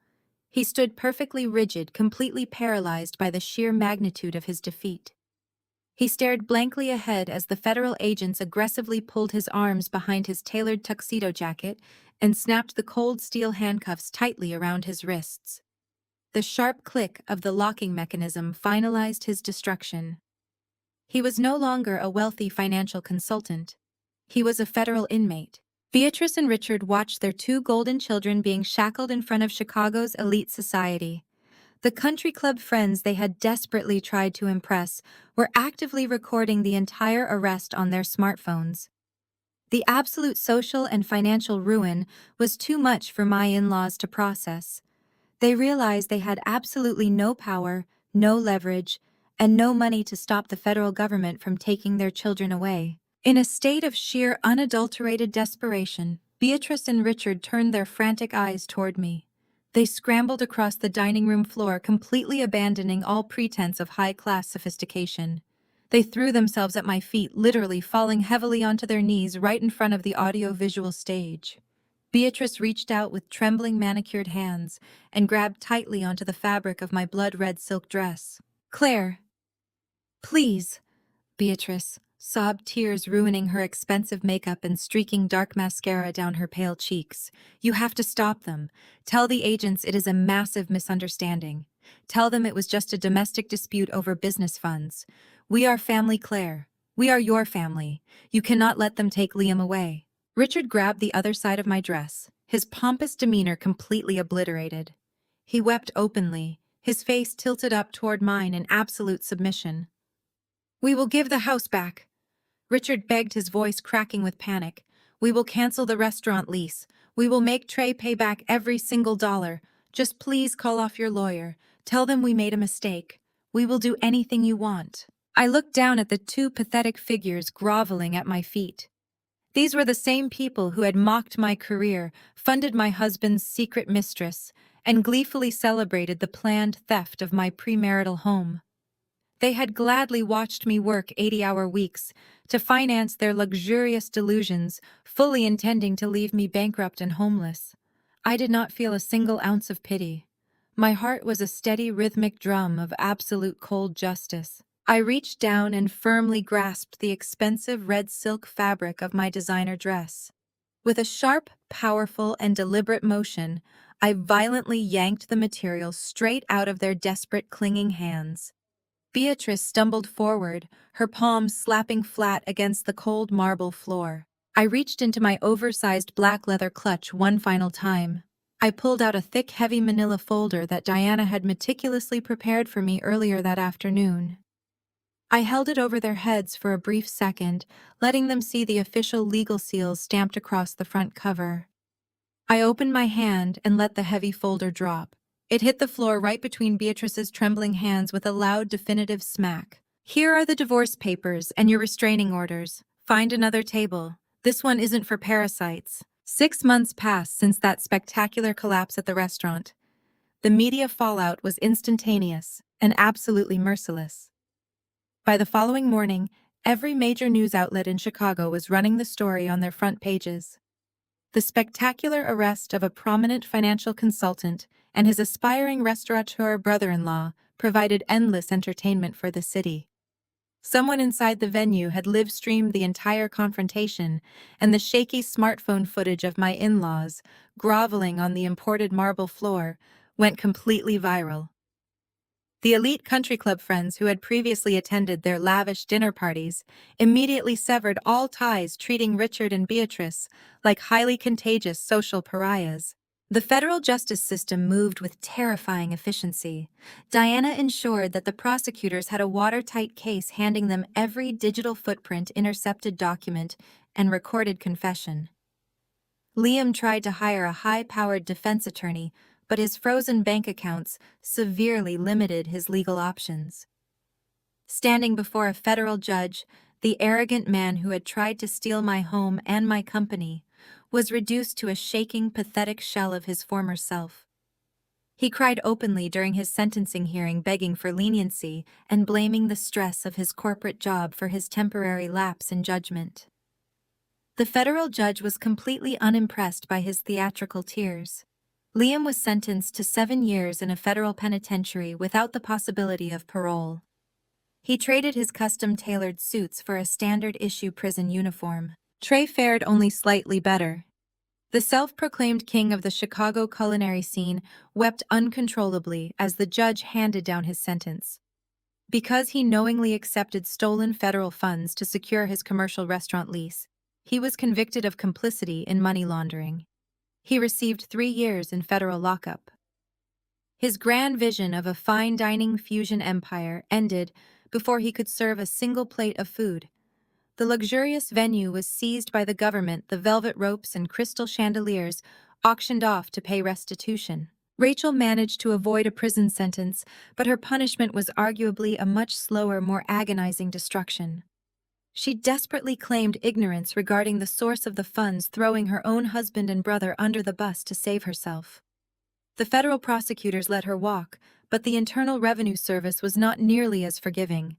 He stood perfectly rigid, completely paralyzed by the sheer magnitude of his defeat. He stared blankly ahead as the federal agents aggressively pulled his arms behind his tailored tuxedo jacket and snapped the cold steel handcuffs tightly around his wrists. The sharp click of the locking mechanism finalized his destruction. He was no longer a wealthy financial consultant. He was a federal inmate. Beatrice and Richard watched their two golden children being shackled in front of Chicago's elite society. The country club friends they had desperately tried to impress were actively recording the entire arrest on their smartphones. The absolute social and financial ruin was too much for my in-laws to process. They realized they had absolutely no power, no leverage, and no money to stop the federal government from taking their children away. In a state of sheer, unadulterated desperation, Beatrice and Richard turned their frantic eyes toward me. They scrambled across the dining room floor, completely abandoning all pretense of high-class sophistication. They threw themselves at my feet, literally falling heavily onto their knees right in front of the audio-visual stage. Beatrice reached out with trembling manicured hands and grabbed tightly onto the fabric of my blood-red silk dress. "Claire, please," Beatrice sobbed, tears ruining her expensive makeup and streaking dark mascara down her pale cheeks. "You have to stop them. Tell the agents it is a massive misunderstanding. Tell them it was just a domestic dispute over business funds. We are family, Claire. We are your family. You cannot let them take Liam away." Richard grabbed the other side of my dress, his pompous demeanor completely obliterated. He wept openly, his face tilted up toward mine in absolute submission. "We will give the house back," Richard begged, his voice cracking with panic. "We will cancel the restaurant lease. We will make Trey pay back every single dollar. Just please call off your lawyer. Tell them we made a mistake. We will do anything you want." I looked down at the two pathetic figures groveling at my feet. These were the same people who had mocked my career, funded my husband's secret mistress, and gleefully celebrated the planned theft of my premarital home. They had gladly watched me work 80-hour weeks to finance their luxurious delusions, fully intending to leave me bankrupt and homeless. I did not feel a single ounce of pity. My heart was a steady rhythmic drum of absolute cold justice. I reached down and firmly grasped the expensive red silk fabric of my designer dress. With a sharp, powerful, and deliberate motion, I violently yanked the material straight out of their desperate, clinging hands. Beatrice stumbled forward, her palms slapping flat against the cold marble floor. I reached into my oversized black leather clutch one final time. I pulled out a thick, heavy manila folder that Diana had meticulously prepared for me earlier that afternoon. I held it over their heads for a brief second, letting them see the official legal seals stamped across the front cover. I opened my hand and let the heavy folder drop. It hit the floor right between Beatrice's trembling hands with a loud, definitive smack. "Here are the divorce papers and your restraining orders. Find another table. This one isn't for parasites." 6 months passed since that spectacular collapse at the restaurant. The media fallout was instantaneous and absolutely merciless. By the following morning, every major news outlet in Chicago was running the story on their front pages. The spectacular arrest of a prominent financial consultant and his aspiring restaurateur brother-in-law provided endless entertainment for the city. Someone inside the venue had live-streamed the entire confrontation, and the shaky smartphone footage of my in-laws, groveling on the imported marble floor, went completely viral. The elite country club friends who had previously attended their lavish dinner parties immediately severed all ties, treating Richard and Beatrice like highly contagious social pariahs. The federal justice system moved with terrifying efficiency. Diana ensured that the prosecutors had a watertight case, handing them every digital footprint, intercepted document, and recorded confession. Liam tried to hire a high-powered defense attorney, but his frozen bank accounts severely limited his legal options. Standing before a federal judge, the arrogant man who had tried to steal my home and my company was reduced to a shaking, pathetic shell of his former self. He cried openly during his sentencing hearing, begging for leniency and blaming the stress of his corporate job for his temporary lapse in judgment. The federal judge was completely unimpressed by his theatrical tears. Liam was sentenced to 7 years in a federal penitentiary without the possibility of parole. He traded his custom-tailored suits for a standard-issue prison uniform. Trey fared only slightly better. The self-proclaimed king of the Chicago culinary scene wept uncontrollably as the judge handed down his sentence. Because he knowingly accepted stolen federal funds to secure his commercial restaurant lease, he was convicted of complicity in money laundering. He received 3 years in federal lockup. His grand vision of a fine dining fusion empire ended before he could serve a single plate of food. The luxurious venue was seized by the government, the velvet ropes and crystal chandeliers auctioned off to pay restitution. Rachel managed to avoid a prison sentence, but her punishment was arguably a much slower, more agonizing destruction. She desperately claimed ignorance regarding the source of the funds, throwing her own husband and brother under the bus to save herself. The federal prosecutors let her walk, but the Internal Revenue Service was not nearly as forgiving.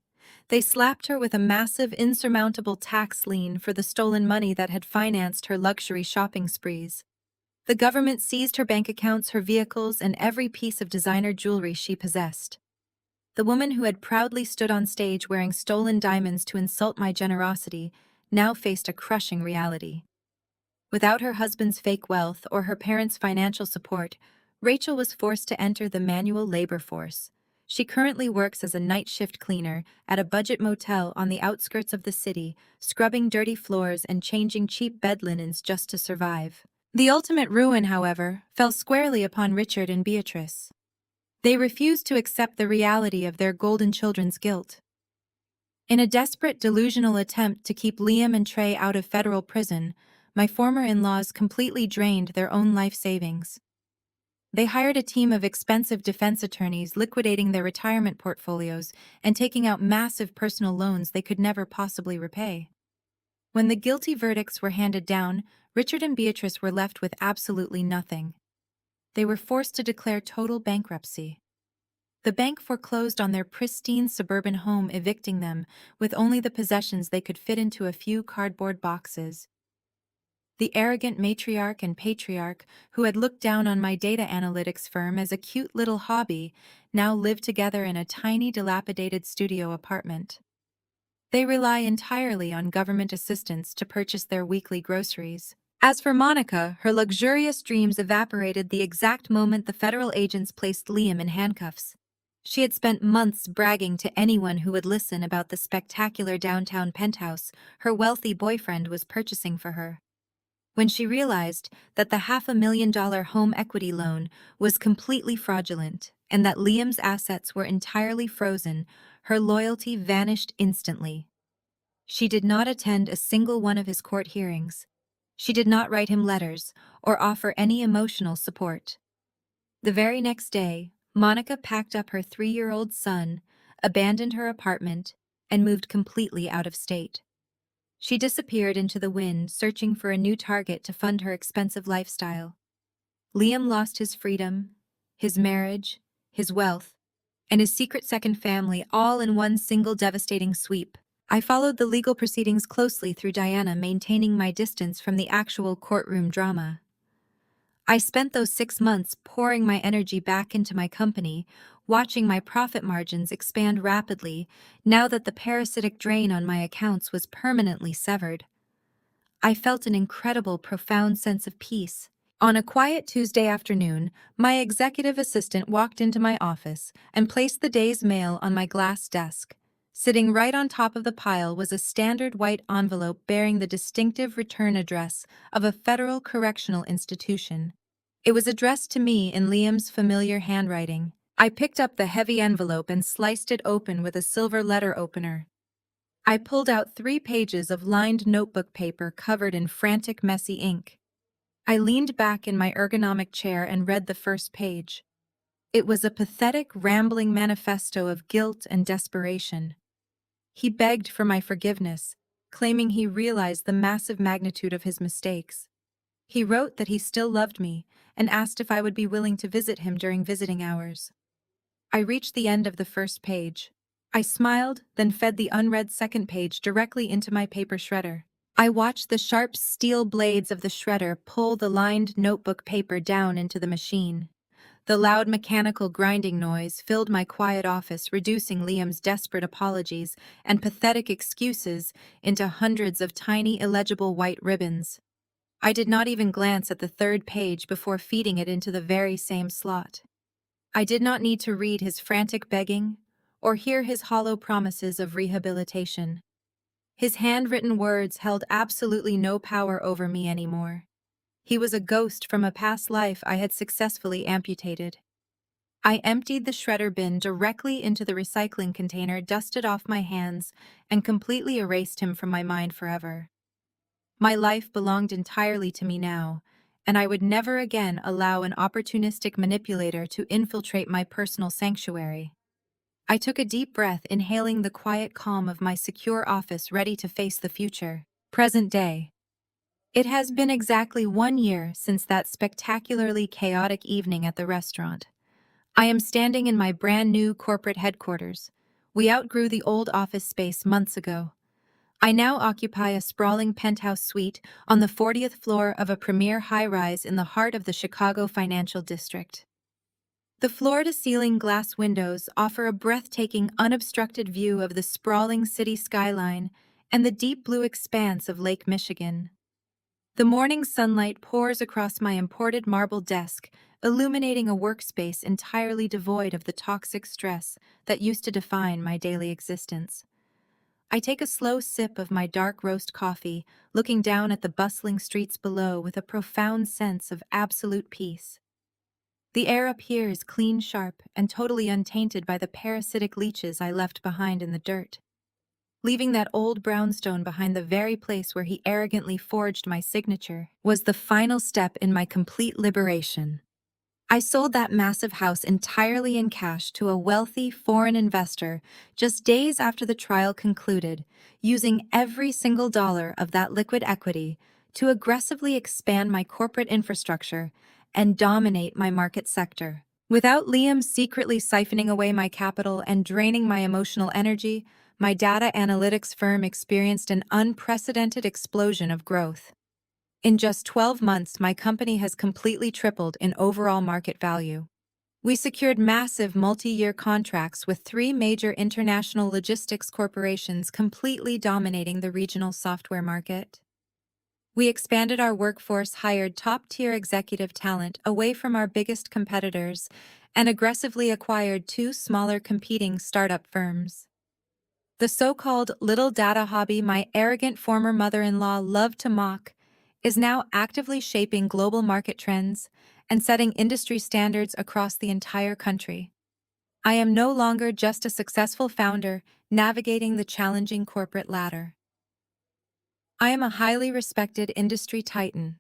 They slapped her with a massive, insurmountable tax lien for the stolen money that had financed her luxury shopping sprees. The government seized her bank accounts, her vehicles, and every piece of designer jewelry she possessed. The woman who had proudly stood on stage wearing stolen diamonds to insult my generosity now faced a crushing reality. Without her husband's fake wealth or her parents' financial support, Rachel was forced to enter the manual labor force. She currently works as a night shift cleaner at a budget motel on the outskirts of the city, scrubbing dirty floors and changing cheap bed linens just to survive. The ultimate ruin, however, fell squarely upon Richard and Beatrice. They refused to accept the reality of their golden children's guilt. In a desperate, delusional attempt to keep Liam and Trey out of federal prison, my former in-laws completely drained their own life savings. They hired a team of expensive defense attorneys, liquidating their retirement portfolios and taking out massive personal loans they could never possibly repay. When the guilty verdicts were handed down, Richard and Beatrice were left with absolutely nothing. They were forced to declare total bankruptcy. The bank foreclosed on their pristine suburban home, evicting them with only the possessions they could fit into a few cardboard boxes. The arrogant matriarch and patriarch who had looked down on my data analytics firm as a cute little hobby now lived together in a tiny, dilapidated studio apartment. They rely entirely on government assistance to purchase their weekly groceries. As for Monica, her luxurious dreams evaporated the exact moment the federal agents placed Liam in handcuffs. She had spent months bragging to anyone who would listen about the spectacular downtown penthouse her wealthy boyfriend was purchasing for her. When she realized that the $500,000 home equity loan was completely fraudulent and that Liam's assets were entirely frozen, her loyalty vanished instantly. She did not attend a single one of his court hearings. She did not write him letters or offer any emotional support. The very next day, Monica packed up her 3-year-old son, abandoned her apartment, and moved completely out of state. She disappeared into the wind, searching for a new target to fund her expensive lifestyle. Liam lost his freedom, his marriage, his wealth, and his secret second family all in one single devastating sweep. I followed the legal proceedings closely through Diana, maintaining my distance from the actual courtroom drama. I spent those 6 months pouring my energy back into my company, watching my profit margins expand rapidly now that the parasitic drain on my accounts was permanently severed. I felt an incredible, profound sense of peace. On a quiet Tuesday afternoon, my executive assistant walked into my office and placed the day's mail on my glass desk. Sitting right on top of the pile was a standard white envelope bearing the distinctive return address of a federal correctional institution. It was addressed to me in Liam's familiar handwriting. I picked up the heavy envelope and sliced it open with a silver letter opener. I pulled out 3 pages of lined notebook paper covered in frantic, messy ink. I leaned back in my ergonomic chair and read the first page. It was a pathetic, rambling manifesto of guilt and desperation. He begged for my forgiveness, claiming he realized the massive magnitude of his mistakes. He wrote that he still loved me and asked if I would be willing to visit him during visiting hours. I reached the end of the first page. I smiled, then fed the unread second page directly into my paper shredder. I watched the sharp steel blades of the shredder pull the lined notebook paper down into the machine. The loud mechanical grinding noise filled my quiet office, reducing Liam's desperate apologies and pathetic excuses into hundreds of tiny, illegible white ribbons. I did not even glance at the third page before feeding it into the very same slot. I did not need to read his frantic begging or hear his hollow promises of rehabilitation. His handwritten words held absolutely no power over me anymore. He was a ghost from a past life I had successfully amputated. I emptied the shredder bin directly into the recycling container, dusted off my hands, and completely erased him from my mind forever. My life belonged entirely to me now, and I would never again allow an opportunistic manipulator to infiltrate my personal sanctuary. I took a deep breath, inhaling the quiet calm of my secure office, ready to face the future. Present day. It has been exactly 1 year since that spectacularly chaotic evening at the restaurant. I am standing in my brand new corporate headquarters. We outgrew the old office space months ago. I now occupy a sprawling penthouse suite on the 40th floor of a premier high-rise in the heart of the Chicago financial district. The floor-to-ceiling glass windows offer a breathtaking, unobstructed view of the sprawling city skyline and the deep blue expanse of Lake Michigan. The morning sunlight pours across my imported marble desk, illuminating a workspace entirely devoid of the toxic stress that used to define my daily existence. I take a slow sip of my dark roast coffee, looking down at the bustling streets below with a profound sense of absolute peace. The air up here is clean, sharp, and totally untainted by the parasitic leeches I left behind in the dirt. Leaving that old brownstone behind the very place where he arrogantly forged my signature was the final step in my complete liberation. I sold that massive house entirely in cash to a wealthy foreign investor just days after the trial concluded, using every single dollar of that liquid equity to aggressively expand my corporate infrastructure and dominate my market sector. Without Liam secretly siphoning away my capital and draining my emotional energy, my data analytics firm experienced an unprecedented explosion of growth. In just 12 months, my company has completely tripled in overall market value. We secured massive multi-year contracts with 3 major international logistics corporations, completely dominating the regional software market. We expanded our workforce, hired top-tier executive talent away from our biggest competitors, and aggressively acquired 2 smaller competing startup firms. The so-called little data hobby my arrogant former mother-in-law loved to mock is now actively shaping global market trends and setting industry standards across the entire country. I am no longer just a successful founder navigating the challenging corporate ladder. I am a highly respected industry titan.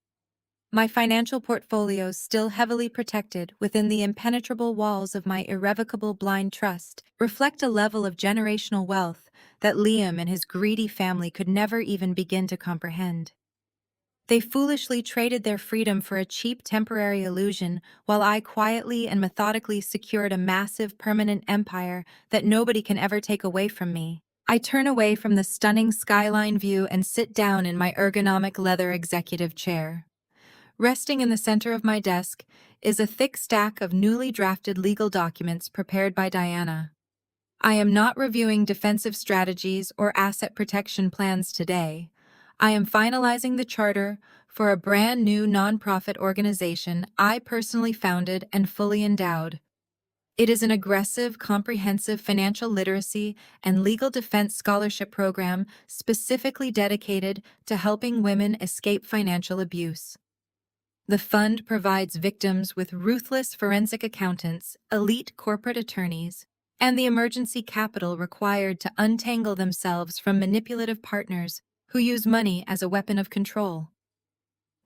My financial portfolios still heavily protected within the impenetrable walls of my irrevocable blind trust reflect a level of generational wealth that Liam and his greedy family could never even begin to comprehend. They foolishly traded their freedom for a cheap temporary illusion, while I quietly and methodically secured a massive permanent empire that nobody can ever take away from me. I turn away from the stunning skyline view and sit down in my ergonomic leather executive chair. Resting in the center of my desk is a thick stack of newly drafted legal documents prepared by Diana. I am not reviewing defensive strategies or asset protection plans today. I am finalizing the charter for a brand new nonprofit organization I personally founded and fully endowed. It is an aggressive, comprehensive financial literacy and legal defense scholarship program specifically dedicated to helping women escape financial abuse. The fund provides victims with ruthless forensic accountants, elite corporate attorneys, and the emergency capital required to untangle themselves from manipulative partners who use money as a weapon of control.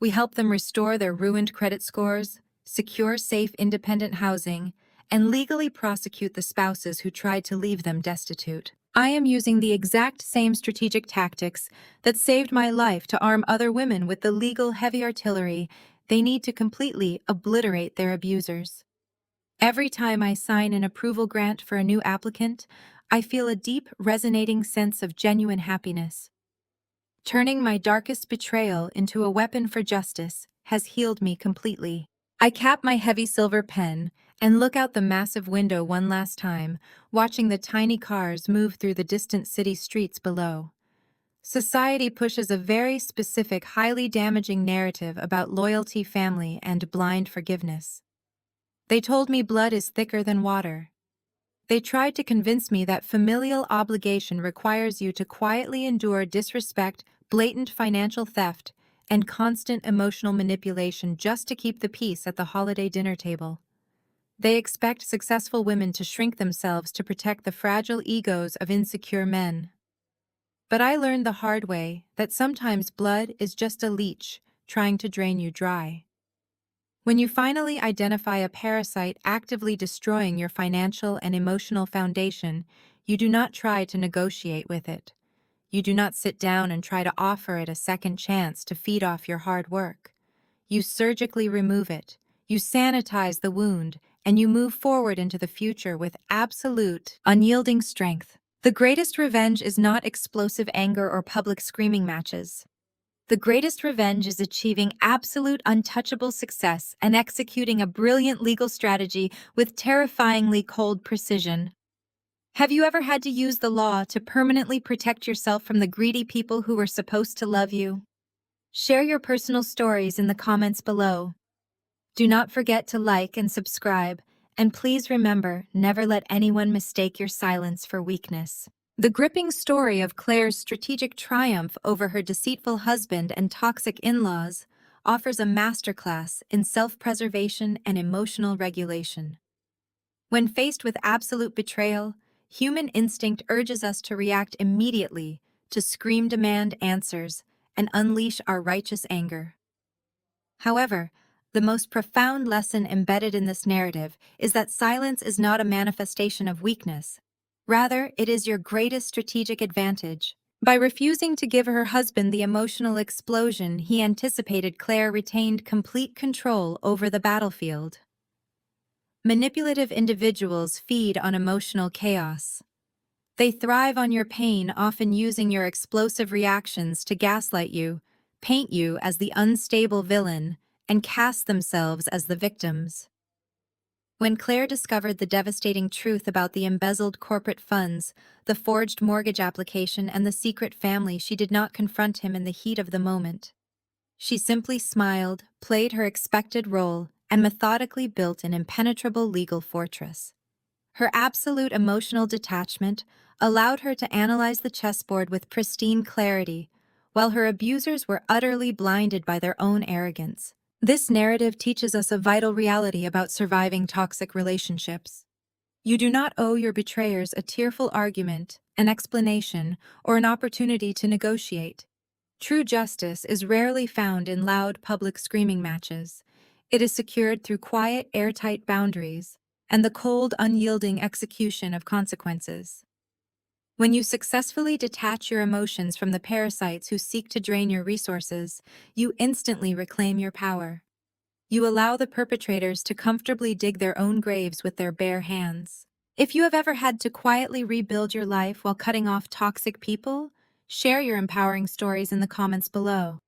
We help them restore their ruined credit scores, secure safe independent housing, and legally prosecute the spouses who tried to leave them destitute. I am using the exact same strategic tactics that saved my life to arm other women with the legal heavy artillery they need to completely obliterate their abusers. Every time I sign an approval grant for a new applicant, I feel a deep, resonating sense of genuine happiness. Turning my darkest betrayal into a weapon for justice has healed me completely. I cap my heavy silver pen and look out the massive window one last time, watching the tiny cars move through the distant city streets below. Society pushes a very specific, highly damaging narrative about loyalty, family, and blind forgiveness. They told me blood is thicker than water. They tried to convince me that familial obligation requires you to quietly endure disrespect, blatant financial theft, and constant emotional manipulation just to keep the peace at the holiday dinner table. They expect successful women to shrink themselves to protect the fragile egos of insecure men. But I learned the hard way that sometimes blood is just a leech trying to drain you dry. When you finally identify a parasite actively destroying your financial and emotional foundation, you do not try to negotiate with it. You do not sit down and try to offer it a second chance to feed off your hard work. You surgically remove it, you sanitize the wound, and you move forward into the future with absolute, unyielding strength. The greatest revenge is not explosive anger or public screaming matches. The greatest revenge is achieving absolute untouchable success and executing a brilliant legal strategy with terrifyingly cold precision. Have you ever had to use the law to permanently protect yourself from the greedy people who were supposed to love you? Share your personal stories in the comments below. Do not forget to like and subscribe, and please remember, never let anyone mistake your silence for weakness. The gripping story of Claire's strategic triumph over her deceitful husband and toxic in-laws offers a masterclass in self-preservation and emotional regulation. When faced with absolute betrayal, human instinct urges us to react immediately, to scream, demand answers, and unleash our righteous anger. However, the most profound lesson embedded in this narrative is that silence is not a manifestation of weakness. Rather, it is your greatest strategic advantage. By refusing to give her husband the emotional explosion he anticipated, Claire retained complete control over the battlefield. Manipulative individuals feed on emotional chaos. They thrive on your pain, often using your explosive reactions to gaslight you, paint you as the unstable villain, and cast themselves as the victims. When Claire discovered the devastating truth about the embezzled corporate funds, the forged mortgage application, and the secret family, she did not confront him in the heat of the moment. She simply smiled, played her expected role, and methodically built an impenetrable legal fortress. Her absolute emotional detachment allowed her to analyze the chessboard with pristine clarity, while her abusers were utterly blinded by their own arrogance. This narrative teaches us a vital reality about surviving toxic relationships. You do not owe your betrayers a tearful argument, an explanation, or an opportunity to negotiate. True justice is rarely found in loud public screaming matches. It is secured through quiet, airtight boundaries and the cold, unyielding execution of consequences. When you successfully detach your emotions from the parasites who seek to drain your resources, you instantly reclaim your power. You allow the perpetrators to comfortably dig their own graves with their bare hands. If you have ever had to quietly rebuild your life while cutting off toxic people, share your empowering stories in the comments below.